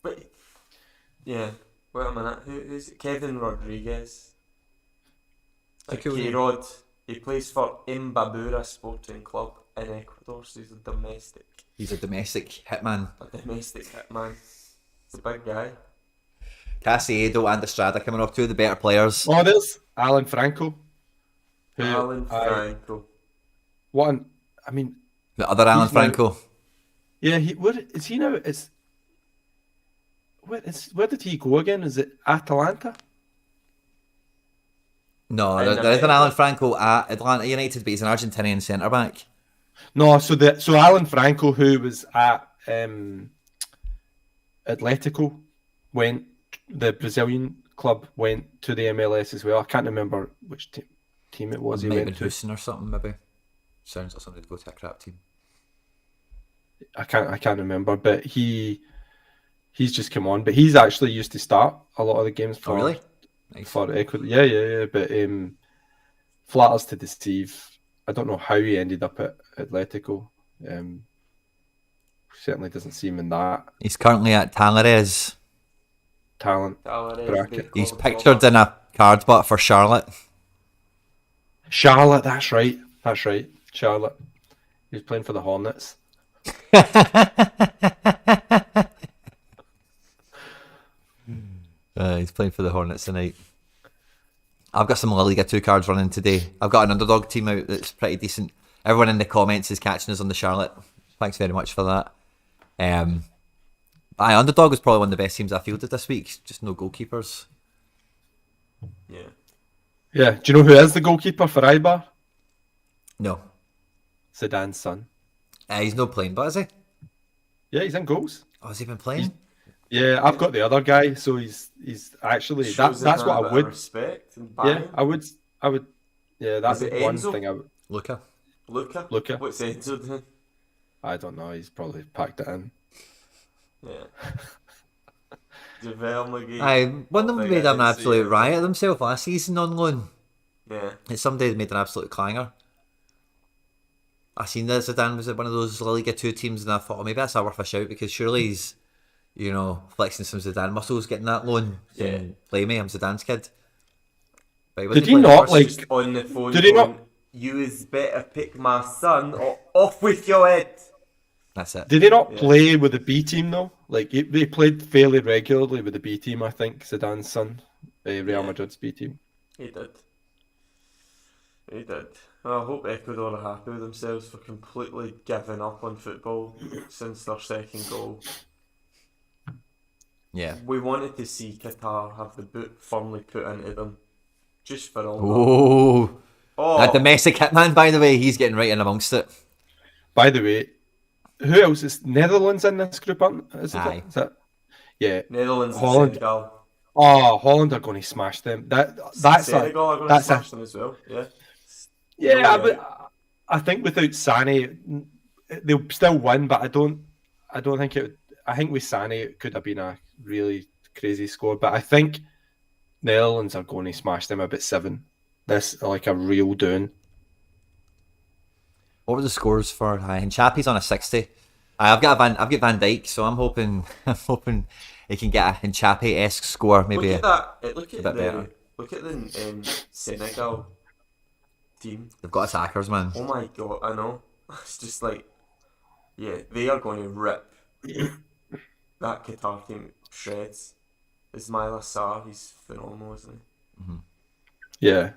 But, yeah. Wait a minute. Who's it? Kevin Rodriguez. It's a cool name. K-Rod. He plays for Imbabura Sporting Club in Ecuador, so he's a domestic. He's a domestic hitman. A domestic hitman. He's a big guy. Casiedo and Estrada coming off, 2 of the better players. Oh, there's Alan Franco. Who, Alan Franco. What an, I mean, The other Alan He's now- Franco. yeah, where is he now? where did he go again? Is it Atalanta? No, In there is an America? Alan Franco at Atlanta United, but he's an Argentinian centre back. No, so Alan Franco, who was at Atletico, the Brazilian club went to the MLS as well. I can't remember which team it was he Might have went been to. Houston or something, maybe. Sounds like somebody to go to a crap team. I can't remember, but he's just come on. But he's actually used to start a lot of the games for Oh, really? Nice. for Ecuador. Yeah. But flatters to deceive. I don't know how he ended up at Atletico. Certainly doesn't seem in that He's currently at Talleres. talent Tavares, bracket. He's pictured in a card butt for Charlotte. Charlotte, that's right. Charlotte. He was playing for the Hornets. He's playing for the Hornets tonight. I've got some La Liga 2 cards running today. I've got an underdog team out that's pretty decent. Everyone in the comments is catching us on the Charlotte. Thanks very much for that. Underdog was probably one of the best teams I fielded this week. Just no goalkeepers. Yeah. Yeah. Do you know who is the goalkeeper for Eibar? No. Zidane's son. He's not playing, but is he? Yeah, he's in goals. Oh, has he been playing? Yeah, I've got the other guy, so he's actually Shows that's him what a I bit would. of respect and Yeah, buying. I would. Yeah, that's Is it one Enzo? thing I would. Luca. Luca. Luca. What's Enzo doing? I don't know. He's probably packed it in. Yeah. JaVale McGee. One of them Big made an agency, absolute yeah. riot of himself last season on loan. Yeah. Somebody made an absolute clanger. I seen that Zidane was at one of those La Liga 2 teams, and I thought, maybe that's worth a shout, because surely he's, flexing some Zidane muscles getting that loan. Yeah. Play me, I'm Zidane's kid. But Did wasn't he playing not first. like? Just on the phone Did he going, not? you is better pick my son or off with your head. That's it. Did he not Yeah. play with the B team though? Like they played fairly regularly with the B team. I think Zidane's son, Real Yeah. Madrid's B team. He did. Well, I hope Ecuador are happy with themselves for completely giving up on football since their second goal. Yeah. We wanted to see Qatar have the boot firmly put into them. Just for all that. Oh, that domestic hitman, by the way, he's getting right in amongst it. By the way, who else is Netherlands in this group? Is Aye. it? Yeah. Netherlands and Holland. Senegal. Oh, Holland are going to smash them. That's Senegal are going to smash them as well. Yeah. Yeah, No, but I think without Sané, they'll still win. But I don't think it. I think with Sané, it could have been a really crazy score. But I think Netherlands are going to smash them about 7. This like a real doing. What were the scores for? And Chappie's on a 60. I've got Van Dijk, so I'm hoping he can get a Chappie-esque score. Maybe Look at that. Look a at bit better. the Senegal team. They've got attackers, man. Oh my god, I know. It's just like, yeah, they are going to rip that Qatar team shreds. Ismail Assar, he's phenomenal, isn't he? Yeah,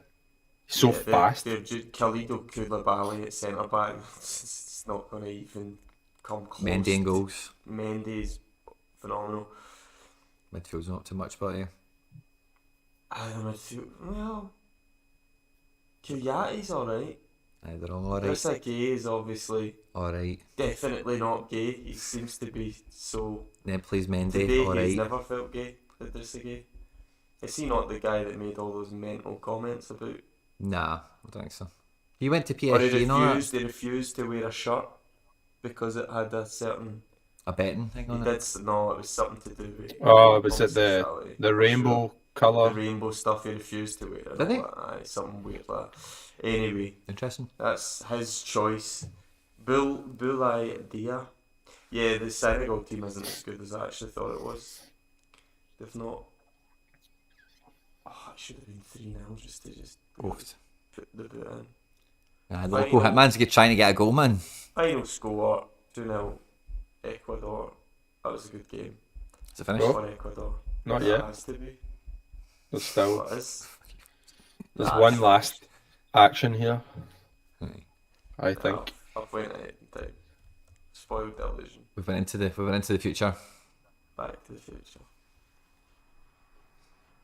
so Yeah, fast. They're just Khalido Koulibaly at centre back. It's not going to even come close. Mendy and goals. Mendy's phenomenal. Midfield's not too much, but yeah. I don't know. Well, Koulibaly's alright. They're all alright. Issa Gay is obviously Alright. definitely not gay. He seems to be so. Then plays Mendy. Today he's Alright. never felt gay. Idrissa Gay. Is he not the guy that made all those mental comments about? Nah, I don't think so. He went to Or he PSG and all that. refused to wear a shirt because it had a certain. A betting thing He on it. did no, it was something to do with. Oh, was it homosexuality. the rainbow The colour? rainbow stuff he refused to wear. and Did he? all that. Aye, something weird like that. Anyway, Interesting. that's his choice. Boulaye Dia. Yeah, the Senegal team isn't as good as I actually thought it was. They've not. Oh, it should have been 3-0 just to Oofed. put the boot in. The local hitman's trying to get a goal, man. Final score 2-0 Ecuador. That was a good game Is it finished? Oh. for Ecuador. Not It yet. has to be. There's still What is? there's Nah, one last action here. Aye. I think. I've went ahead and typed spoiled television. We went into the future. Back to the future.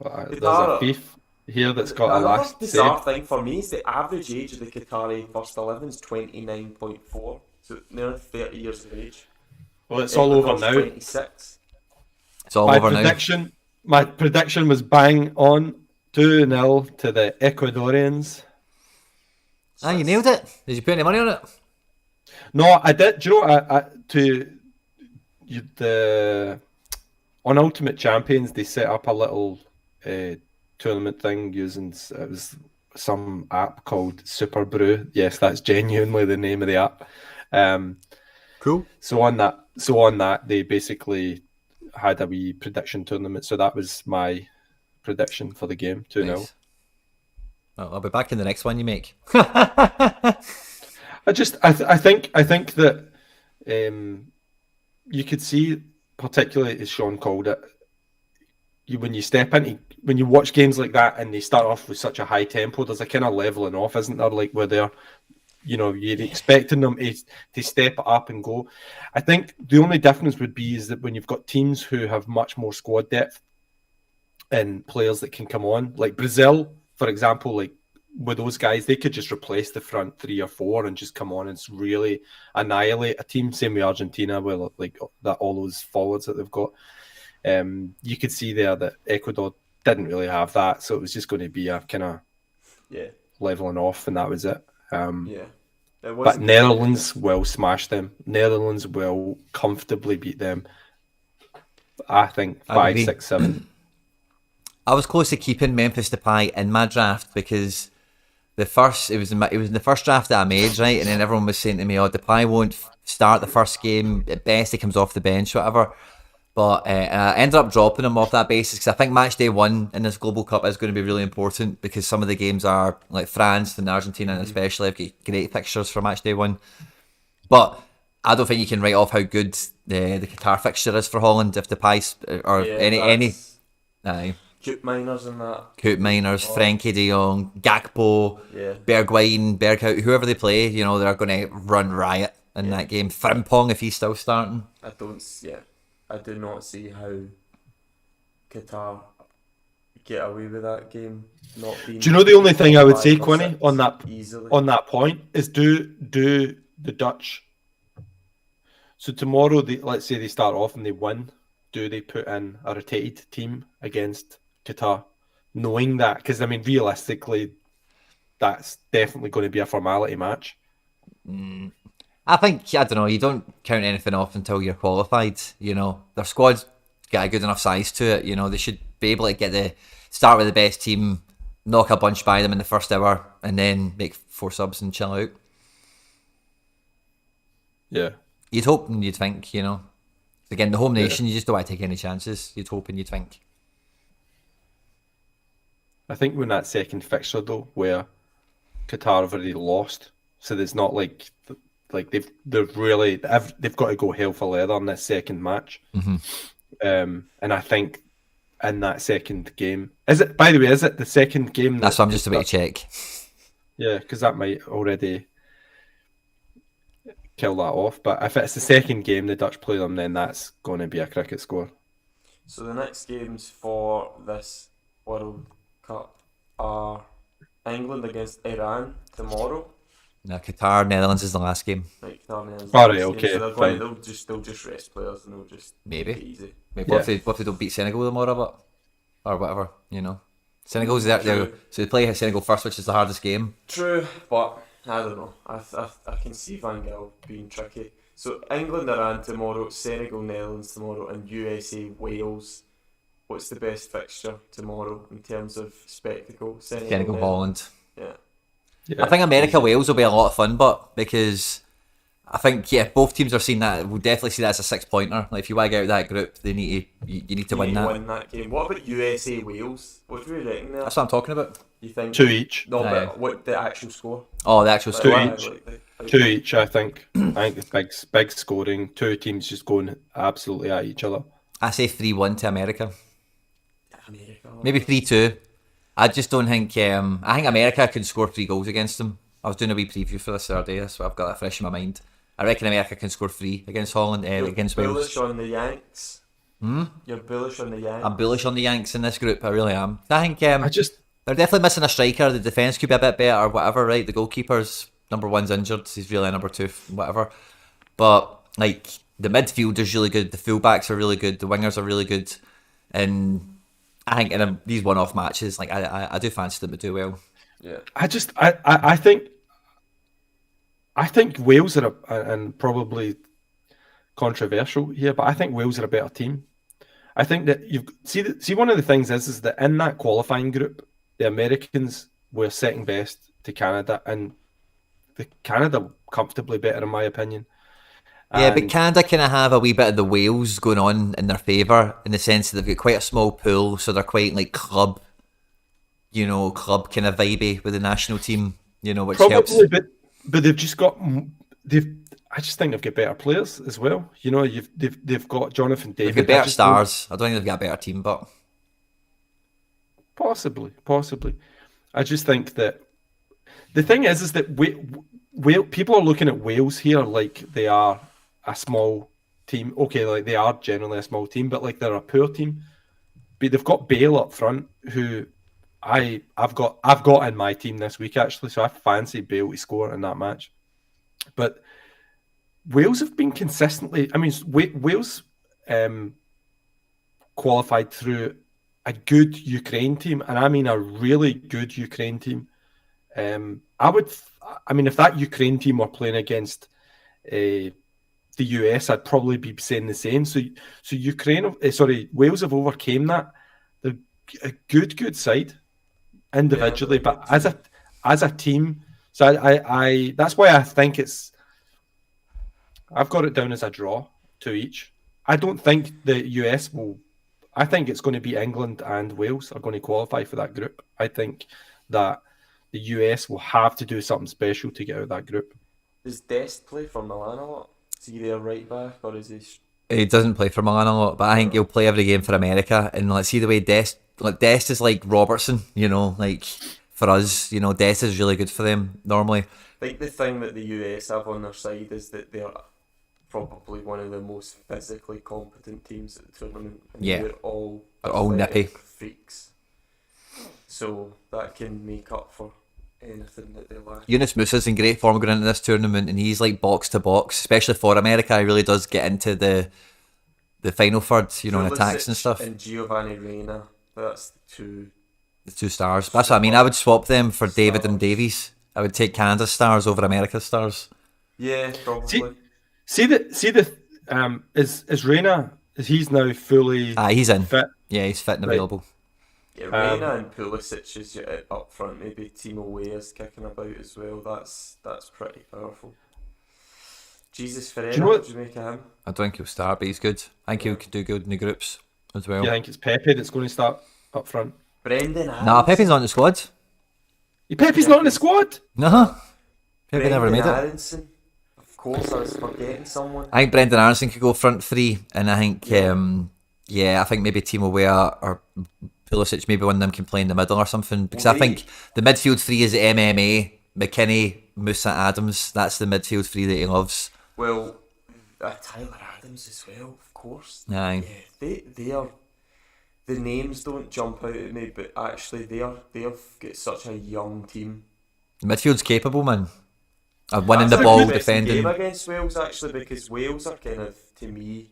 There's a thief here that's got a last bizarre save. thing for me is the average age of the Qatari first 11 is 29.4, so nearly 30 years of age. Well, it's all over Ecuador's now. 26. It's all over now. My prediction was bang on, 2-0 to the Ecuadorians. Ah, you nailed it. Did you put any money on it? No, I did. Do you know? On Ultimate Champions, they set up a little tournament thing using it was some app called Super Brew. Yes, that's genuinely the name of the app. Cool. So on that, they basically had a wee prediction tournament. So that was my prediction for the game, 2-0. Nice. Well, I'll be back in the next one you make. I think that you could see, particularly as Sean called it, when you watch games like that and they start off with such a high tempo, there's a kind of leveling off, isn't there? Like where they're, you're expecting them to step it up and go. I think the only difference would be is that when you've got teams who have much more squad depth and players that can come on, like Brazil, for example, like with those guys, they could just replace the front 3 or 4 and just come on and really annihilate a team. Same with Argentina, where like that all those forwards that they've got. You could see there that Ecuador didn't really have that, so it was just going to be a kind of leveling off, and that was it. But Netherlands will smash them. Netherlands will comfortably beat them. I think 5, 6, 7. I was close to keeping Memphis Depay in my draft because it was in the first draft that I made, right? And then everyone was saying to me, "Oh, Depay won't start the first game. At best, he comes off the bench, whatever." But I ended up dropping him off that basis because I think match day 1 in this Global Cup is going to be really important because some of the games are like France and Argentina, and especially have got great fixtures for match day 1. But I don't think you can write off how good the Qatar fixture is for Holland if Depay or any. Aye. Coop Miners and that. Coop Miners, Frenkie de Jong, Gakpo, Bergwijn, Berghout, whoever they play, they're going to run riot in that game. Frimpong, if he's still starting. I do not see how Qatar get away with that game not being. Do you know the only thing I would say, Quinny, on that point is do the Dutch. So tomorrow, let's say they start off and they win. Do they put in a rotated team against Qatar, knowing that? Because realistically, that's definitely going to be a formality match. I don't know, you don't count anything off until you're qualified. Their squad's got a good enough size to it. They should be able to start with the best team, knock a bunch by them in the first hour, and then make 4 subs and chill out. Yeah. You'd hope and you'd think, Again, the home nation, you just don't want to take any chances. You'd hope and you'd think. I think when that second fixture, though, where Qatar have already lost, so there's not like they've got to go hell for leather in this second match. And I think in that second game, is it the second game? That's what I'm just about to check. Yeah, because that might already kill that off. But if it's the second game the Dutch play them, then that's going to be a cricket score. So the next games for this World Cup are England against Iran tomorrow. No, Qatar, Netherlands is the last game. Right, Qatar, Netherlands. All right, okay, so fine. They'll just rest players and they'll just maybe make it easy. Maybe what if they don't beat Senegal tomorrow, or whatever, Senegal's there, so they play Senegal first, which is the hardest game. True, but I don't know. I can see Van Gaal being tricky. So England, Iran tomorrow, Senegal, Netherlands tomorrow, and USA, Wales. What's the best fixture tomorrow in terms of spectacle? Senegal, Holland. Yeah. I think America, Wales will be a lot of fun, but because I think both teams are seeing that. We'll definitely see that as a 6-pointer. Like if you want to get out of that group, you need to win that game. What about USA, Wales? What do we reckon there? That's what I'm talking about. You think 2 each? No, but what the actual score? Oh, the actual score. 2 each. 2 each, I think. I think it's big scoring. 2 teams just going absolutely at each other. I say 3-1 to America. Maybe 3-2. I just don't think. I think America can score 3 goals against them. I was doing a wee preview for this the other day, so I've got that fresh in my mind. I reckon America can score 3 against Holland, against Wales. On the Yanks. You're bullish on the Yanks. I'm bullish on the Yanks in this group. I really am. I think I just they're definitely missing a striker. The defence could be a bit better or whatever, right? The goalkeeper's number one's injured. He's really number two, whatever. But like the midfield is really good. The fullbacks are really good. The wingers are really good. And I think in these one-off matches, like I do fancy them to do well. Yeah. I think Wales are and probably controversial here, but I think Wales are a better team. I think that see one of the things is that in that qualifying group, the Americans were second best to Canada, and the Canada comfortably better in my opinion. Yeah, but Canada kind of have a wee bit of the Wales going on in their favour in the sense that they've got quite a small pool, so they're quite like club kind of vibey with the national team, which probably helps. But they've just got I just think they've got better players as well. They've got Jonathan David. They've got better stars. I don't think they've got a better team, but possibly. I just think that the thing is that people are looking at Wales here like they are a small team. Okay, like they are generally a small team, but like they're a poor team. But they've got Bale up front, who I've got in my team this week actually, so I fancy Bale to score in that match. But Wales have been consistently. I mean, Wales qualified through a good Ukraine team, and I mean a really good Ukraine team. If that Ukraine team were playing against the US, I'd probably be saying the same. So Wales have overcame that. They're a good side individually, but as a team. So I that's why I think I've got it down as a draw to each. I don't think the US will. I think it's going to be England and Wales are going to qualify for that group. I think that the US will have to do something special to get out of that group. Does Dest play for Milan a lot? Is he their right back or is he? He doesn't play for Milan a lot, but I think he'll play every game for America. And let's see the way Dest is like Robertson, like for us, Dest is really good for them normally. I think the thing that the US have on their side is that they're probably one of the most physically competent teams at the tournament. And yeah, they're all nippy freaks. So that can make up for anything that they lack. Yunus Musa's in great form going into this tournament, and he's like box to box, especially for America. He really does get into the final third, in attacks and stuff. And Giovanni Reina, that's the two stars. That's what I mean. I would swap them for David and Davies. I would take Canada's stars over America's stars. Yeah, probably. Is Reina? He's now fully? He's in. Fit. Yeah, he's fit and available. Yeah, Reina and Pulisic is up front. Maybe Timo Weah's kicking about as well. That's pretty powerful. Jesus Ferreira, what do you make of him? I don't think he'll start, but he's good. I think he'll do good in the groups as well. Yeah, I think it's Pepe that's going to start up front. Brendan Aronson. Nah, Pepe's not in the squad. Pepe's not in the squad? No. Pepe never made Aronson. It. Of course, I was forgetting someone. I think Brendan Aronson could go front three, and I think, I think maybe Timo Weah or Pulisic, maybe one of them can play in the middle or something. Because I think the midfield three is MMA, McKinney, Musa, Adams. That's the midfield three that he loves. Well, Tyler Adams as well, of course. Aye. Yeah, they are. The names don't jump out at me, but actually they've got such a young team. The midfield's capable, man. Winning the ball, defending. Game against Wales actually, because Wales are kind of, to me,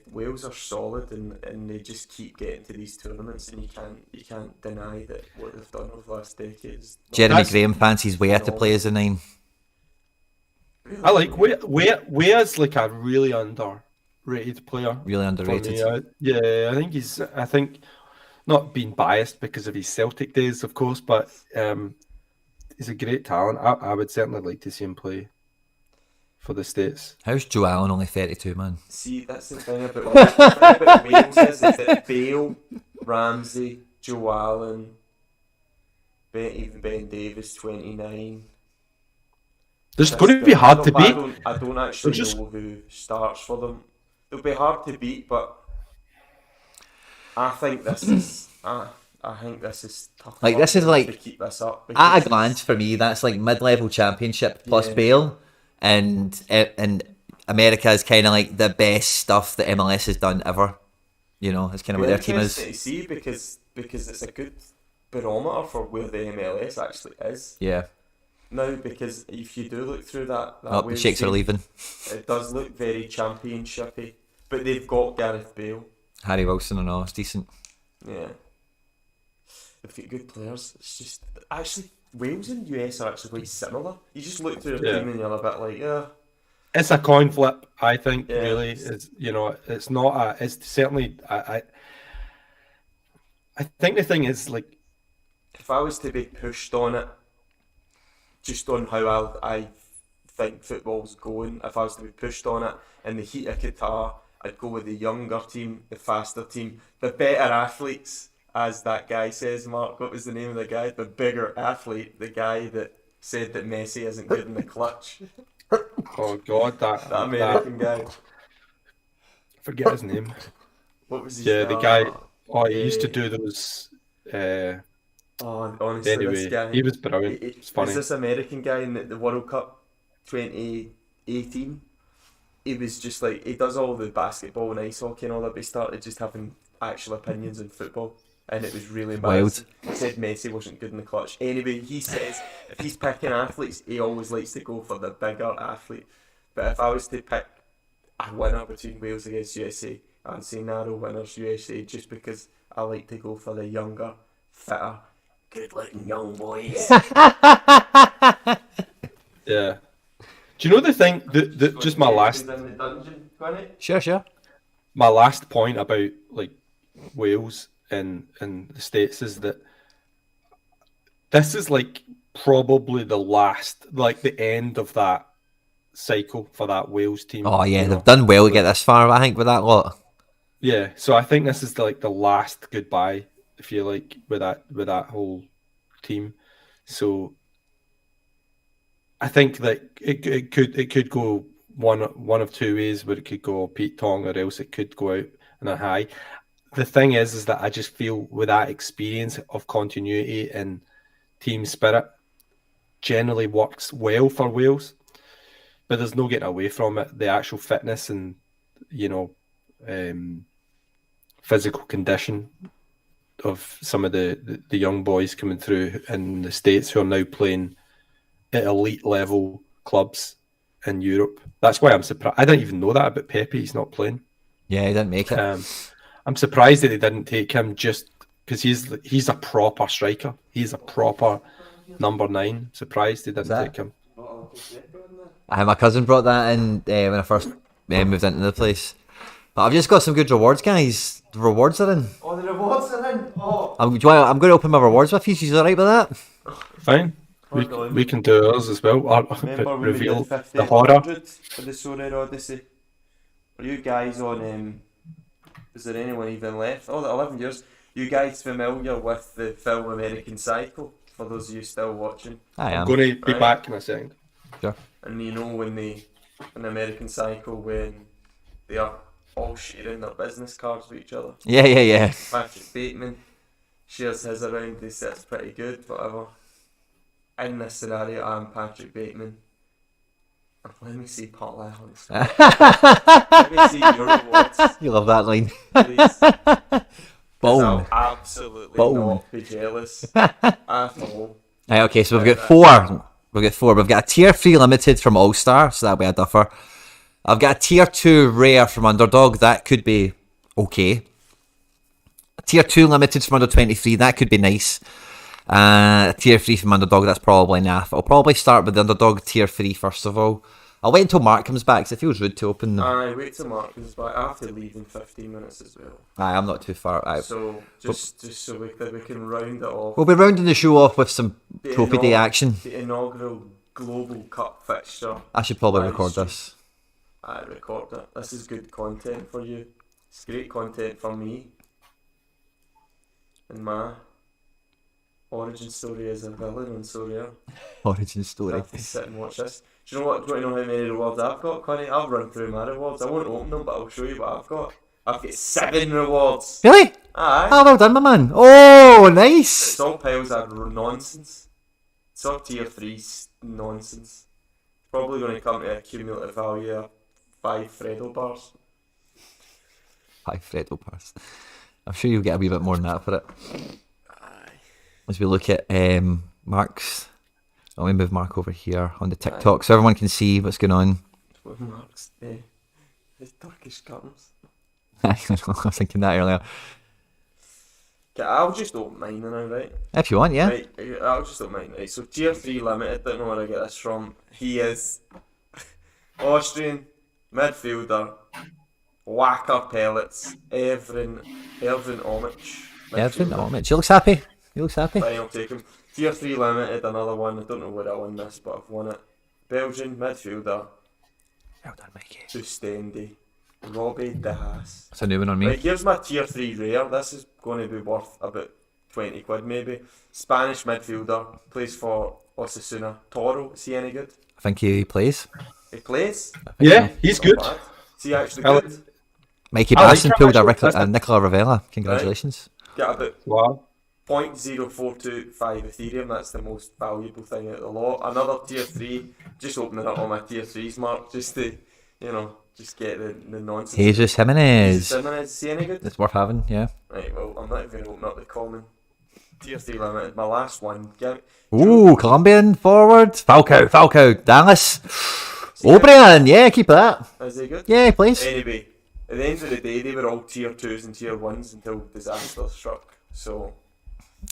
Wales are solid and they just keep getting to these tournaments, and you can't deny that what they've done over the last decades. Jeremy Graham fancies Weah to play as a 9. Really? I like Weah's like a really underrated player. Really underrated. I think not being biased because of his Celtic days, of course, but he's a great talent. I would certainly like to see him play for the States. How's Joe Allen only 32, man? See, that's the thing about Wales is that Bale, Ramsey, Joe Allen, even Ben Davies, 29. There's going to be hard to beat. I don't actually know who starts for them. It'll be hard to beat, but I think this is. I think this is tough. Like this is like to keep this up. At a glance for me, that's like mid-level championship plus Bale, and America is kind of like the best stuff that MLS has done ever. You know, it's kind of what their team is. To see because it's a good barometer for where the MLS actually is. Yeah. Now, because if you do look through that Oh, the Shakes are leaving. It does look very championshipy, but they've got Gareth Bale, Harry Wilson and all, it's decent. yeah. They've got good players. It's just actually Wales and US are actually quite similar. You just look through their team and you're a bit like, yeah. It's a coin flip, I think. Yeah. Really, it's it's not a. It's certainly I think the thing is like, If I was to be pushed on it, just on how I think football's going, if I was to be pushed on it in the heat of Qatar, I'd go with the younger team, the faster team, the better athletes, as that guy says. Mark, what was the name of the guy? The bigger athlete, the guy that said that Messi isn't good in the clutch. oh god, that American guy. forget his name. What was his Yeah, name? the guy. Oh, he used to do those. Oh, honestly, Anyway, this guy. he was brilliant. It's funny. Was this American guy in the World Cup 2018? He was just like, he does all the basketball and ice hockey and all that, but he started just having actual opinions in football, and it was really embarrassing. He said Messi wasn't good in the clutch. Anyway, he says if he's picking athletes, he always likes to go for the bigger athlete. But if I was to pick a winner between Wales against USA, I'd say narrow winners USA, just because I like to go for the younger, fitter, good-looking young boys. Yeah. Do you know the thing that just my last In the dungeon, Sure. my last point about like Wales and the States is that this is like probably the last, like the end of that cycle for that Wales team. Oh yeah, you they've know? done well to get this far, I think, with that lot. Yeah, so I think this is the last goodbye, if you like, with that whole team. So I think that it could go one of two ways, where it could go Pete Tong, or else it could go out in a high. The thing is that I just feel with that experience of continuity and team spirit generally works well for Wales, but there's no getting away from it. The actual fitness and physical condition of some of the young boys coming through in the States who are now playing at elite level clubs in Europe. That's why I'm surprised. I didn't even know that about Pepe. He's not playing. Yeah, he didn't make it. I'm surprised that they didn't take him, just because he's a proper striker. He's a proper number 9. Surprised they didn't take him. My cousin brought that in when I first moved into the place. But I've just got some good rewards, guys. The rewards are in. Oh, the rewards are in. Oh. I'm going to open my rewards with you. You alright with that? Fine. We can do ours as well. Remember when Reveal we did the horror. 50 for the Sorare Odyssey? Are you guys on? Is there anyone even left? Oh, 11 years. You guys familiar with the film American Psycho? For those of you still watching. I am. I'm going to be back in a second. Sure. And you know when in American Psycho, when they are all sharing their business cards with each other. Yeah. Patrick Bateman shares his around. They say it's pretty good, whatever. In this scenario, I'm Patrick Bateman. Let me see Pat Lehman's. Let me see your rewards, You love that line. please. Boom. I'll absolutely Boom. not be jealous at all. Right, okay, so we've got 4. We've got a tier 3 limited from All Star, so that'll be a duffer. I've got a tier 2 rare from Underdog. That could be okay. A tier 2 limited from under 23. That could be nice. Tier 3 from Underdog. That's probably naff. I'll probably start with the Underdog tier 3 first of all. I'll wait until Mark comes back because it feels rude to open them. Aye, wait till Mark comes back. I have to leave in 15 minutes as well. Aye, I'm not too far out. So just so we can round it off. We'll be rounding the show off with some Trophy Day action. The inaugural Global Cup fixture. I should probably Live record stream. this. I record it. This is good content for you. It's great content for me. And my origin story as a villain on Sorare. Origin I story. have to sit and watch this. Do you know what? Do you want to know how many rewards I've got, Connie? I'll run through my rewards. I won't open them, but I'll show you what I've got. I've got 7 rewards. Really? Aye. Oh, well done, my man. Oh, nice. It's all piles of nonsense. It's all tier 3 nonsense. It's probably going to come to a cumulative value of 5 Fredo bars. 5 Fredo bars. I'm sure you'll get a wee bit more than that for it. As we look at Mark's, let me move Mark over here on the TikTok so everyone can see what's going on. With Mark's his Turkish curtains. I was thinking that earlier. Okay, I'll just open mine now, right? If you want, yeah. Right, I'll just open mine, right? So tier 3 limited, don't know where I get this from. He is Austrian midfielder, whacker pellets, Evren Omic. Everton, oh, mate. He looks happy. He looks happy. Fine, I'll take him. Tier 3 limited, another one. I don't know where I won this, but I've won it. Belgian midfielder, Well done, Mikey. Sustendi, Robbie De Haas. That's a new one on me. Right, here's my tier 3 rare. This is going to be worth about 20 quid maybe. Spanish midfielder, plays for Osasuna. Toro, is he any good? I think he plays. He plays? Yeah, he's good. Not bad. Is he actually I good? Mikey I like Basson him, pulled a actually. Nicola Ravella. Congratulations. Get about Wow. 0.0425 Ethereum, that's the most valuable thing out of the lot. Another tier 3, just opening up all my tier 3s, Mark, just to, just get the nonsense. Jesus Jimenez. Jimenez, is he any good? It's worth having, yeah. Right, well, I'm not even going to open up the common. Tier 3 limited, my last one. Ooh, Colombian forward. Falcao. Dallas. O'Brien, yeah, keep that. Is he good? Yeah, please. Anyway, at the end of the day, they were all tier 2s and tier 1s until disaster struck. So,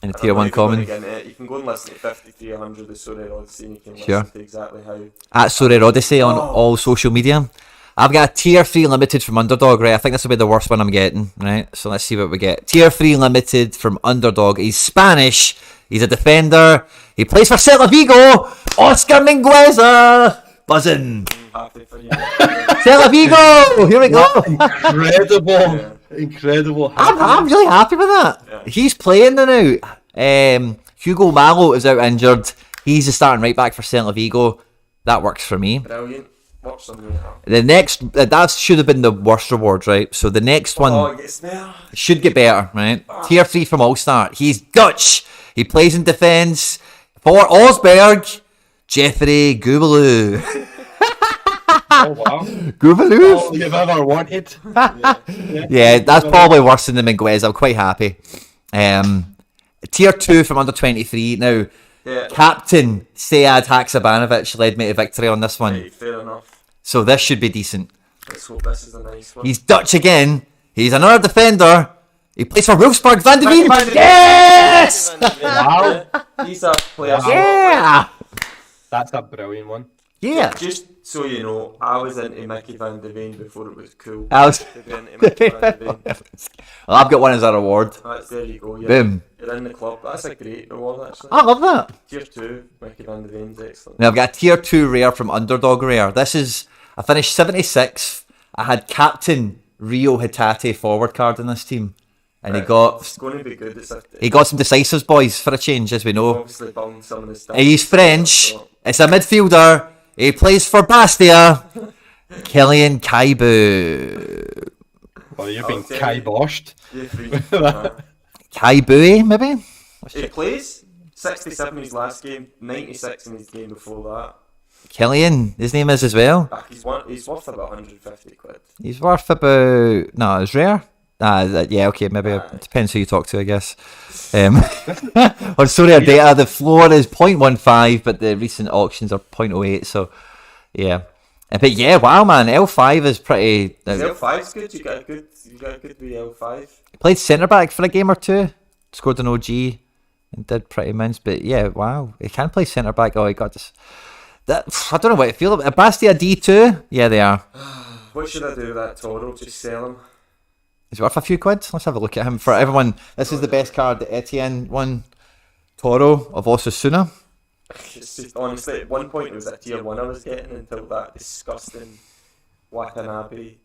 And a I'm tier not 1 even gonna common. get into it. You can go and listen to 5300 the Sorare Odyssey and you can Sure. listen to exactly how. At Sorare Odyssey on all social media. I've got a tier 3 limited from Underdog, right? I think this will be the worst one I'm getting, right? So let's see what we get. Tier 3 limited from Underdog. He's Spanish. He's a defender. He plays for Celta Vigo. Oscar Mingueza. Buzzing. Happy for you. Celta Vigo. Here we go. Incredible. Incredible. I'm really happy with that. Yeah. He's playing now. Hugo Malo is out injured. He's the starting right back for Celta Vigo. That works for me. Brilliant. Watch something out. The next, that should have been the worst reward, right? So the next one Oh, it gets better. should get better, right? Tier 3 from All Star. He's Dutch. He plays in defence for Osberg. Jeffrey Gouvelou. Oh, wow. Gouvelou? All you've ever wanted. Yeah, that's probably worse than the Minguez. I'm quite happy. Tier 2 from under 23. Now, Yeah. Captain Sead Haksabanovic led me to victory on this one. Right, fair enough. So this should be decent. Let's hope this is a nice one. He's Dutch again. He's another defender. He plays for Wolfsburg. Van de Ven. Van de Ven. Yes! Wow. He's a player. Yeah! That's a brilliant one. Yeah. Just so you know, I was into Mickey Van de Ven before it was cool. I was- To be into Mickey Van de Ven. Well, I've got one as a reward. There you go. Boom. You're in the club. That's a great reward, actually. I love that. Tier 2, Mickey Van de Ven's excellent. Now I've got a tier 2 rare from Underdog Rare. I finished 76th. I had Captain Rio Hitate forward card in this team. And he got It's going to be good. some decisives, boys, for a change, as we know. Obviously bummed some of the stuff. He's French. It's a midfielder. He plays for Bastia. Kylian Kaibu. Well, you've been I'll tell you. kiboshed. Yeah, free. Kaibui, maybe? He plays 67 in his last game, 96 in his game before that. Killian, his name is as well. He's worth about 150 quid. He's worth about... No, it's rare. Yeah, okay, maybe. It depends who you talk to, I guess. On Sorare data, the floor is 0.15, but the recent auctions are 0.08, so yeah. But yeah, wow, man, L5 is pretty... L5's good. You got a good wee L5. Played centre-back for a game or two. Scored an OG and did pretty mince, but yeah, wow. He can play centre-back. Oh, he got this... I don't know what I feel about... Bastia D2? Yeah, they are. What should I do with that Toro? Just sell him? Is it worth a few quid? Let's have a look at him. For everyone, this is the best card that Etienne won. Toro of Osasuna. It's just, honestly, at one point it was a tier 1 I was getting until that disgusting Watanabe.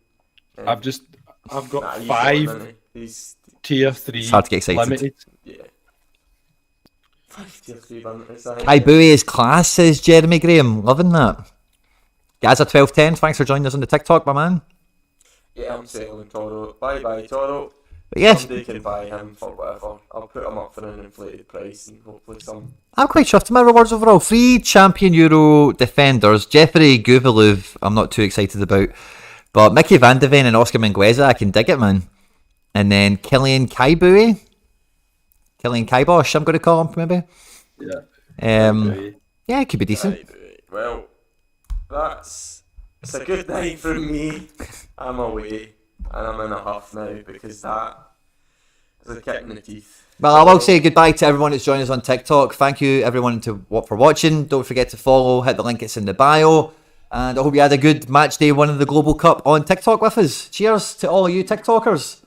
I've got Nah, he's 5 not, isn't he? He's, tier 3 It's hard to get excited. limited. yeah. 5 tier 3 limited. I think. Kaibui is class, says Jeremy Graham. Loving that. Gaza 1210, thanks for joining us on the TikTok, my man. Yeah, I'm selling Toro. Bye Toro. But yes, Somebody can buy him for whatever. I'll put him up for an inflated price and hopefully some. I'm quite chuffed with my rewards overall. 3 Champion Euro defenders. Jeffrey Gouvelou, I'm not too excited about. But Mickey Van de Ven and Oscar Mingueza, I can dig it, man. And then Killian Kaibosh, I'm going to call him, maybe. Yeah. Yeah, it could be decent. Well, it's a good night for me. I'm away and I'm in a huff now because that is a kick in the teeth. Well, I will say goodbye to everyone that's joined us on TikTok. Thank you, everyone, for watching. Don't forget to follow, hit the link, it's in the bio. And I hope you had a good match day winning the Global Cup on TikTok with us. Cheers to all of you TikTokers.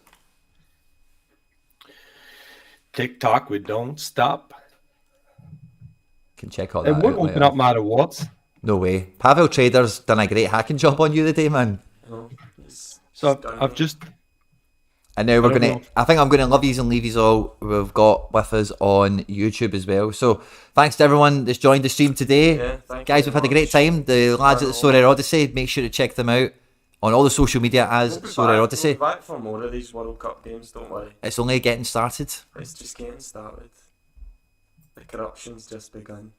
TikTok, we don't stop. Can check all that It won't out open later. up my rewards. No way. Pavel Trader's done a great hacking job on you today, man. So I've just... And now we're I don't going to, know. I think I'm going to love yous and leave yous all we've got with us on YouTube as well. So thanks to everyone that's joined the stream today. Yeah, thank you Guys, very we've had a great much. time. The lads at the Sorare Odyssey, make sure to check them out on all the social media as We'll be Sorare back. Odyssey. We'll be back for more of these World Cup games, don't worry. It's only getting started. It's just getting started. The corruption's just begun.